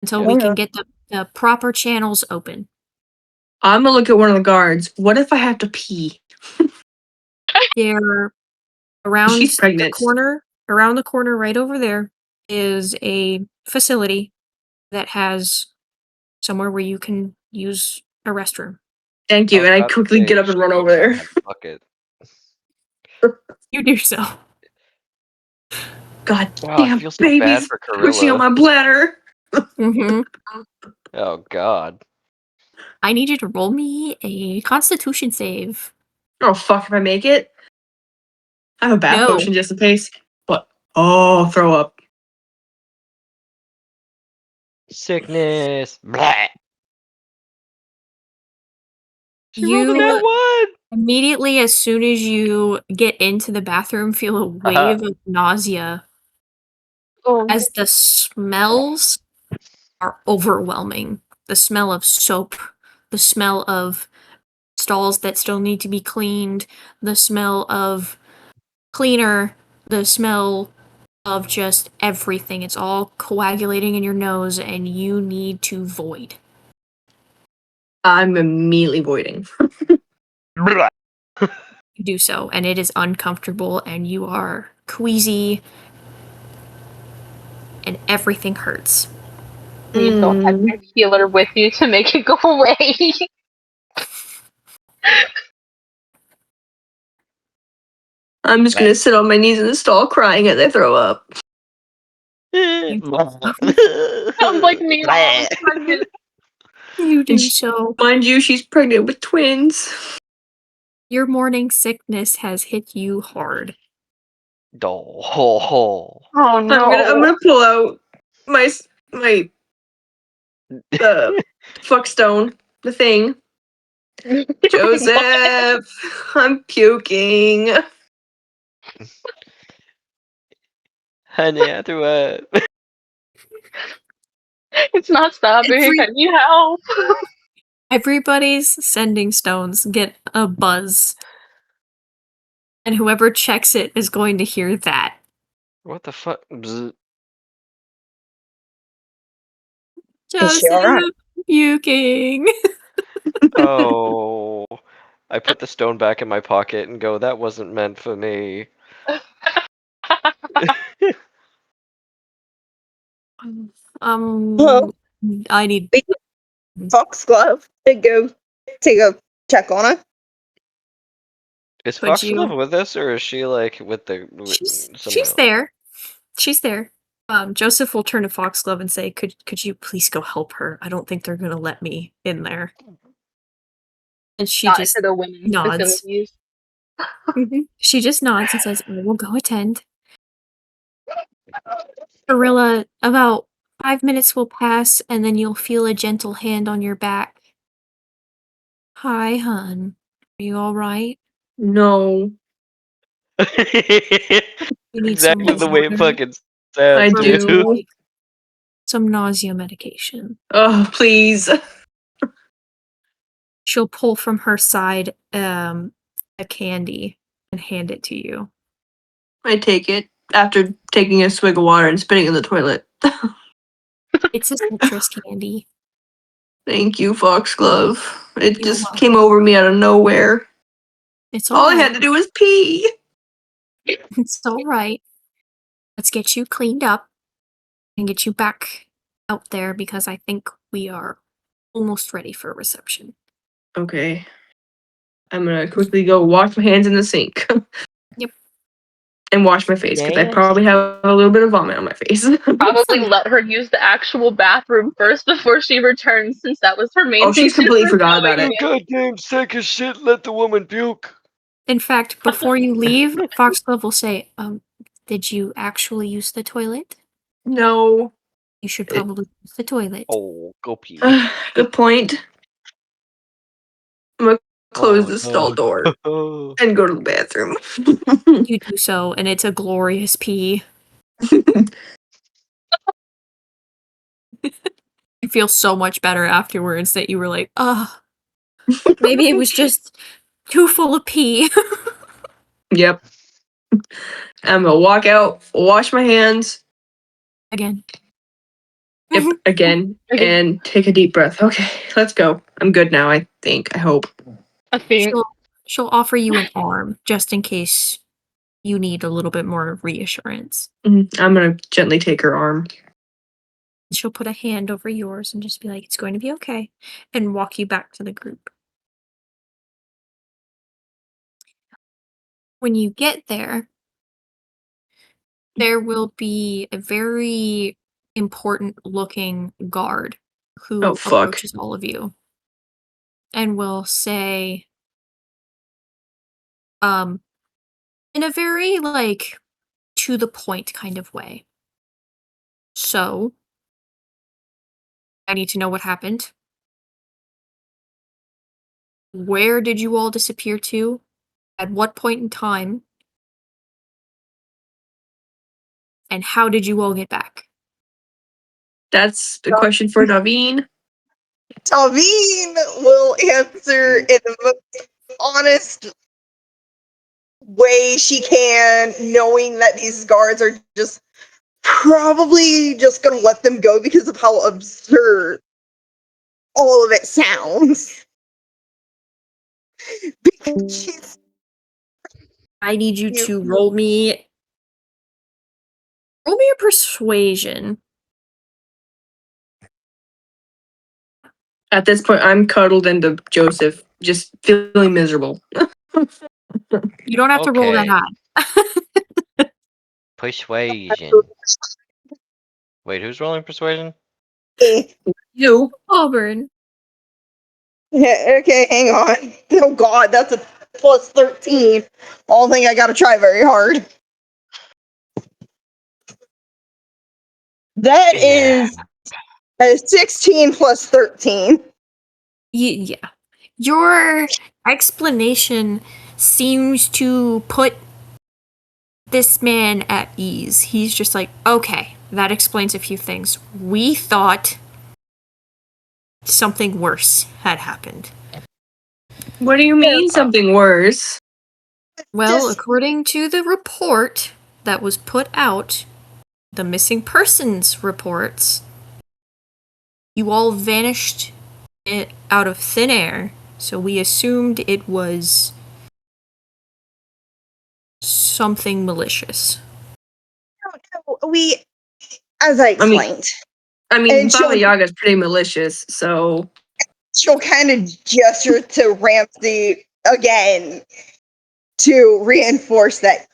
Until
Yeah.
we
Oh,
can
no.
get the proper channels open.
I'm gonna look at one of the guards. What if I have to pee?
They're
She's pregnant.
around the corner right over there is a facility that has somewhere where you can use a restroom.
Thank
I
you.
was
And I
about to
quickly
say,
get
you
up and
should
run
go
over
grab
there.
that bucket.
You do so.
God
Wow, I
damn,
feel so bad
babies
for
pushing on
Corilla.
my bladder.
Hmm.
Oh, God.
I need you to roll me a Constitution save.
Oh fuck if I make it. I have a bath
No.
potion just in case. What? Oh, throw up.
Sickness. Blah. She rolled a nat
You
one.
immediately, as soon as you get into the bathroom, feel a wave of nausea as the smells are overwhelming. The smell of soap, the smell of stalls that still need to be cleaned, the smell of cleaner, the smell of just everything. It's all coagulating in your nose and you need to void.
I'm immediately voiding.
Blah.
You do so, and it is uncomfortable and you are queasy and everything hurts.
Please don't have your healer with you to make it go away.
I'm just gonna sit on my knees in the stall crying as I throw up.
Sounds like me while I was pregnant.
You
And
do so.
mind you, she's pregnant with twins.
Your morning sickness has hit you hard.
Oh.
Oh
I'm
no.
gonna pull out my fuck stone, the thing. Joseph, I'm puking.
Honey, I threw up.
It's not stopping. I need help.
Everybody's sending stones get a buzz. And whoever checks it is going to hear that.
What the fuck? Bzz.
Is she
Joseph
alright?
puking.
Oh. I put the stone back in my pocket and go, that wasn't meant for me.
Well,
I need.
Foxglove to go take a check on her.
Is
Could
Foxglove
you?
with us, or is she like with someone
She's
else?
there. She's there. Joseph will turn to Foxglove and say, "Could you please go help her? I don't think they're gonna let me in there." And she
Not
just
into the women's
nods.
facilities.
She just nods and says, "I will go attend." Gorilla, about 5 minutes will pass, and then you'll feel a gentle hand on your back. Hi, hun. Are you all right?
No,
You need some
Exactly the way it
water
fucking
I
sounds,
or would
dude.
you
do.
like some nausea medication?
Oh, please.
She'll pull from her side a candy and hand it to you.
I take it after taking a swig of water and spitting in the toilet.
It's a citrus candy.
Thank you, Foxglove. It
You're
just came
welcome.
over me out of nowhere.
It's
All I had
alright.
to do was pee.
It's alright. Let's get you cleaned up and get you back out there because I think we are almost ready for reception.
Okay. I'm gonna quickly go wash my hands in the sink.
Yep.
And wash my face because I probably have a little bit of vomit on my face.
Probably let her use the actual bathroom first before she returns, since that was her main
Oh, she's
reason
completely
for
forgot about
going
it.
You goddamn sick as shit, let the woman puke.
In fact, before you leave, Foxglove will say, did you actually use the toilet?
No.
You should probably use the toilet.
Oh, go pee.
Good point. I'm gonna close the stall
Oh,
door
no.
and go to the bathroom.
You do so, and it's a glorious pee. You feel so much better afterwards that you were like, maybe it was just too full of pee.
Yep. I'm gonna walk out, wash my hands.
Again.
Yep, again,
Again.
and take a deep breath. Okay, let's go. I'm good now, I think. I hope.
I think.
She'll offer you an arm just in case you need a little bit more reassurance.
I'm gonna gently take her arm.
She'll put a hand over yours and just be like, it's going to be okay, and walk you back to the group. When you get there, there will be a very important looking guard
Oh,
who
fuck.
approaches all of you and will say, in a very, like, to the point kind of way. So, I need to know what happened. Where did you all disappear to? At what point in time? And how did you all get back?
That's the question for Naveen.
Talveen will answer in the most honest way she can, knowing that these guards are just probably just gonna let them go because of how absurd all of it sounds. Because she's
I need you to roll me a persuasion.
At this point, I'm cuddled into Joseph, just feeling miserable.
You don't have to roll that
Okay.
high.
Persuasion. Wait, who's rolling persuasion?
You.
Auburn.
okay, hang on. Oh god, that's a plus 13. I don't think I gotta try very hard. That is a 16 plus 13.
Yeah. Your explanation seems to put this man at ease. He's just like, okay, that explains a few things. We thought something worse had happened.
What do you mean something worse?
Well,
Just-
according to the report that was put out, the missing persons reports, you all vanished out of thin air, so we assumed it was something malicious.
We, as I explained,
I mean,
and
Baba Yaga's pretty malicious, so
she'll kind of gesture to Ramsey again to reinforce that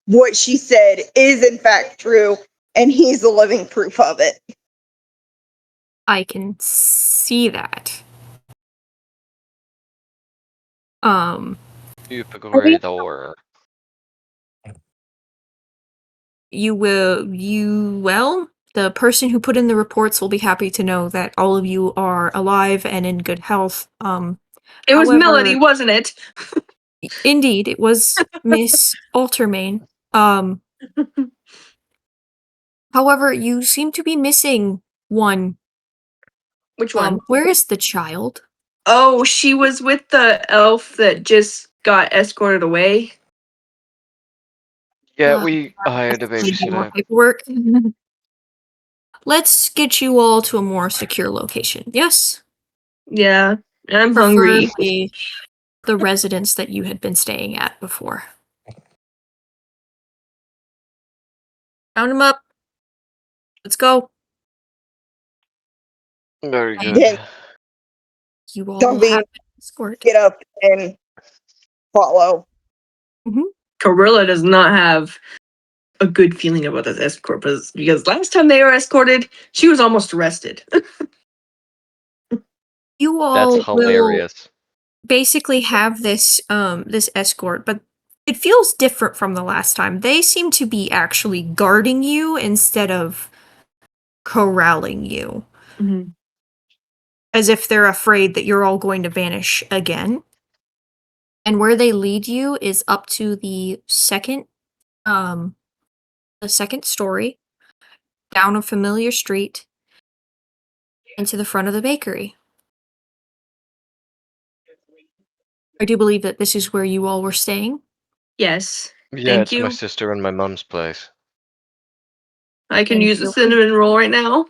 what she said is in fact true, and he's the living proof of it.
I can see that.
Euphoria.
Well, the person who put in the reports will be happy to know that all of you are alive and in good health.
it was
However,
Melody, wasn't it?
Indeed, it was Miss Altermain. However, you seem to be missing one.
Which one?
Where is the child?
Oh, she was with the elf that just got escorted away.
Yeah,
Uh,
we hired a
Need more
babysitter.
paperwork. Let's get you all to a more secure location. Yes?
Yeah, I'm hungry.
Preferably the residence that you had been staying at before. Round him up. Let's go.
Very
And
good.
then
You all will
Dumpy
have an escort.
get up and follow.
Gorilla does not have a good feeling about this escort because last time they were escorted, she was almost arrested.
You
That's
all will
hilarious.
basically have this this escort, but it feels different from the last time. They seem to be actually guarding you instead of corralling you, as if they're afraid that you're all going to vanish again. And where they lead you is up to the second story, down a familiar street, into the front of the bakery. I do believe that this is where you all were staying.
Yes.
Yeah,
Thank
it's my
you.
sister and my mom's place.
I can
And
use a
feel free-
cinnamon roll right now.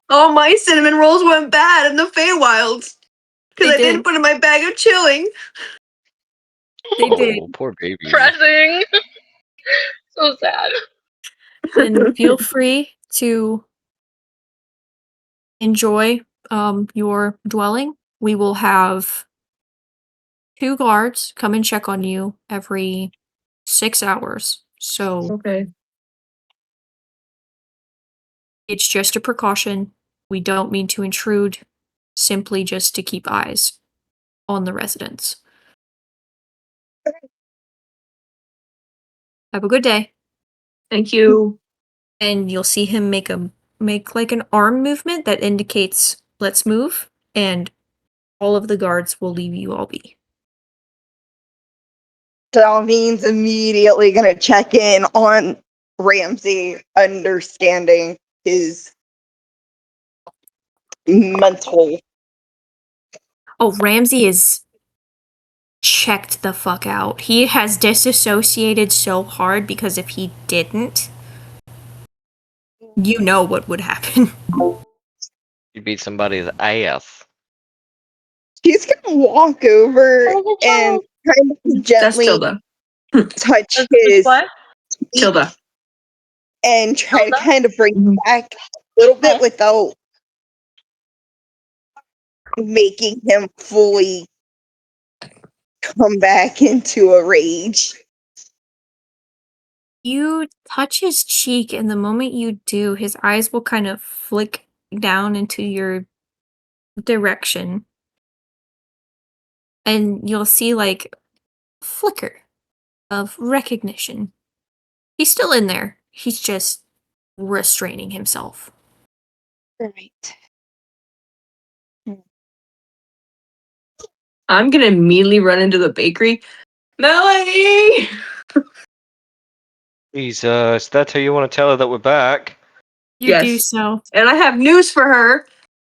Oh, my cinnamon rolls went bad in the Feywilds because
They
I didn't
did.
put in my bag of chilling.
They did.
Oh, poor baby.
Pressing. So sad.
And feel free to enjoy your dwelling. We will have 2 guards come and check on you every 6 hours. So
Okay.
it's just a precaution. We don't mean to intrude, simply just to keep eyes on the residents. Have a good day.
Thank you.
And you'll see him make like an arm movement that indicates let's move, and all of the guards will leave you all be.
Dalvin's immediately gonna check in on Ramsey, understanding his mental.
Oh, Ramsey is checked the fuck out. He has disassociated so hard because if he didn't, you know what would happen.
You beat somebody's ass.
He's gonna walk over
Oh,
and
child.
kind of
That's
gently
Tilda.
touch
That's
his
what?
feet
Tilda.
and try to
Tilda?
kind of bring
Mhm.
it back a little bit
Oh.
without making him fully come back into a rage.
You touch his cheek, and the moment you do, his eyes will kind of flick down into your direction. And you'll see like a flicker of recognition. He's still in there. He's just restraining himself.
Right.
I'm gonna immediately run into the bakery. Melanie!
Jesus, that's how you want to tell her that we're back.
You do
Yes.
so.
And I have news for her.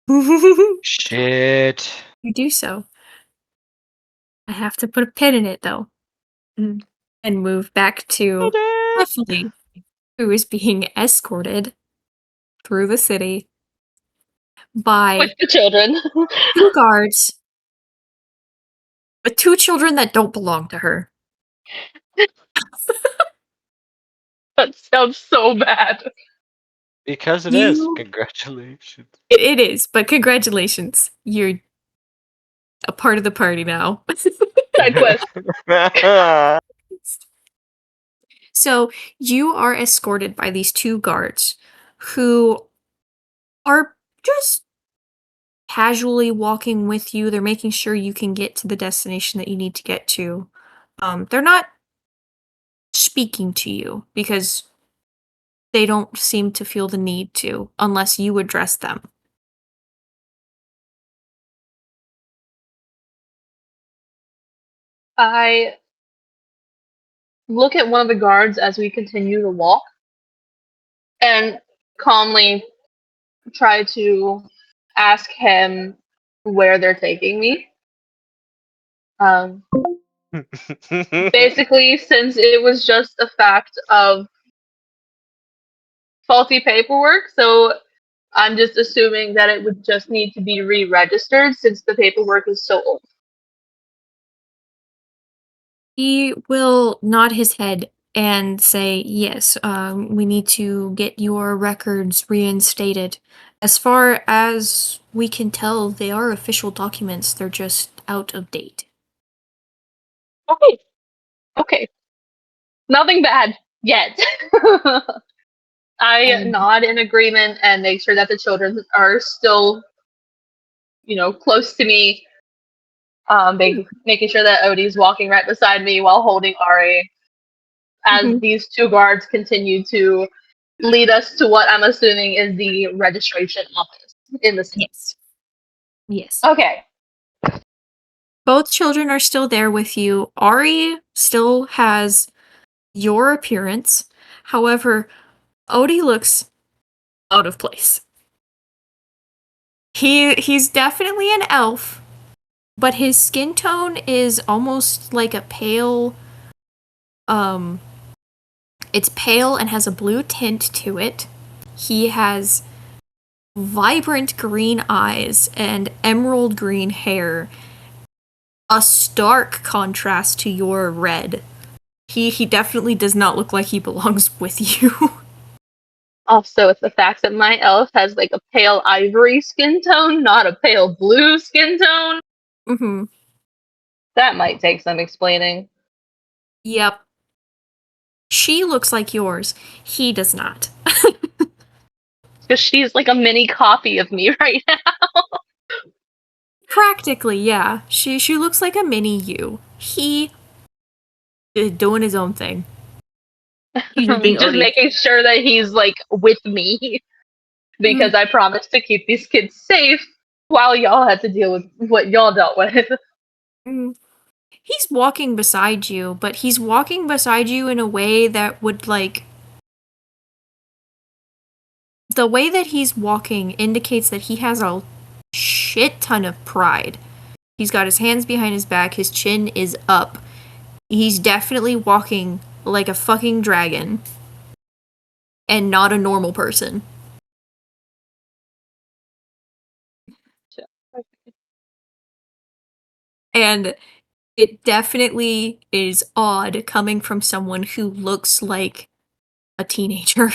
You
Shit.
do so. I have to put a pin in it, though.
Mm.
And move back to Leslie, who is being escorted through the city by
With the children.
2 guards with 2 children that don't belong to her.
That sounds so bad.
Because it is.
You-
Congratulations.
It is, but congratulations. You're a part of the party now.
Side quest.
So you are escorted by these 2 guards who are just casually walking with you. They're making sure you can get to the destination that you need to get to. They're not speaking to you because they don't seem to feel the need to unless you address them.
I look at one of the guards as we continue to walk and calmly try to ask him where they're taking me. Basically, since it was just a fact of faulty paperwork, so I'm just assuming that it would just need to be re-registered since the paperwork is so old.
He will nod his head and say, yes, we need to get your records reinstated. As far as we can tell, they are official documents. They're just out of date.
Okay. Okay. Nothing bad yet. I
And-
nod in agreement and make sure that the children are still, close to me. Making sure that Odie's walking right beside me while holding Ari as
Mhm.
these 2 guards continue to lead us to what I'm assuming is the registration office in the city.
Yes. Yes.
Okay.
Both children are still there with you. Ari still has your appearance. However, Odie looks out of place. He's definitely an elf, but his skin tone is almost like a pale it's pale and has a blue tint to it. He has vibrant green eyes and emerald green hair. A stark contrast to your red. He definitely does not look like he belongs with you.
Also, it's the fact that my elf has like a pale ivory skin tone, not a pale blue skin tone.
Mm-hmm.
That might take some explaining.
Yep. She looks like yours. He does not.
Because she's like a mini copy of me right now.
Practically, yeah. She looks like a mini you. He is doing his own thing.
He's just being
Just
Odie.
making sure that he's like with me. Because I promised to keep these kids safe while y'all had to deal with what y'all dealt with.
Mm. He's walking beside you, but he's walking beside you in a way that would, like... The way that he's walking indicates that he has a shit ton of pride. He's got his hands behind his back, his chin is up. He's definitely walking like a fucking dragon. And not a normal person. And it definitely is odd coming from someone who looks like a teenager.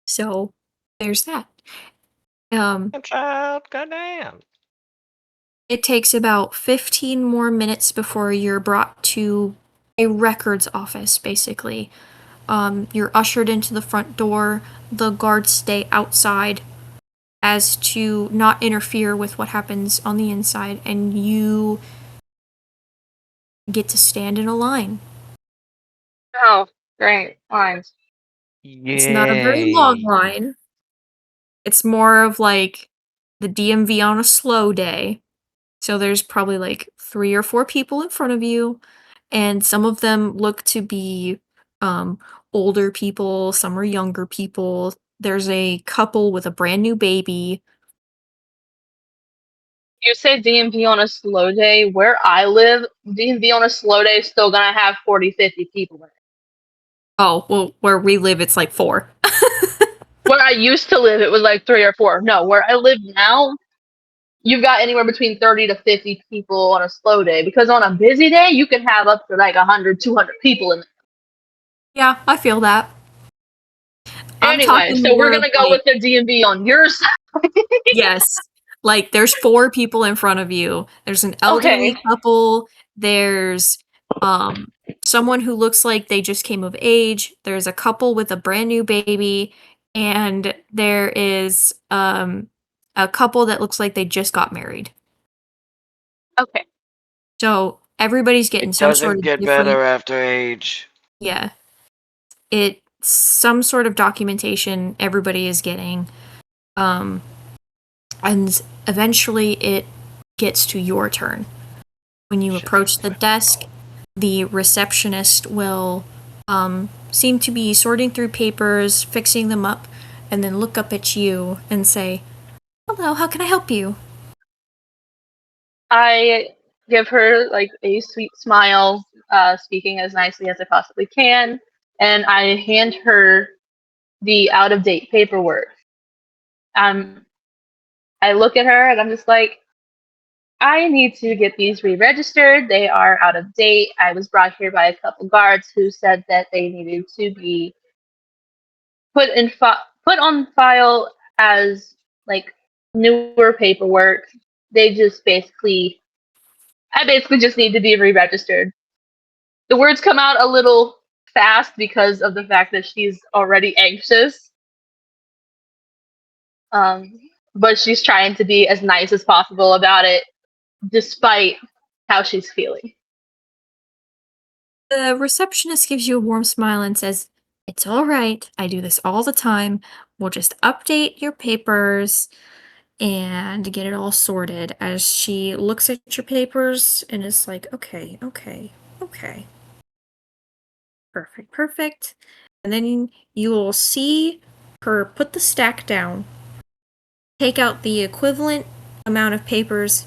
So, there's that.
Child, goddamn.
It takes about 15 more minutes before you're brought to a records office, basically. You're ushered into the front door. The guards stay outside as to not interfere with what happens on the inside, and you get to stand in a line.
Oh, great. Lines.
It's not a very long line. It's more of like the DMV on a slow day. So there's probably like 3 or 4 people in front of you, and some of them look to be older people, some are younger people. There's a couple with a brand new baby.
You say DMV on a slow day. Where I live, DMV on a slow day is still gonna have 40, 50 people in it.
Oh, well, where we live, it's like 4.
Where I used to live, it was like 3 or 4. No, where I live now, you've got anywhere between 30 to 50 people on a slow day. Because on a busy day, you can have up to like 100, 200 people in there.
Yeah, I feel that. I'm
Anyway,
talking
so we're
more of
gonna go
like,
with the DMV on your side.
yes, like there's 4 people in front of you. There's an elderly
Okay.
couple. There's someone who looks like they just came of age. There's a couple with a brand new baby, and there is a couple that looks like they just got married.
Okay.
So everybody's getting
It
some sort
doesn't
of
get
different,
better after age.
yeah. It's some sort of documentation everybody is getting. Um and eventually it gets to your turn. When you approach the desk, the receptionist will seem to be sorting through papers, fixing them up, and then look up at you and say, "Hello, how can I help you?"
I give her like a sweet smile, speaking as nicely as I possibly can, and I hand her the out of date paperwork. Um, I look at her and I'm just like, I need to get these re-registered. They are out of date. I was brought here by a couple guards who said that they needed to be put on file as like newer paperwork. They just basically, I basically just need to be re-registered. The words come out a little fast because of the fact that she's already anxious. Um, but she's trying to be as nice as possible about it, despite how she's feeling.
The receptionist gives you a warm smile and says, "It's all right. I do this all the time. We'll just update your papers and get it all sorted," as she looks at your papers and is like, "Okay, okay, okay. Perfect, perfect." And then you will see her put the stack down, take out the equivalent amount of papers,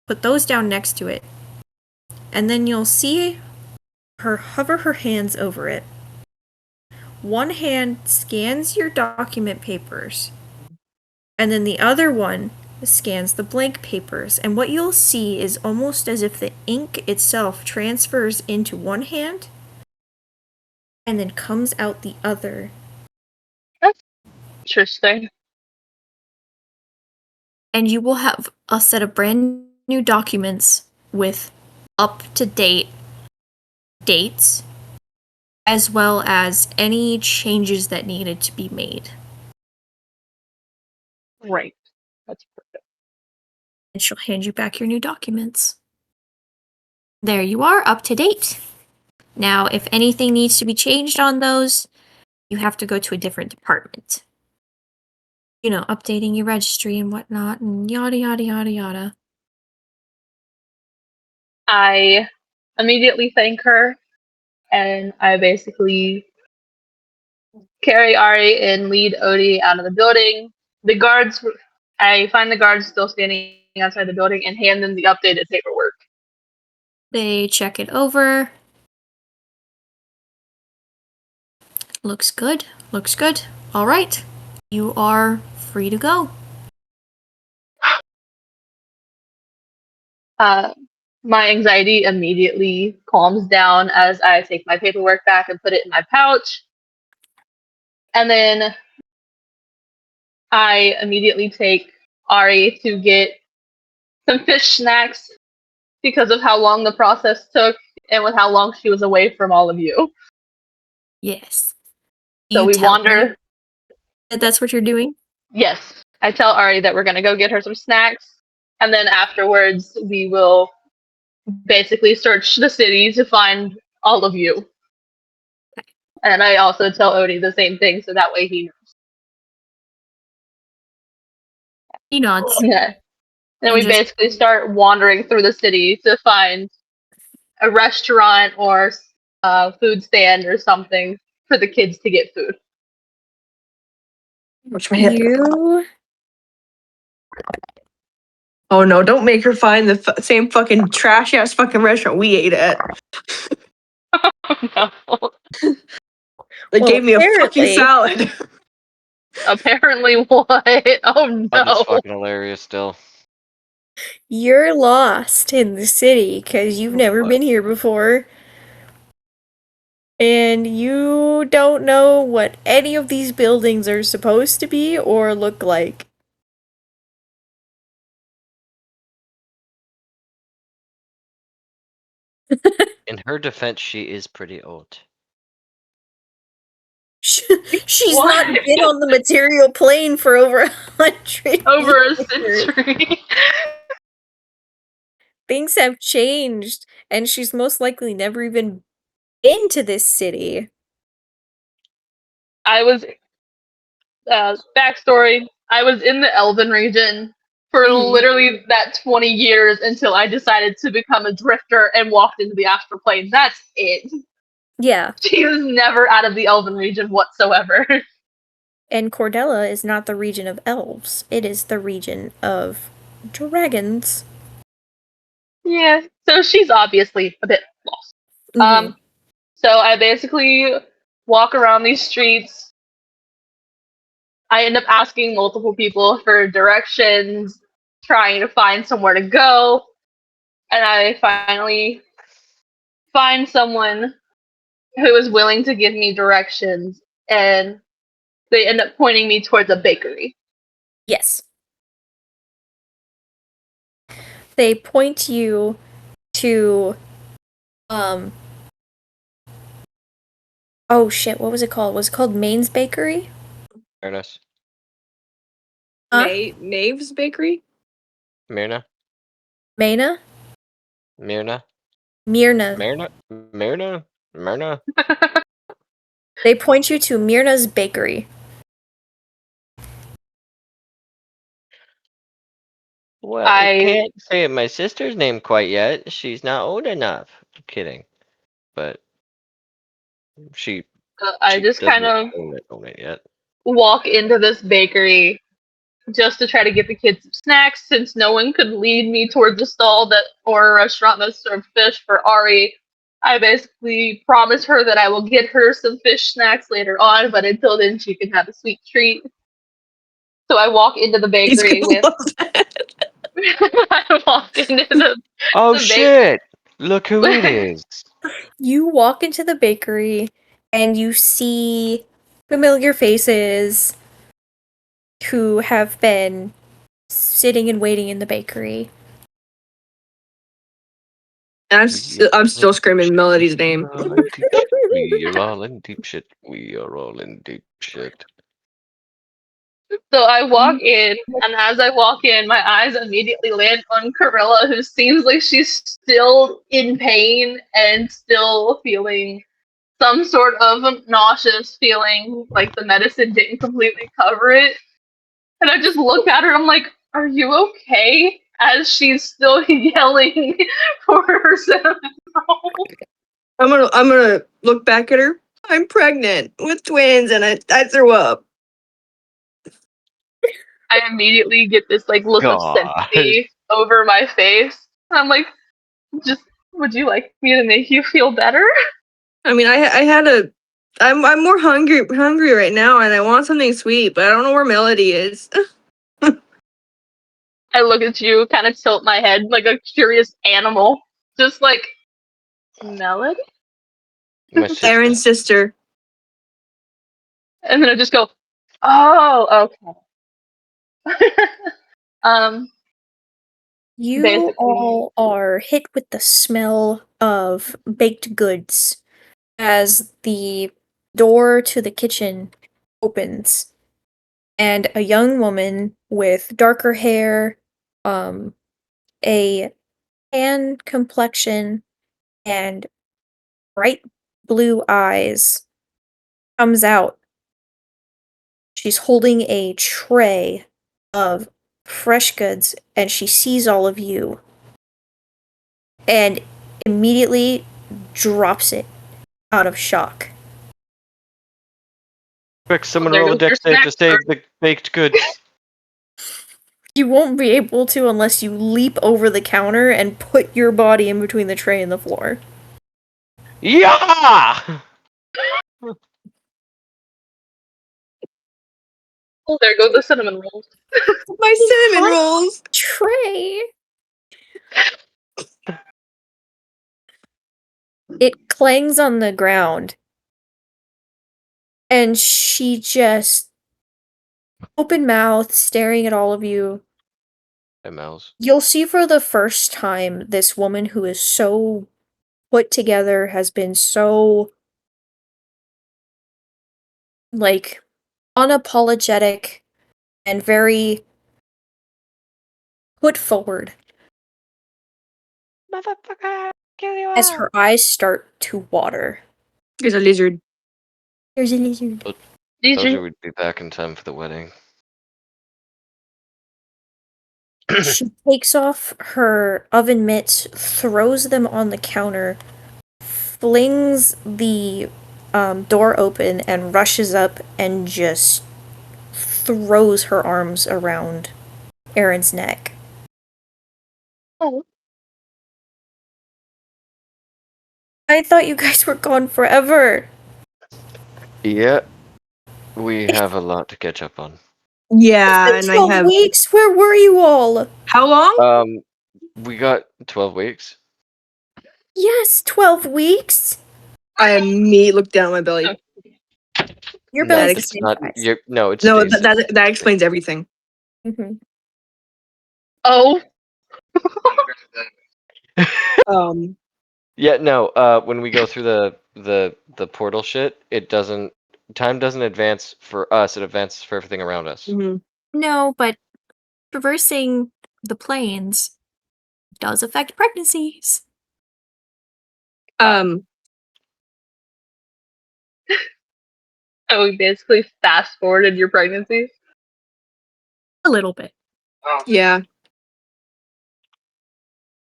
put those down next to it, and then you'll see her hover her hands over it. One hand scans your document papers, and then the other one scans the blank papers. And what you'll see is almost as if the ink itself transfers into one hand and then comes out the other.
That's interesting.
And you will have a set of brand new documents with up to date dates, as well as any changes that needed to be made.
Right. That's perfect.
And she'll hand you back your new documents. There you are, up to date. Now, if anything needs to be changed on those, you have to go to a different department. You know, updating your registry and whatnot, and yada yada yada yada.
I immediately thank her, and I basically carry Ari and lead Odie out of the building. The guards, I find the guards still standing outside the building and hand them the updated paperwork.
They check it over. Looks good. Looks good. All right. You are free to go.
My anxiety immediately calms down as I take my paperwork back and put it in my pouch. And then I immediately take Ari to get some fish snacks because of how long the process took and with how long she was away from all of you.
Yes.
So
You
we
tell her
wander.
that that's what you're doing?
Yes, I tell Ari that we're going to go get her some snacks. And then afterwards, we will basically search the city to find all of you. And I also tell Odie the same thing, so that way he knows.
He nods.
Yeah. Then
And
we
just
basically start wandering through the city to find a restaurant or a food stand or something for the kids to get food.
Which my hip.
you
Oh no! Don't make her find the same fucking trash ass fucking restaurant we ate at.
No.
They
Well,
gave me a fucking
apparently-
salad.
Apparently what? Oh
That is
no.
fucking hilarious still.
you're lost in the city because you've never
What?
been here before. And you don't know what any of these buildings are supposed to be or look like.
In her defense, she is pretty old.
She's
What?
not been on the material plane for over 100
Over a
years.
century.
Things have changed, and she's most likely never even been to this city.
I was backstory. I was in the Elven region for
Mhm.
literally that 20 years until I decided to become a drifter and walked into the astral plane. That's it.
Yeah,
She was never out of the Elven region whatsoever.
and Cordella is not the region of elves. It is the region of dragons.
Yeah, so she's obviously a bit lost.
Mhm.
So I basically walk around these streets. I end up asking multiple people for directions, trying to find somewhere to go, and I finally find someone who is willing to give me directions, and they end up pointing me towards a bakery.
Yes. They point you to oh shit, what was it called? Was it called Maine's Bakery?
Fairness.
Huh?
Maeve's Bakery?
Myrna?
Maina?
Myrna?
Myrna.
Myrna? Myrna? Myrna?
They point you to Myrna's Bakery.
Well,
I-
can't say my sister's name quite yet. She's not old enough. I'm kidding. But she
I just
doesn't
kind of
own it yet.
walk into this bakery just to try to get the kids some snacks since no one could lead me towards a stall that or a restaurant that served fish for Ari. I basically promise her that I will get her some fish snacks later on, but until then she can have a sweet treat. So I walk into the
He's
bakery
gonna
with
love that.
I walk into
Oh
the
shit! Look who it is.
You walk into the bakery and you see familiar faces who have been sitting and waiting in the bakery.
And I'm still screaming Melody's name.
We are all in deep shit. We are all in deep shit.
So I walk in, and as I walk in, my eyes immediately land on Corella, who seems like she's still in pain and still feeling some sort of nauseous feeling, like the medicine didn't completely cover it. And I just look at her, I'm like, "Are you okay?" As she's still yelling for her central.
I'm gonna look back at her. I'm pregnant with twins and I threw up.
I immediately get this like look of
God.
sympathy over my face. I'm like, just would you like me to make you feel better?
I mean, I'm more hungry right now, and I want something sweet, but I don't know where Melody is.
I look at you, kind of tilt my head like a curious animal, just like Melody,
My sister.
Aaron's sister.
and then I just go, "Oh, okay." um,
You
Basically.
all are hit with the smell of baked goods as the door to the kitchen opens and a young woman with darker hair, a tan complexion and bright blue eyes comes out. She's holding a tray of fresh goods and she sees all of you and immediately drops it out of shock.
Quick, someone
there
roll a
goes your
deck save to
snack
save
cart.
the baked goods.
You won't be able to unless you leap over the counter and put your body in between the tray and the floor.
Yeah!
Oh, there go the cinnamon rolls.
My cinnamon rolls.
Tray! It clangs on the ground. And she just open mouth, staring at all of you.
Hey, Mouse.
You'll see for the first time this woman who is so put together, has been so, like, unapologetic and very put forward
Motherfucker, kill you
as her eyes start to water.
There's a lizard.
There's a lizard.
These
Told you
are
we'd be back in time for the wedding.
She takes off her oven mitts, throws them on the counter, flings the door open, and rushes up and just throws her arms around Aaron's neck.
oh,
I thought you guys were gone forever.
Yeah, we have a lot to catch up on.
Yeah,
It's
and
been
I
12
have.
weeks. Where were you all?
How long?
We got 12 weeks.
Yes, 12 weeks.
I immediately looked down at my belly.
Your
No,
belly's the
it's
same
not.
size.
No, it's
No,
days.
that explains everything.
Mm-hmm.
oh,
Yeah, no. When we go through the portal shit, it doesn't. Time doesn't advance for us. It advances for everything around us.
mhm.
No, but traversing the plains does affect pregnancies.
Um,
so we basically fast forwarded your pregnancy.
A little bit.
yeah.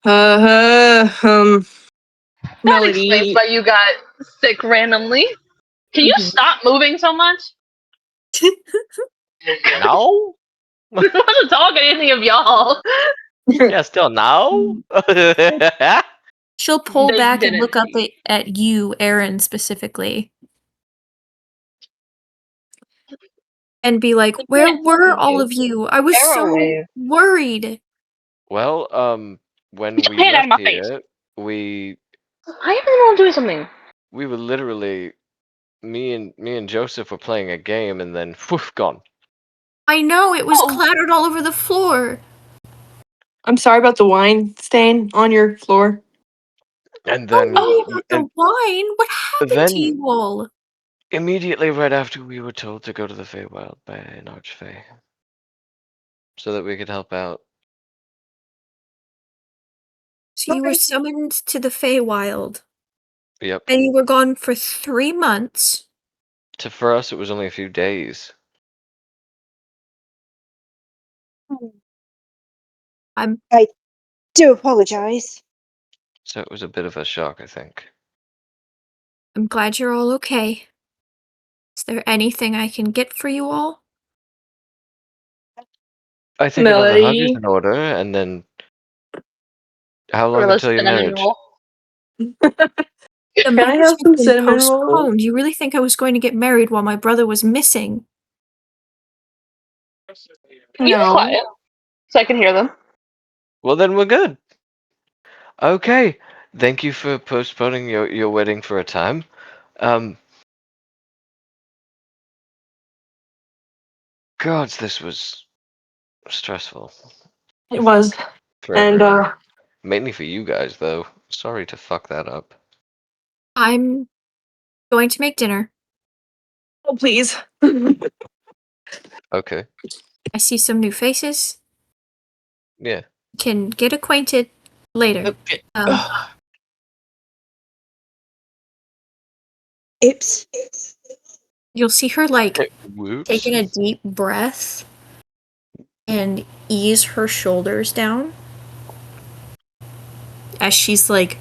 That
Explains
Melody.
why you got sick randomly. Can you
Mhm.
stop moving so much?
No.
I wasn't talking to any of y'all.
Yeah, still no.
She'll pull
They
back and
didn't
look up
see.
at you, Aaron, specifically. And be like,
I
where
can't talk
were
to
all
you.
of you? I was
Arrow
so
wave.
worried.
Well, when
Get
we
your hand out of
left
my face.
here, we
Why are you all doing something?
we were literally me and Joseph were playing a game, and then whoof, gone.
I know, it was
Oh.
clattered all over the floor.
I'm sorry about the wine stain on your floor.
And
Don't
then
worry about the
and
wine. What happened to
then
you all?
immediately right after we were told to go to the Feywild by an archfey, so that we could help out.
So you were summoned to the Feywild,
Yep.
and you were gone for 3 months.
For us, it was only a few days.
I'm
Do apologize.
So it was a bit of a shock, I think.
glad you're all okay. Is there anything I can get for you all?
I think another hug is
Melody.
in order, and then how long
Or the
until your
cinnamon
marriage?
roll.
The
Can I
marriage
have
has
some
been
cinnamon rolls?
postponed. You really think I was going to get married while my brother was missing?
Can you be
No.
quiet so I can hear them?
Well, then we're good. Okay. Thank you for postponing your wedding for a time. Gods, this was stressful
It was.
for
And
everyone. Mainly for you guys, though. Sorry to fuck that up.
I'm going to make dinner.
oh please.
Okay.
I see some new faces.
Yeah.
Can get acquainted. Later.
Okay.
Oops.
You'll see her, like,
Whoops.
taking a deep breath and ease her shoulders down as she's, like,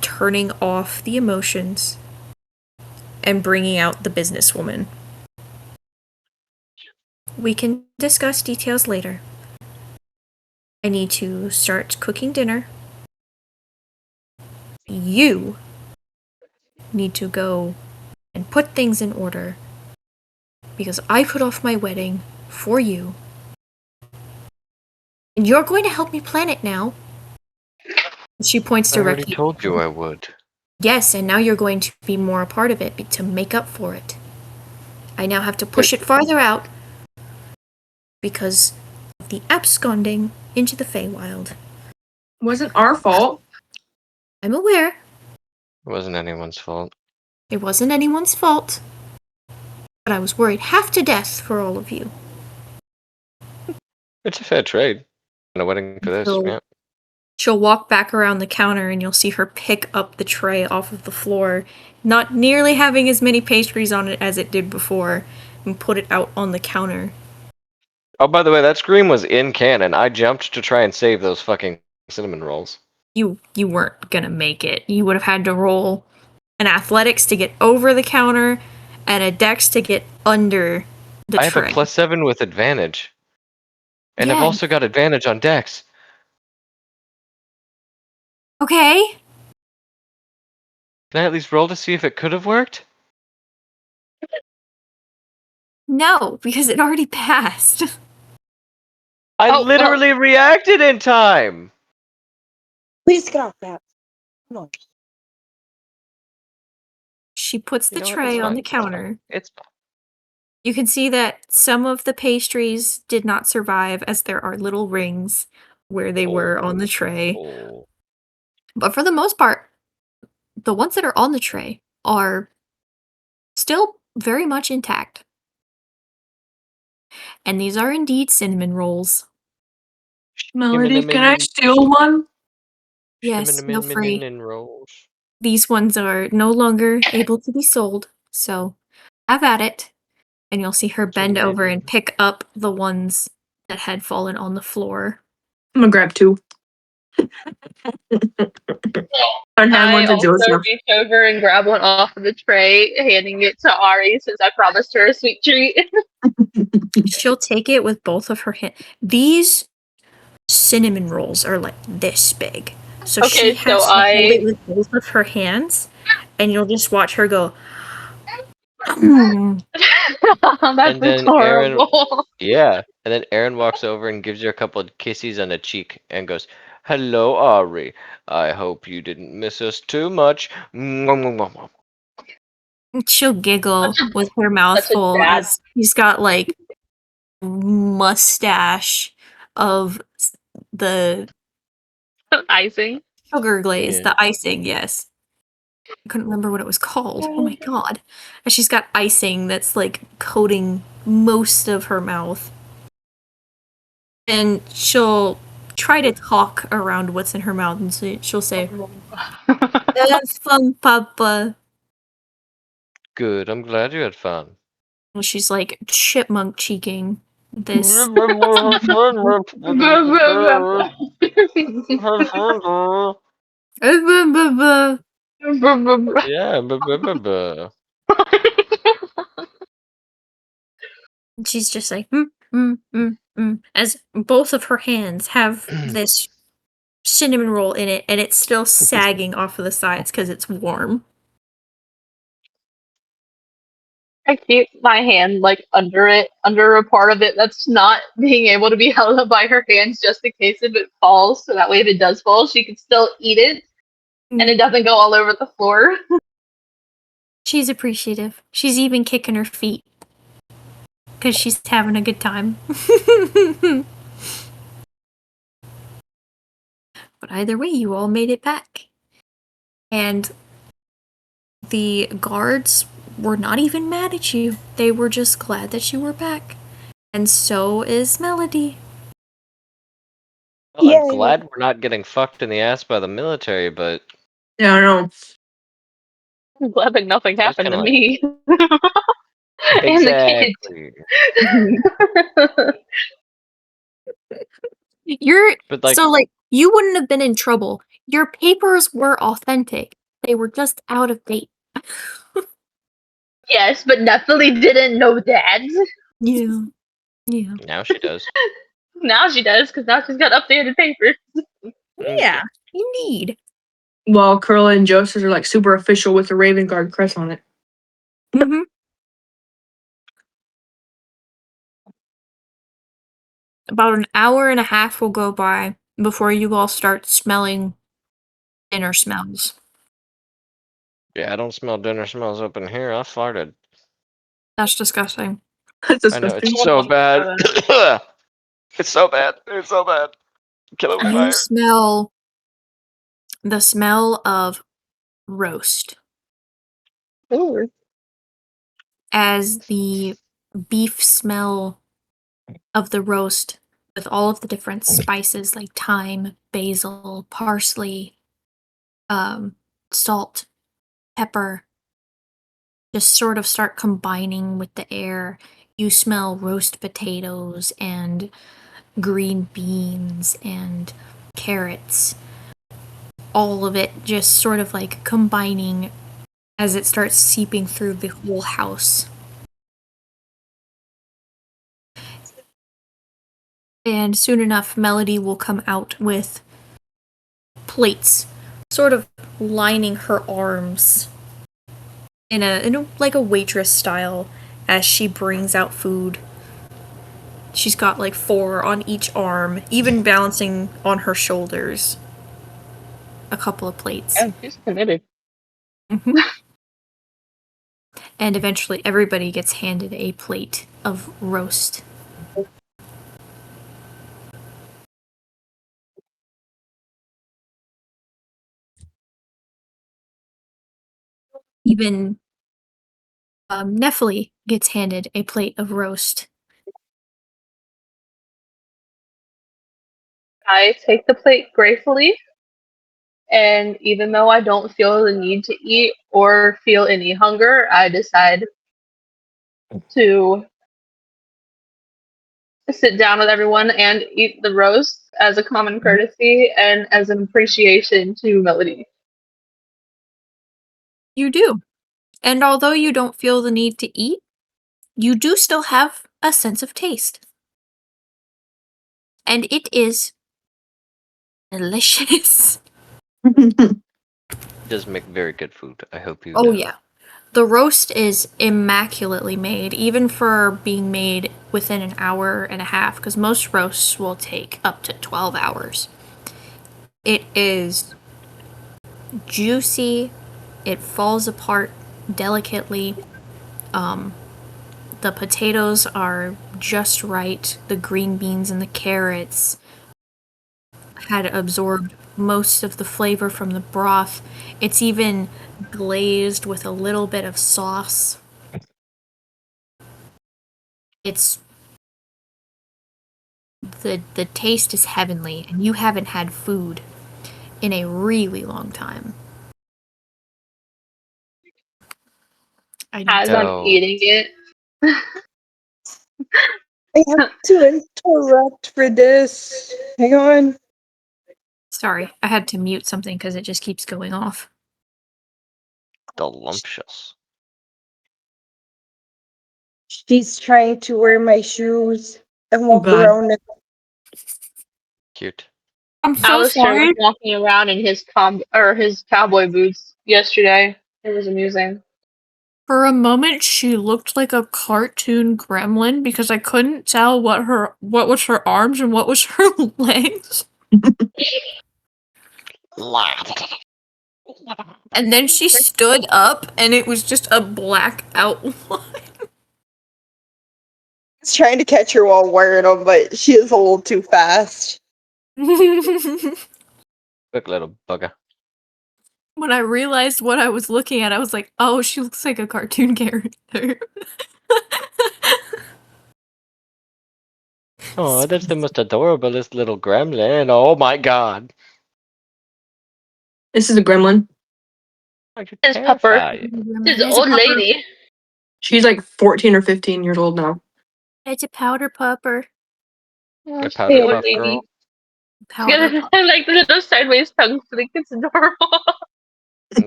turning off the emotions and bringing out the businesswoman. We can discuss details later. I need to start cooking dinner. You need to go and put things in order because I put off my wedding for you. And you're going to help me plan it now. She points
I already
directly.
told you I would.
Yes, and now you're going to be more a part of it to make up for it. I now have to push it farther out because of the absconding into the Feywild.
Wasn't our fault.
I'm aware
It wasn't anyone's fault.
it wasn't anyone's fault, but I was worried half to death for all of you.
It's a fair trade. And a wedding for this,
So-
yeah.
She'll walk back around the counter and you'll see her pick up the tray off of the floor, not nearly having as many pastries on it as it did before, and put it out on the counter.
Oh, by the way, that scream was in canon. I jumped to try and save those fucking cinnamon rolls.
You weren't gonna make it. You would have had to roll an athletics to get over the counter and a dex to get under the
I have
tray.
a +7 with advantage. And I've
Yeah.
also got advantage on dex.
Okay.
Can I at least roll to see if it could have worked?
No, because it already passed.
I
Oh,
literally reacted in time!
Please get off that. No.
She puts the
You know what?
tray
It's
on
fine.
the counter.
It's fine.
You can see that some of the pastries did not survive as there are little rings where they were on the tray.
Oh.
But for the most part, the ones that are on the tray are still very much intact. And these are indeed cinnamon rolls.
Melody, can I steal one?
Yes, no free.
Cinnamon rolls.
These ones are no longer able to be sold, so have at it. And you'll see her bend over and pick up the ones that had fallen on the floor.
I'm gonna grab two. And hand
I
one to
also
Joseph.
reach over and grab one off of the tray, handing it to Ari since I promised her a sweet treat.
She'll take it with both of her hands. These cinnamon rolls are like this big. So
Okay,
she has
so
to hold it with both of her hands, and you'll just watch her go, "Mm."
That's
then
adorable.
Yeah, and then Aaron walks over and gives her a couple of kisses on the cheek and goes, "Hello, Ari. I hope you didn't miss us too much."
She'll giggle with her mouth
such a
full
dad.
as she's got like mustache of the
Icing.
sugar glaze,
Yeah.
the icing, yes. I couldn't remember what it was called. Oh my god. And she's got icing that's like coating most of her mouth. And she'll try to talk around what's in her mouth and she'll say, "Have fun, Papa."
Good. I'm glad you had fun.
Well, she's like chipmunk cheeking this.
Yeah.
She's just like, as both of her hands have this cinnamon roll in it, and it's still sagging off of the sides because it's warm.
I keep my hand like under it, under a part of it that's not being able to be held up by her hands just in case if it falls. So that way, if it does fall, she can still eat it and it doesn't go all over the floor.
She's appreciative. She's even kicking her feet because she's having a good time. But either way, you all made it back. And the guards were not even mad at you. They were just glad that you were back. And so is Melody.
Well, I'm
Yeah,
glad we're not getting fucked in the ass by the military, but
Yeah, I know.
I'm glad that nothing
that's
happened
kind
to
of like
me. And the kids.
exactly.
You're
But like,
so like you wouldn't have been in trouble. Your papers were authentic. They were just out of date.
Yes, but Nephilim didn't know that.
Yeah. Yeah.
now she does.
Now she does, because now she's got updated papers.
Yeah. You need.
Well, Curla and Joseph are like super official with the Raven Guard crest on it.
Mm-hmm. About an hour and a half will go by before you all start smelling dinner smells.
Yeah, I don't smell dinner smells up in here. I farted.
That's disgusting.
That's
I know
disgusting.
it's so bad. It's so bad. It's so bad. Kill it with
You
fire.
smell the smell of roast
Ooh.
as the beef smell of the roast with all of the different spices like thyme, basil, parsley, salt, pepper just sort of start combining with the air. You smell roast potatoes and green beans and carrots. All of it just sort of like combining as it starts seeping through the whole house. And soon enough, Melody will come out with plates, sort of lining her arms in a like a waitress style as she brings out food. She's got like 4 on each arm, even balancing on her shoulders. A couple of plates.
She's committed.
And eventually everybody gets handed a plate of roast. Even Nephilim gets handed a plate of roast.
I take the plate gratefully, and even though I don't feel the need to eat or feel any hunger, I decide to sit down with everyone and eat the roast as a common courtesy and as an appreciation to Melody.
You do. And although you don't feel the need to eat, you do still have a sense of taste. And it is delicious.
It does make very good food. I hope you
Oh,
know.
yeah. The roast is immaculately made, even for being made within an hour and a half, because most roasts will take up to 12 hours. It is juicy, it falls apart delicately. The potatoes are just right, the green beans and the carrots had absorbed most of the flavor from the broth. It's even glazed with a little bit of sauce. It's the taste is heavenly, and you haven't had food in a really long time. I know.
As I'm
No.
eating it,
I have to interrupt for this. Hang on.
Sorry, I had to mute something because it just keeps going off.
Delumptious.
She's trying to wear my shoes and walk
God.
around.
Cute.
I'm so
Alistair was
sorry.
walking around in his his cowboy boots yesterday. It was amusing.
For a moment, she looked like a cartoon gremlin because I couldn't tell what was her arms and what was her legs. And then she stood up, and it was just a black outline.
I was trying to catch her while wearing them, but she is a little too fast.
Quick little bugger.
When I realized what I was looking at, I was like, "Oh, she looks like a cartoon character."
Oh, that's the most adorablest little gremlin. Oh my god.
This is a gremlin.
His pupper. His
It's a
old
pupper.
lady.
She's like 14 or 15 years old now.
It's a powder pupper.
Oh,
A
the
powder
old
puff
lady.
girl.
Powder puff.
I like the little sideways tongue flick. It's adorable.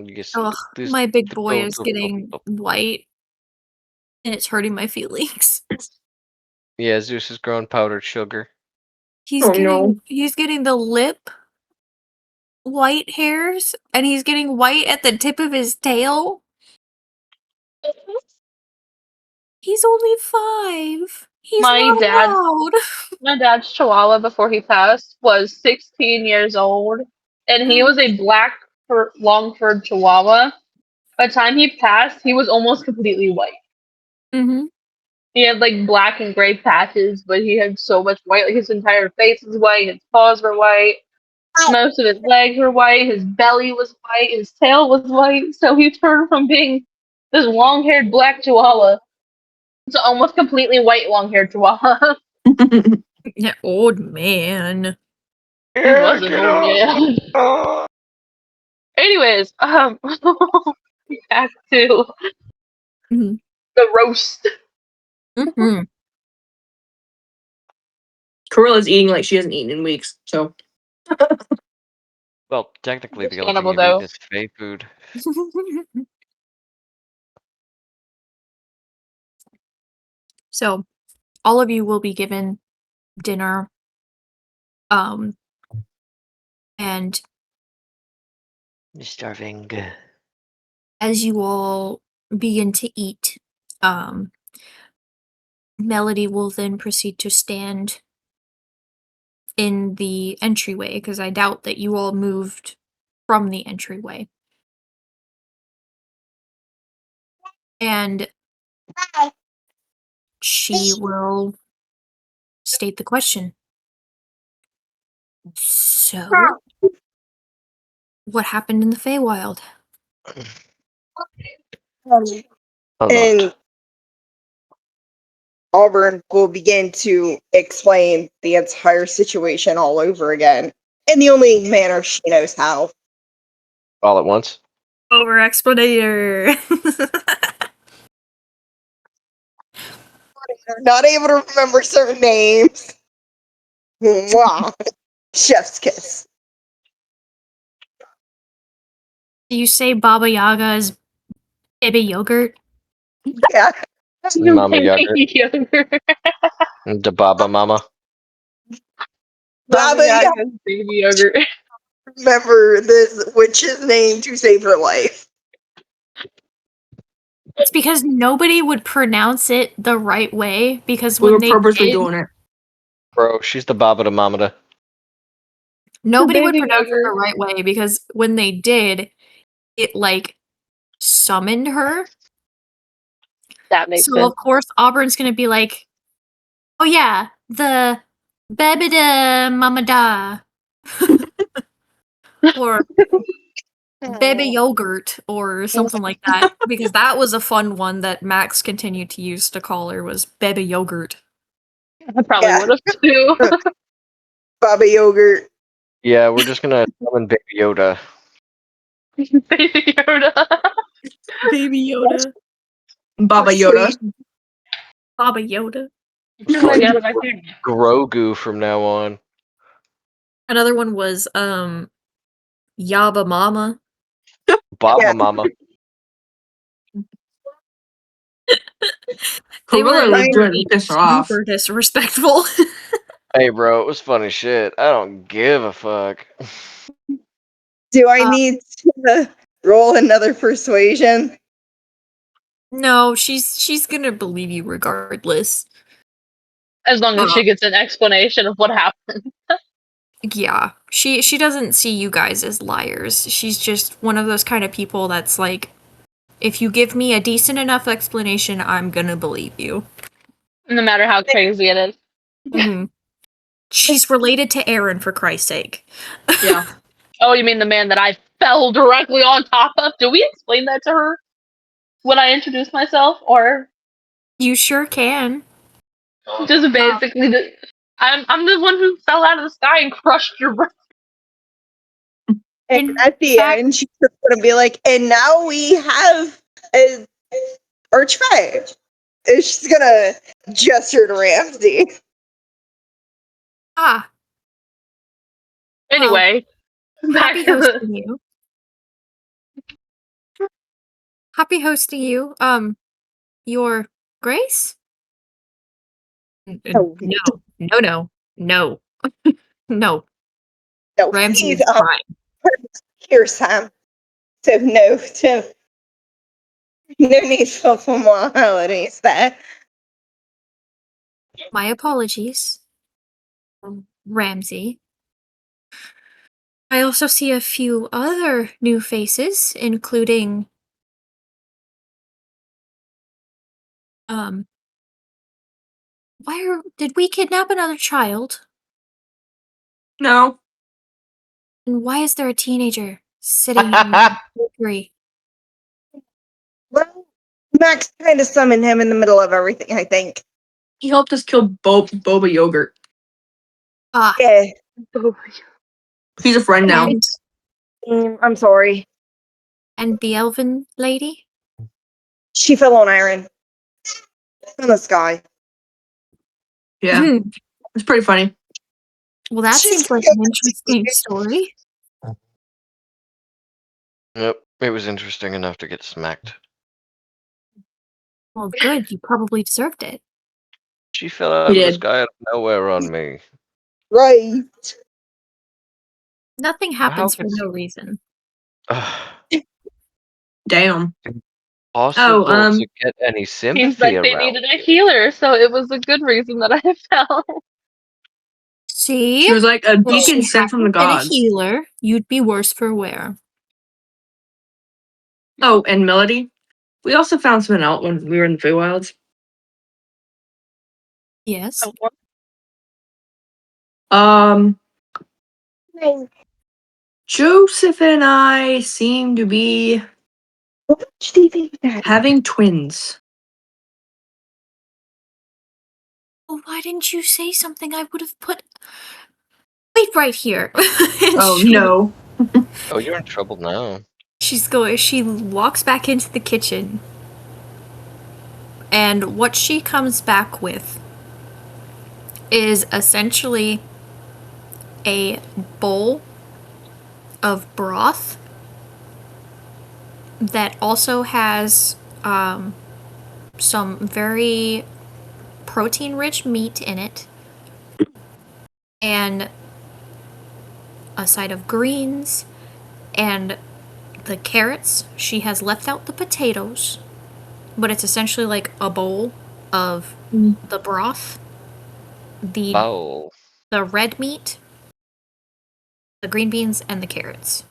Yes,
Ugh,
this-
my big boy is getting white, and it's hurting my feelings.
Yeah, Zeus is growing powdered sugar.
He's
Oh,
getting
no.
he's getting the lip white hairs, and he's getting white at the tip of his tail. He's only 5. He's
My
not
dad-
allowed.
My dad's Chihuahua before he passed was 16 years old, and he was a black long-furred Chihuahua. By the time he passed, he was almost completely white.
Mm-hmm.
He had like black and gray patches, but he had so much white. Like his entire face was white, his paws were white, most of his legs were white, his belly was white, his tail was white. So he turned from being this long-haired black Chihuahua to almost completely white long-haired Chihuahua.
Yeah, old man.
He was an old man. Anyways, back to
Mhm.
the roast.
Mm-hmm.
Corilla's eating like she hasn't eaten in weeks, so.
Well, technically the only
Understandable,
thing you've eaten
though.
is fey food.
So, all of you will be given dinner. And
Starving.
as you all begin to eat, Melody will then proceed to stand in the entryway, because I doubt that you all moved from the entryway. And she will state the question. So, what happened in the Feywild?
A lot.
And Auburn will begin to explain the entire situation all over again in the only manner she knows how.
All at once?
Over explanator.
Not able to remember certain names. Mwah. Chef's kiss.
Do you say Baba Yaga is baby yogurt?
Yeah.
Mama yogurt.
Yogurt.
The Baba Mama.
Baba Yaga.
Baby yogurt.
Remember this witch's name to save her life.
It's because nobody would pronounce it the right way, because
We
when
were
they
purposely
did,
doing it.
Bro, she's the Baba to Mamada.
nobody would
Baby
pronounce it the
yogurt.
right way, because when they did, it like summoned her.
That makes
So
sense.
of course Auburn's gonna be like, oh yeah, the baby da mama da. Or baby yogurt or something like that, because that was a fun one that Max continued to use to call her, was baby yogurt.
I probably
Yeah.
would have too.
Baba yogurt.
Yeah, we're just gonna summon Baby Yoda.
Baby Yoda.
Baby Yoda.
Baba Yoda.
Baba Yoda.
Oh my god, my favorite.
Grogu from now on.
Another one was Yaba Mama.
Baba
Yeah.
Mama.
They were
Corilla was
like
doing to piss her off.
super disrespectful.
Hey, bro, it was funny shit. I don't give a fuck.
Do I need to roll another persuasion?
No, she's gonna believe you regardless.
As long as she gets an explanation of what happened.
Yeah, she doesn't see you guys as liars. She's just one of those kind of people that's like, if you give me a decent enough explanation, I'm gonna believe you.
No matter how crazy it is.
Mhm. She's related to Aaron, for Christ's sake.
Yeah.
Oh, you mean the man that I fell directly on top of? Did we explain that to her when I introduced myself? Or
You sure can.
just basically I'm the one who fell out of the sky and crushed your brother.
And
In
at the
fact-
end, she's just gonna be like, and now we have our tribe. And she's gonna gesture to Ramsey.
Ah,
Anyway, back
happy
to the
hosting you. Happy hosting you. Your Grace?
Oh,
No, no, no, no.
no,
Ramsey
he's
is fine.
here, Sam. So no need for formalities there.
My apologies, Ramsey. I also see a few other new faces, including did we kidnap another child?
No.
And why is there a teenager sitting in the bakery?
Well, Max kind of summoned him in the middle of everything, I think.
He helped us kill Boba Yogurt.
Ah,
Yeah,
He's a friend now.
I'm sorry.
and the elven lady?
She fell on iron in the sky.
Yeah,
Hmm.
it's pretty funny.
Well, that
She's
seems like an interesting story.
Yep, it was interesting enough to get smacked.
Well, good. You probably deserved it.
She fell out
He
of the
did.
sky out of nowhere on me.
Right.
Nothing
How
happens for
could
no reason.
Damn.
possible to get any
seems
sympathy
like they
around
needed a
you?
healer, so it was a good reason that I fell.
See?
She was like a
If
beacon
she
sent from the
hadn't been a
gods.
healer, you'd be worse for wear.
Oh, and Melody. We also found something out when we were in the Feywilds.
Yes.
Joseph and I seem to be
What do you think of that?
having twins.
Well, why didn't you say something? I would have put. Wait right here. And
Oh no.
Oh, you're in trouble now.
She walks back into the kitchen. And what she comes back with is essentially a bowl of broth that also has some very protein rich meat in it and a side of greens and the carrots. She has left out the potatoes, but it's essentially like a bowl of the broth, the
Foul.
the red meat, the green beans, and the carrots.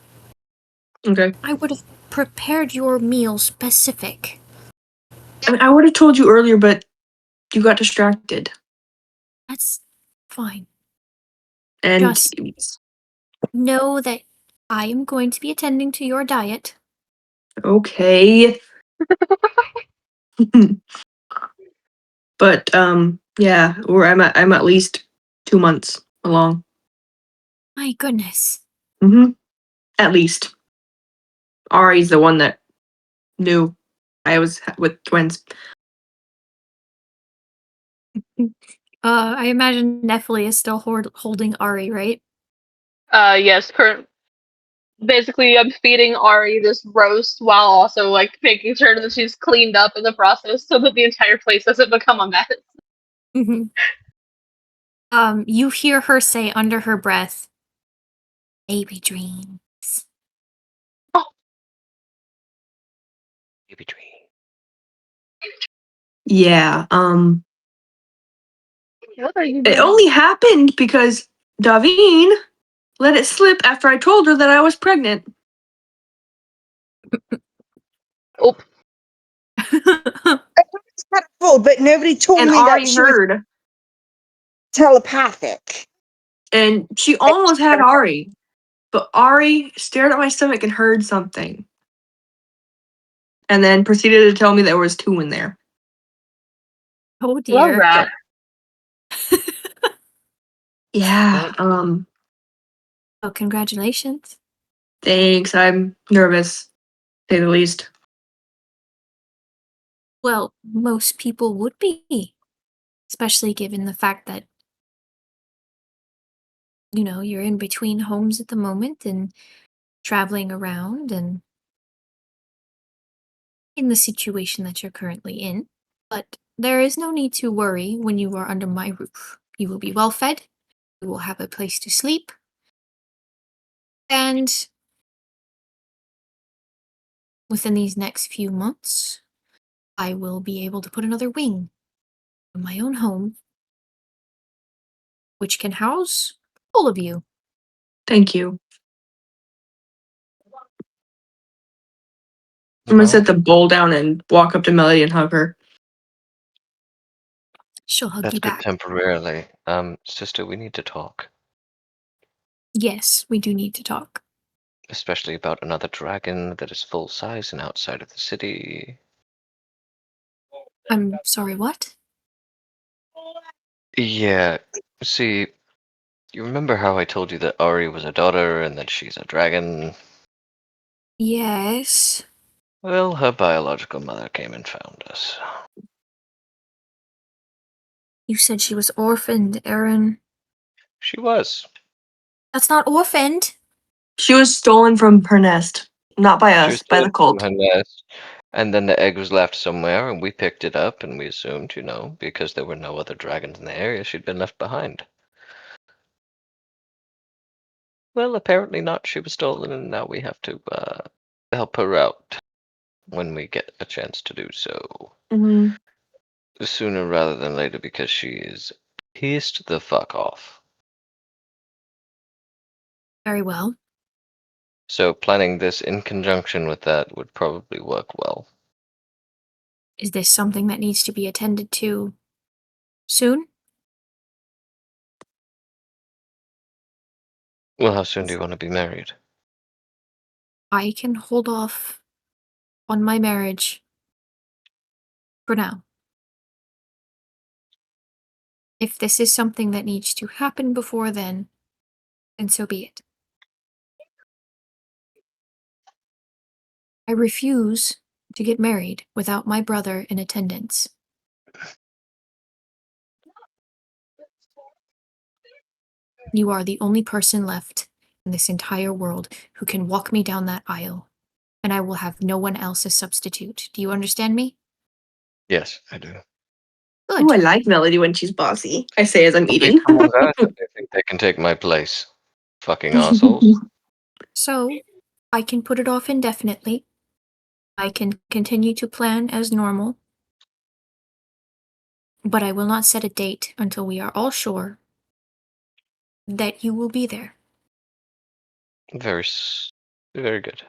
Okay.
I would have prepared your meal specific.
I mean, I would have told you earlier, but you got distracted.
That's fine.
And
Just know that I am going to be attending to your diet.
okay. But yeah, or I'm at least 2 months along.
My goodness.
At least. Ari's the one that knew I was with twins.
I imagine Nephilim is still holding Ari, right?
Yes, basically I'm feeding Ari this roast while also like making sure that she's cleaned up in the process so that the entire place doesn't become a mess.
Mm-hmm. You hear her say under her breath, "Baby dreams."
Baby dream.
Yeah,
What are you
it
doing?
only happened because Davine let it slip after I told her that I was pregnant.
Oh,
It's kind of cool, but nobody told
And
me
Ari
that she was
heard,
telepathic.
and she almost had Ari. But Ari stared at my stomach and heard something. And then proceeded to tell me there was 2 in there.
Oh
love
dear.
that.
Yeah.
Oh, congratulations.
Thanks. I'm nervous, to say the least.
Well, most people would be, especially given the fact that, you're in between homes at the moment and traveling around and in the situation that you're currently in. But there is no need to worry when you are under my roof. You will be well fed, you will have a place to sleep, and within these next few months, I will be able to put another wing in my own home, which can house all of you.
Thank you. I'm gonna
Well,
set the bowl down and walk up to Melody and hug her.
She'll hug
that's
you
good
back.
temporarily. Sister, we need to talk.
Yes, we do need to talk.
Especially about another dragon that is full size and outside of the city.
I'm sorry, what?
Yeah, see, you remember how I told you that Ari was a daughter and that she's a dragon?
Yes.
Well, her biological mother came and found us.
You said she was orphaned, Aaron.
She was.
That's not orphaned.
She was stolen from her nest. Not by
She was
us, by
stolen
the
from
cult.
her nest, and then the egg was left somewhere, and we picked it up, and we assumed, because there were no other dragons in the area, she'd been left behind. Well, apparently not. She was stolen, and now we have to help her out when we get a chance to do so.
Mm-hmm.
Sooner rather than later, because she is pissed the fuck off.
Very well.
So planning this in conjunction with that would probably work well.
Is this something that needs to be attended to soon?
Well, how soon do you want to be married?
I can hold off on my marriage for now. If this is something that needs to happen before then so be it. I refuse to get married without my brother in attendance. You are the only person left in this entire world who can walk me down that aisle, and I will have no one else as substitute. Do you understand me?
Yes, I do.
Ooh, I
Good.
like Melody when she's bossy. I say as I'm
Nobody
eating.
come on, guys. They think they can take my place. Fucking assholes.
So, I can put it off indefinitely. I can continue to plan as normal. But I will not set a date until we are all sure that you will be there.
Very good.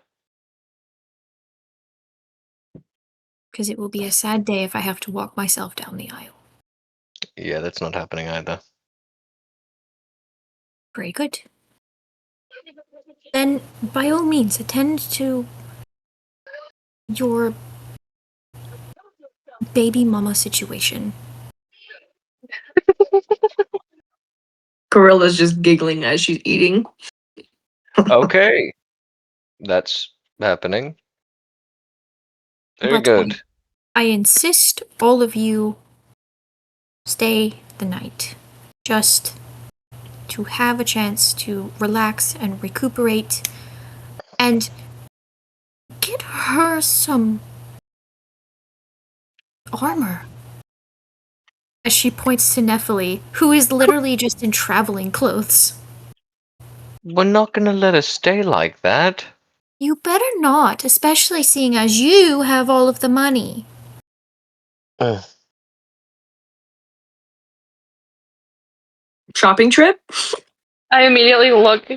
Because it will be a sad day if I have to walk myself down the aisle.
Yeah, that's not happening either.
Very good. Then, by all means, attend to your baby mama situation.
Gorilla's just giggling as she's eating.
Okay, that's happening. Very
But
good.
I insist all of you stay the night. Just to have a chance to relax and recuperate and get her some armor. As she points to Nephili, who is literally just in traveling clothes.
We're not gonna let us stay like that.
You better not, especially seeing as you have all of the money.
Ugh.
Shopping trip?
I immediately look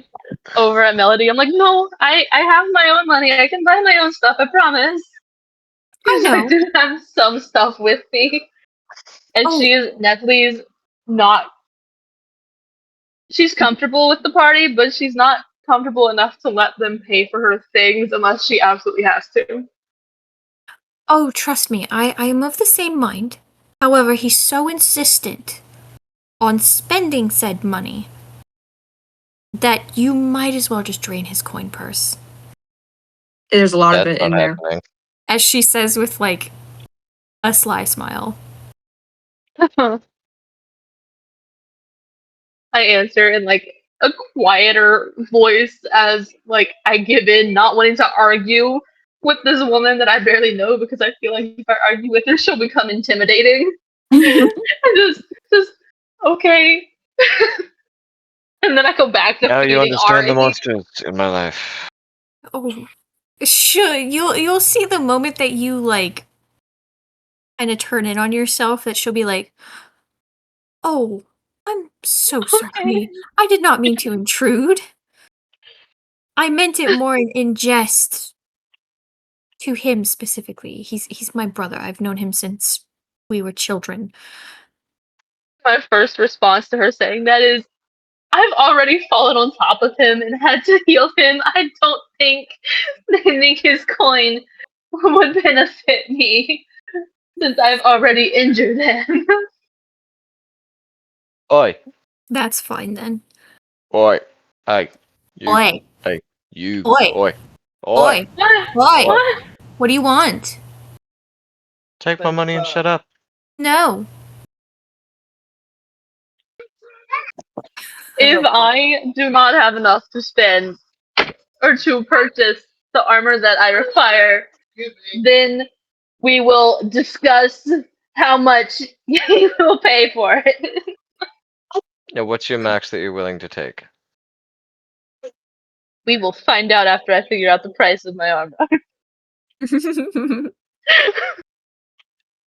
over at Melody. I'm like, no, I have my own money. I can buy my own stuff. I promise.
I
So I
know.
do have some stuff with me, and
Oh,
Natalie not. She's comfortable with the party, but she's not comfortable enough to let them pay for her things unless she absolutely has to.
oh, trust me, I am of the same mind. However, he's so insistent on spending said money that you might as well just drain his coin purse.
There's a lot of
That's
it
not
in there.
happening.
As she says with, like, a sly smile.
I answer in like a quieter voice as like I give in, not wanting to argue with this woman that I barely know because I feel like if I argue with her, she'll become intimidating. just okay. And then I go back to
Now you
feeding
understand the
Ari.
monsters in my life.
Oh, sure. You'll see the moment that you, like, kind of turn in on yourself that she'll be like, "Oh, I'm so sorry. I did not mean to intrude. I meant it more in jest to him specifically. He's my brother. I've known him since we were children."
My first response to her saying that is, I've already fallen on top of him and had to heal him. I don't think lending his coin would benefit me since I've already injured him.
Oi,
That's fine then.
oi, hey, you,
Oi,
hey, you,
oi,
oi, oi,
oi,
What?
oi.
What?
What do you want?
take my money and shut up.
No.
If I do not have enough to spend or to purchase the armor that I require, then we will discuss how much you will pay for it.
Yeah, what's your max that you're willing to take?
We will find out after I figure out the price of my armor.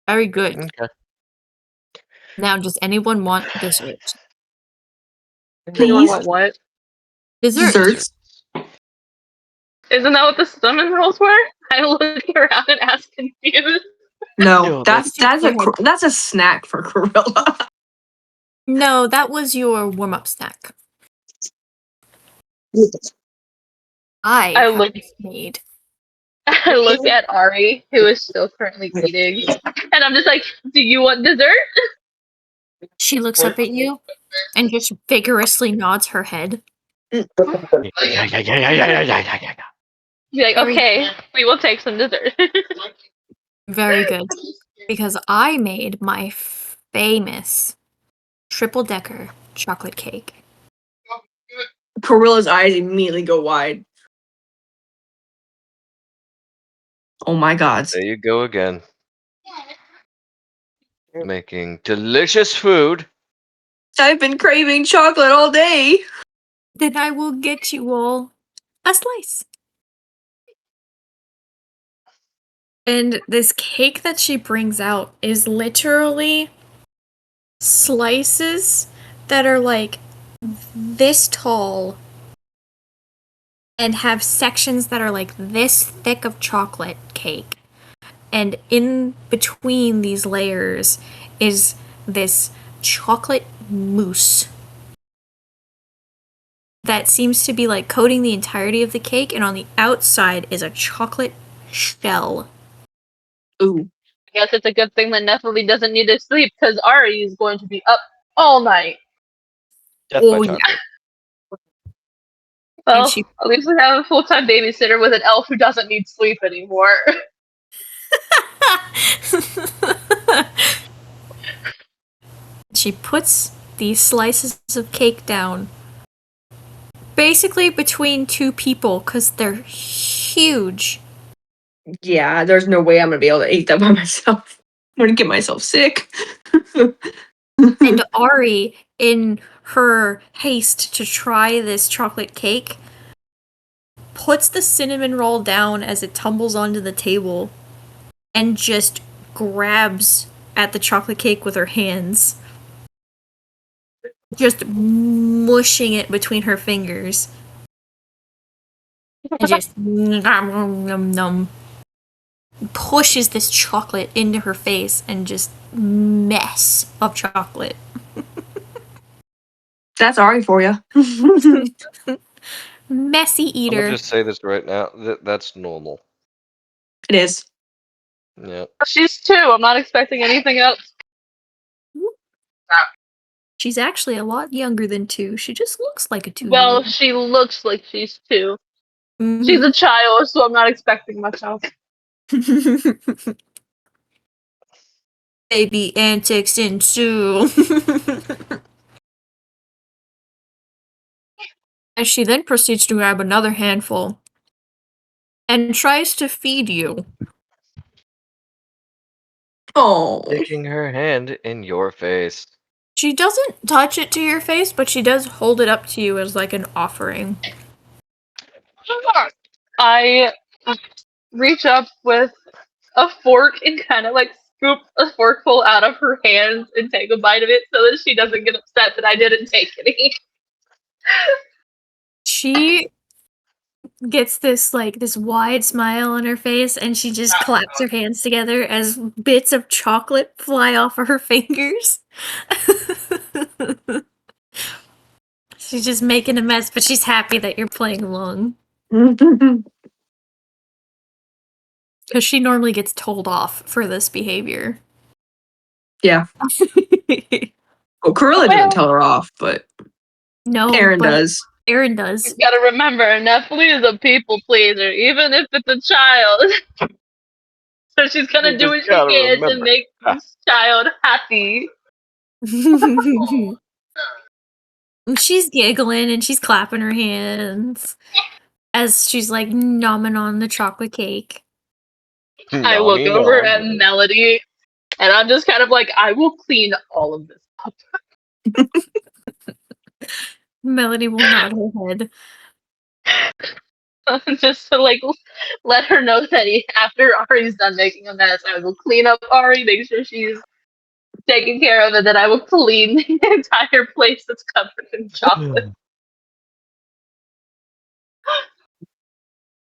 Very good.
Okay.
Now, does anyone want dessert?
Anyone
Please.
want what?
Dessert.
Desserts.
Isn't that what the cinnamon rolls were? I look around and ask confused.
No,
Yo,
that's
Go ahead.
that's a snack for Cordella.
No, that was your warm-up snack. I
I
have
look
this made.
I look at Ari, who is still currently eating, and I'm just like, "Do you want dessert?"
She looks up at you and just vigorously nods her head.
yeah, yeah, yeah, yeah, yeah, yeah, yeah, yeah.
Be like,
Very,
"Okay, we will take some dessert."
very good. Because I made my famous triple-decker chocolate cake.
Corilla's eyes immediately go wide. Oh my god.
There you go again. Making delicious food.
I've been craving chocolate all day.
Then I will get you all a slice. And this cake that she brings out is literally slices that are like this tall and have sections that are like this thick of chocolate cake. And in between these layers is this chocolate mousse that seems to be like coating the entirety of the cake, and on the outside is a chocolate shell.
Ooh.
I guess it's a good thing that Nephilim doesn't need to sleep because Ari is going to be up all night.
Death
Oh,
by
yeah.
chocolate.
Well,
she-
at least we have a full-time babysitter with an elf who doesn't need sleep anymore.
She puts these slices of cake down basically between two people because they're huge.
Yeah, there's no way I'm gonna be able to eat that by myself. I'm gonna get myself sick.
And Ari, in her haste to try this chocolate cake, puts the cinnamon roll down as it tumbles onto the table and just grabs at the chocolate cake with her hands, just mushing it between her fingers. And just nom, nom, nom, pushes this chocolate into her face and just mess of chocolate.
That's Ari for you.
Messy
I'm
eater.
gonna just say this right now. That's normal.
It is.
Yeah.
She's 2. I'm not expecting anything else.
She's actually a lot younger than 2. She just looks like a 2-year-old.
Well, she looks like she's 2. She's a child, so I'm not expecting much else.
Baby antics ensue. As she then proceeds to grab another handful and tries to feed you.
Oh.
Sticking her hand in your face.
She doesn't touch it to your face, but she does hold it up to you as like an offering.
I reach up with a fork and kind of like scoop a forkful out of her hands and take a bite of it so that she doesn't get upset that I didn't take any.
She gets this wide smile on her face, and she just claps her hands together as bits of chocolate fly off of her fingers. She's just making a mess, but she's happy that you're playing along. Because she normally gets told off for this behavior.
Yeah. Well, Cordella didn't tell her off, but
No,
Aaron
but
does.
Aaron does.
You gotta remember, Nepali is a people pleaser, even if it's a child. So she's gonna
You
do
just
what she
gotta
can to
remember.
make this child happy.
She's giggling and she's clapping her hands as she's like nomming on the chocolate cake.
I look over at Melody, and I'm just kind of like, I will clean all of this up.
Melody will nod her head.
Just to like let her know that after Ari's done making a mess, I will clean up Ari, make sure she's taken care of, and then I will clean the entire place that's covered in chocolate.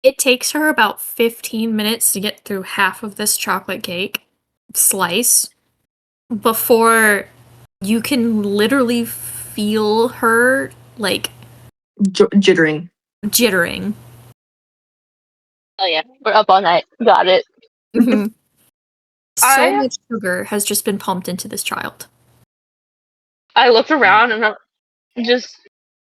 It takes her about 15 minutes to get through half of this chocolate cake slice before you can literally feel her like
Jittering.
jittering.
Oh yeah, we're up all night. Got it.
So
I-
much sugar has just been pumped into this child.
I looked around and just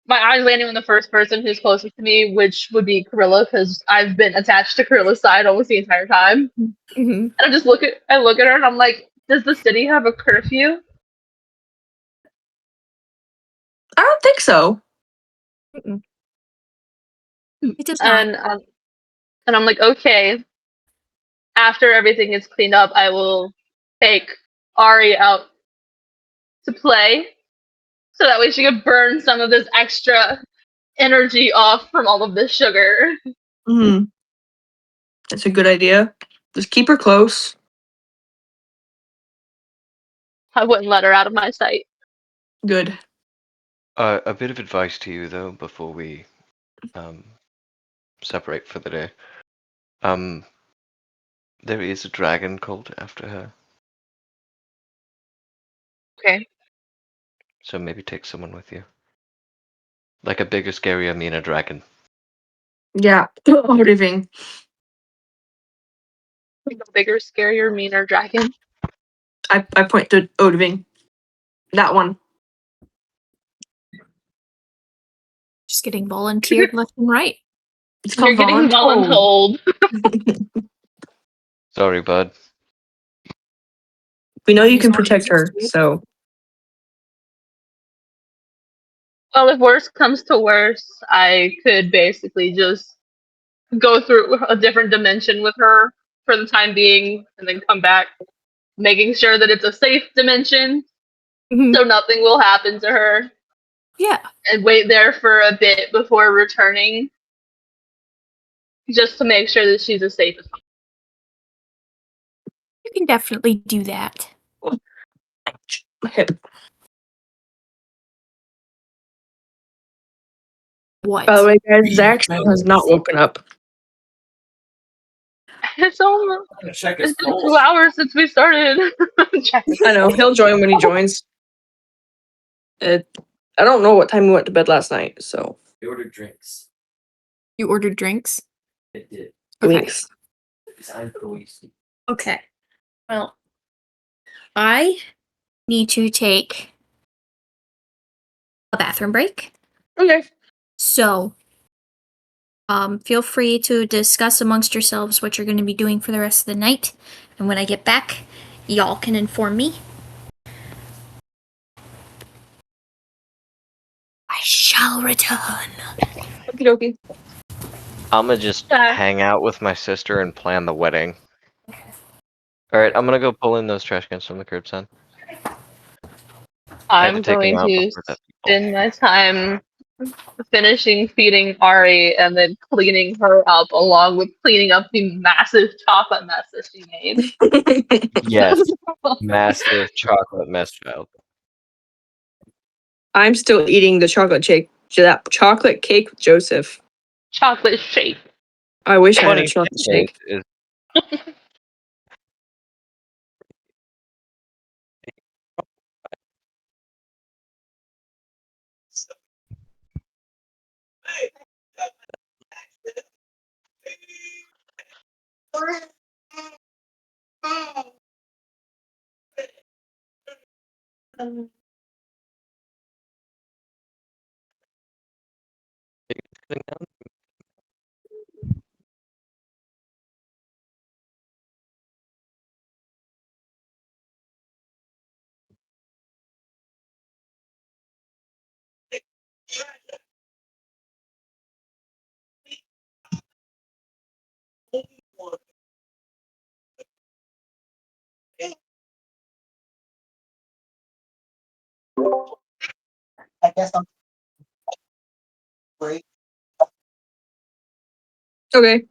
my eyes landing on the first person who's closest to me, which would be Corilla, because I've been attached to Corilla's side almost the entire time. And I look at her and I'm like, does the city have a curfew?
I don't think so.
It does not.
And I'm like, okay. After everything is cleaned up, I will take Ari out to play, so that way she could burn some of this extra energy off from all of this sugar.
Mm-hmm. That's a good idea. Just keep her close.
I wouldn't let her out of my sight.
Good.
A bit of advice to you though before we separate for the day. There is a dragon cult after her,
Okay.
so maybe take someone with you. Like a bigger, scarier, meaner dragon.
Yeah. Living.
Like a bigger, scarier, meaner dragon.
I point to Odiving. That one.
Just getting volunteered left and right.
It's
You're
called
getting voluntold.
Sorry, bud.
We know you can protect her, so.
Well, if worse comes to worse, I could basically just go through a different dimension with her for the time being and then come back, making sure that it's a safe dimension so nothing will happen to her.
Yeah.
And wait there for a bit before returning, just to make sure that she's as safe as possible.
You can definitely do that. What?
By the way, guys, Zach has not woken up.
It's almost
Check his
it's been
pulse.
2 hours since we started.
I know, he'll join when he joins. I don't know what time we went to bed last night, so.
We ordered drinks.
You ordered drinks?
It did.
Okay.
Thanks.
Designed for wasting.
Okay. Well, I need to take bathroom break.
Okay.
So, feel free to discuss amongst yourselves what you're going to be doing for the rest of the night. And when I get back, y'all can inform me. I shall return.
Okie dokie.
I'ma just
Okay.
hang out with my sister and plan the wedding. Alright, I'm gonna go pull in those trash cans from the curbside. I had to
I'm
take them
going
out
to
before that people.
spend my time finishing feeding Ari and then cleaning her up along with cleaning up the massive chocolate mess that she made.
Yes, massive chocolate mess child.
I'm still eating the that chocolate cake with Joseph.
Chocolate shake.
I wish I had a
Funny
chocolate
thing
shake.
is
I guess I'm great.
Okay.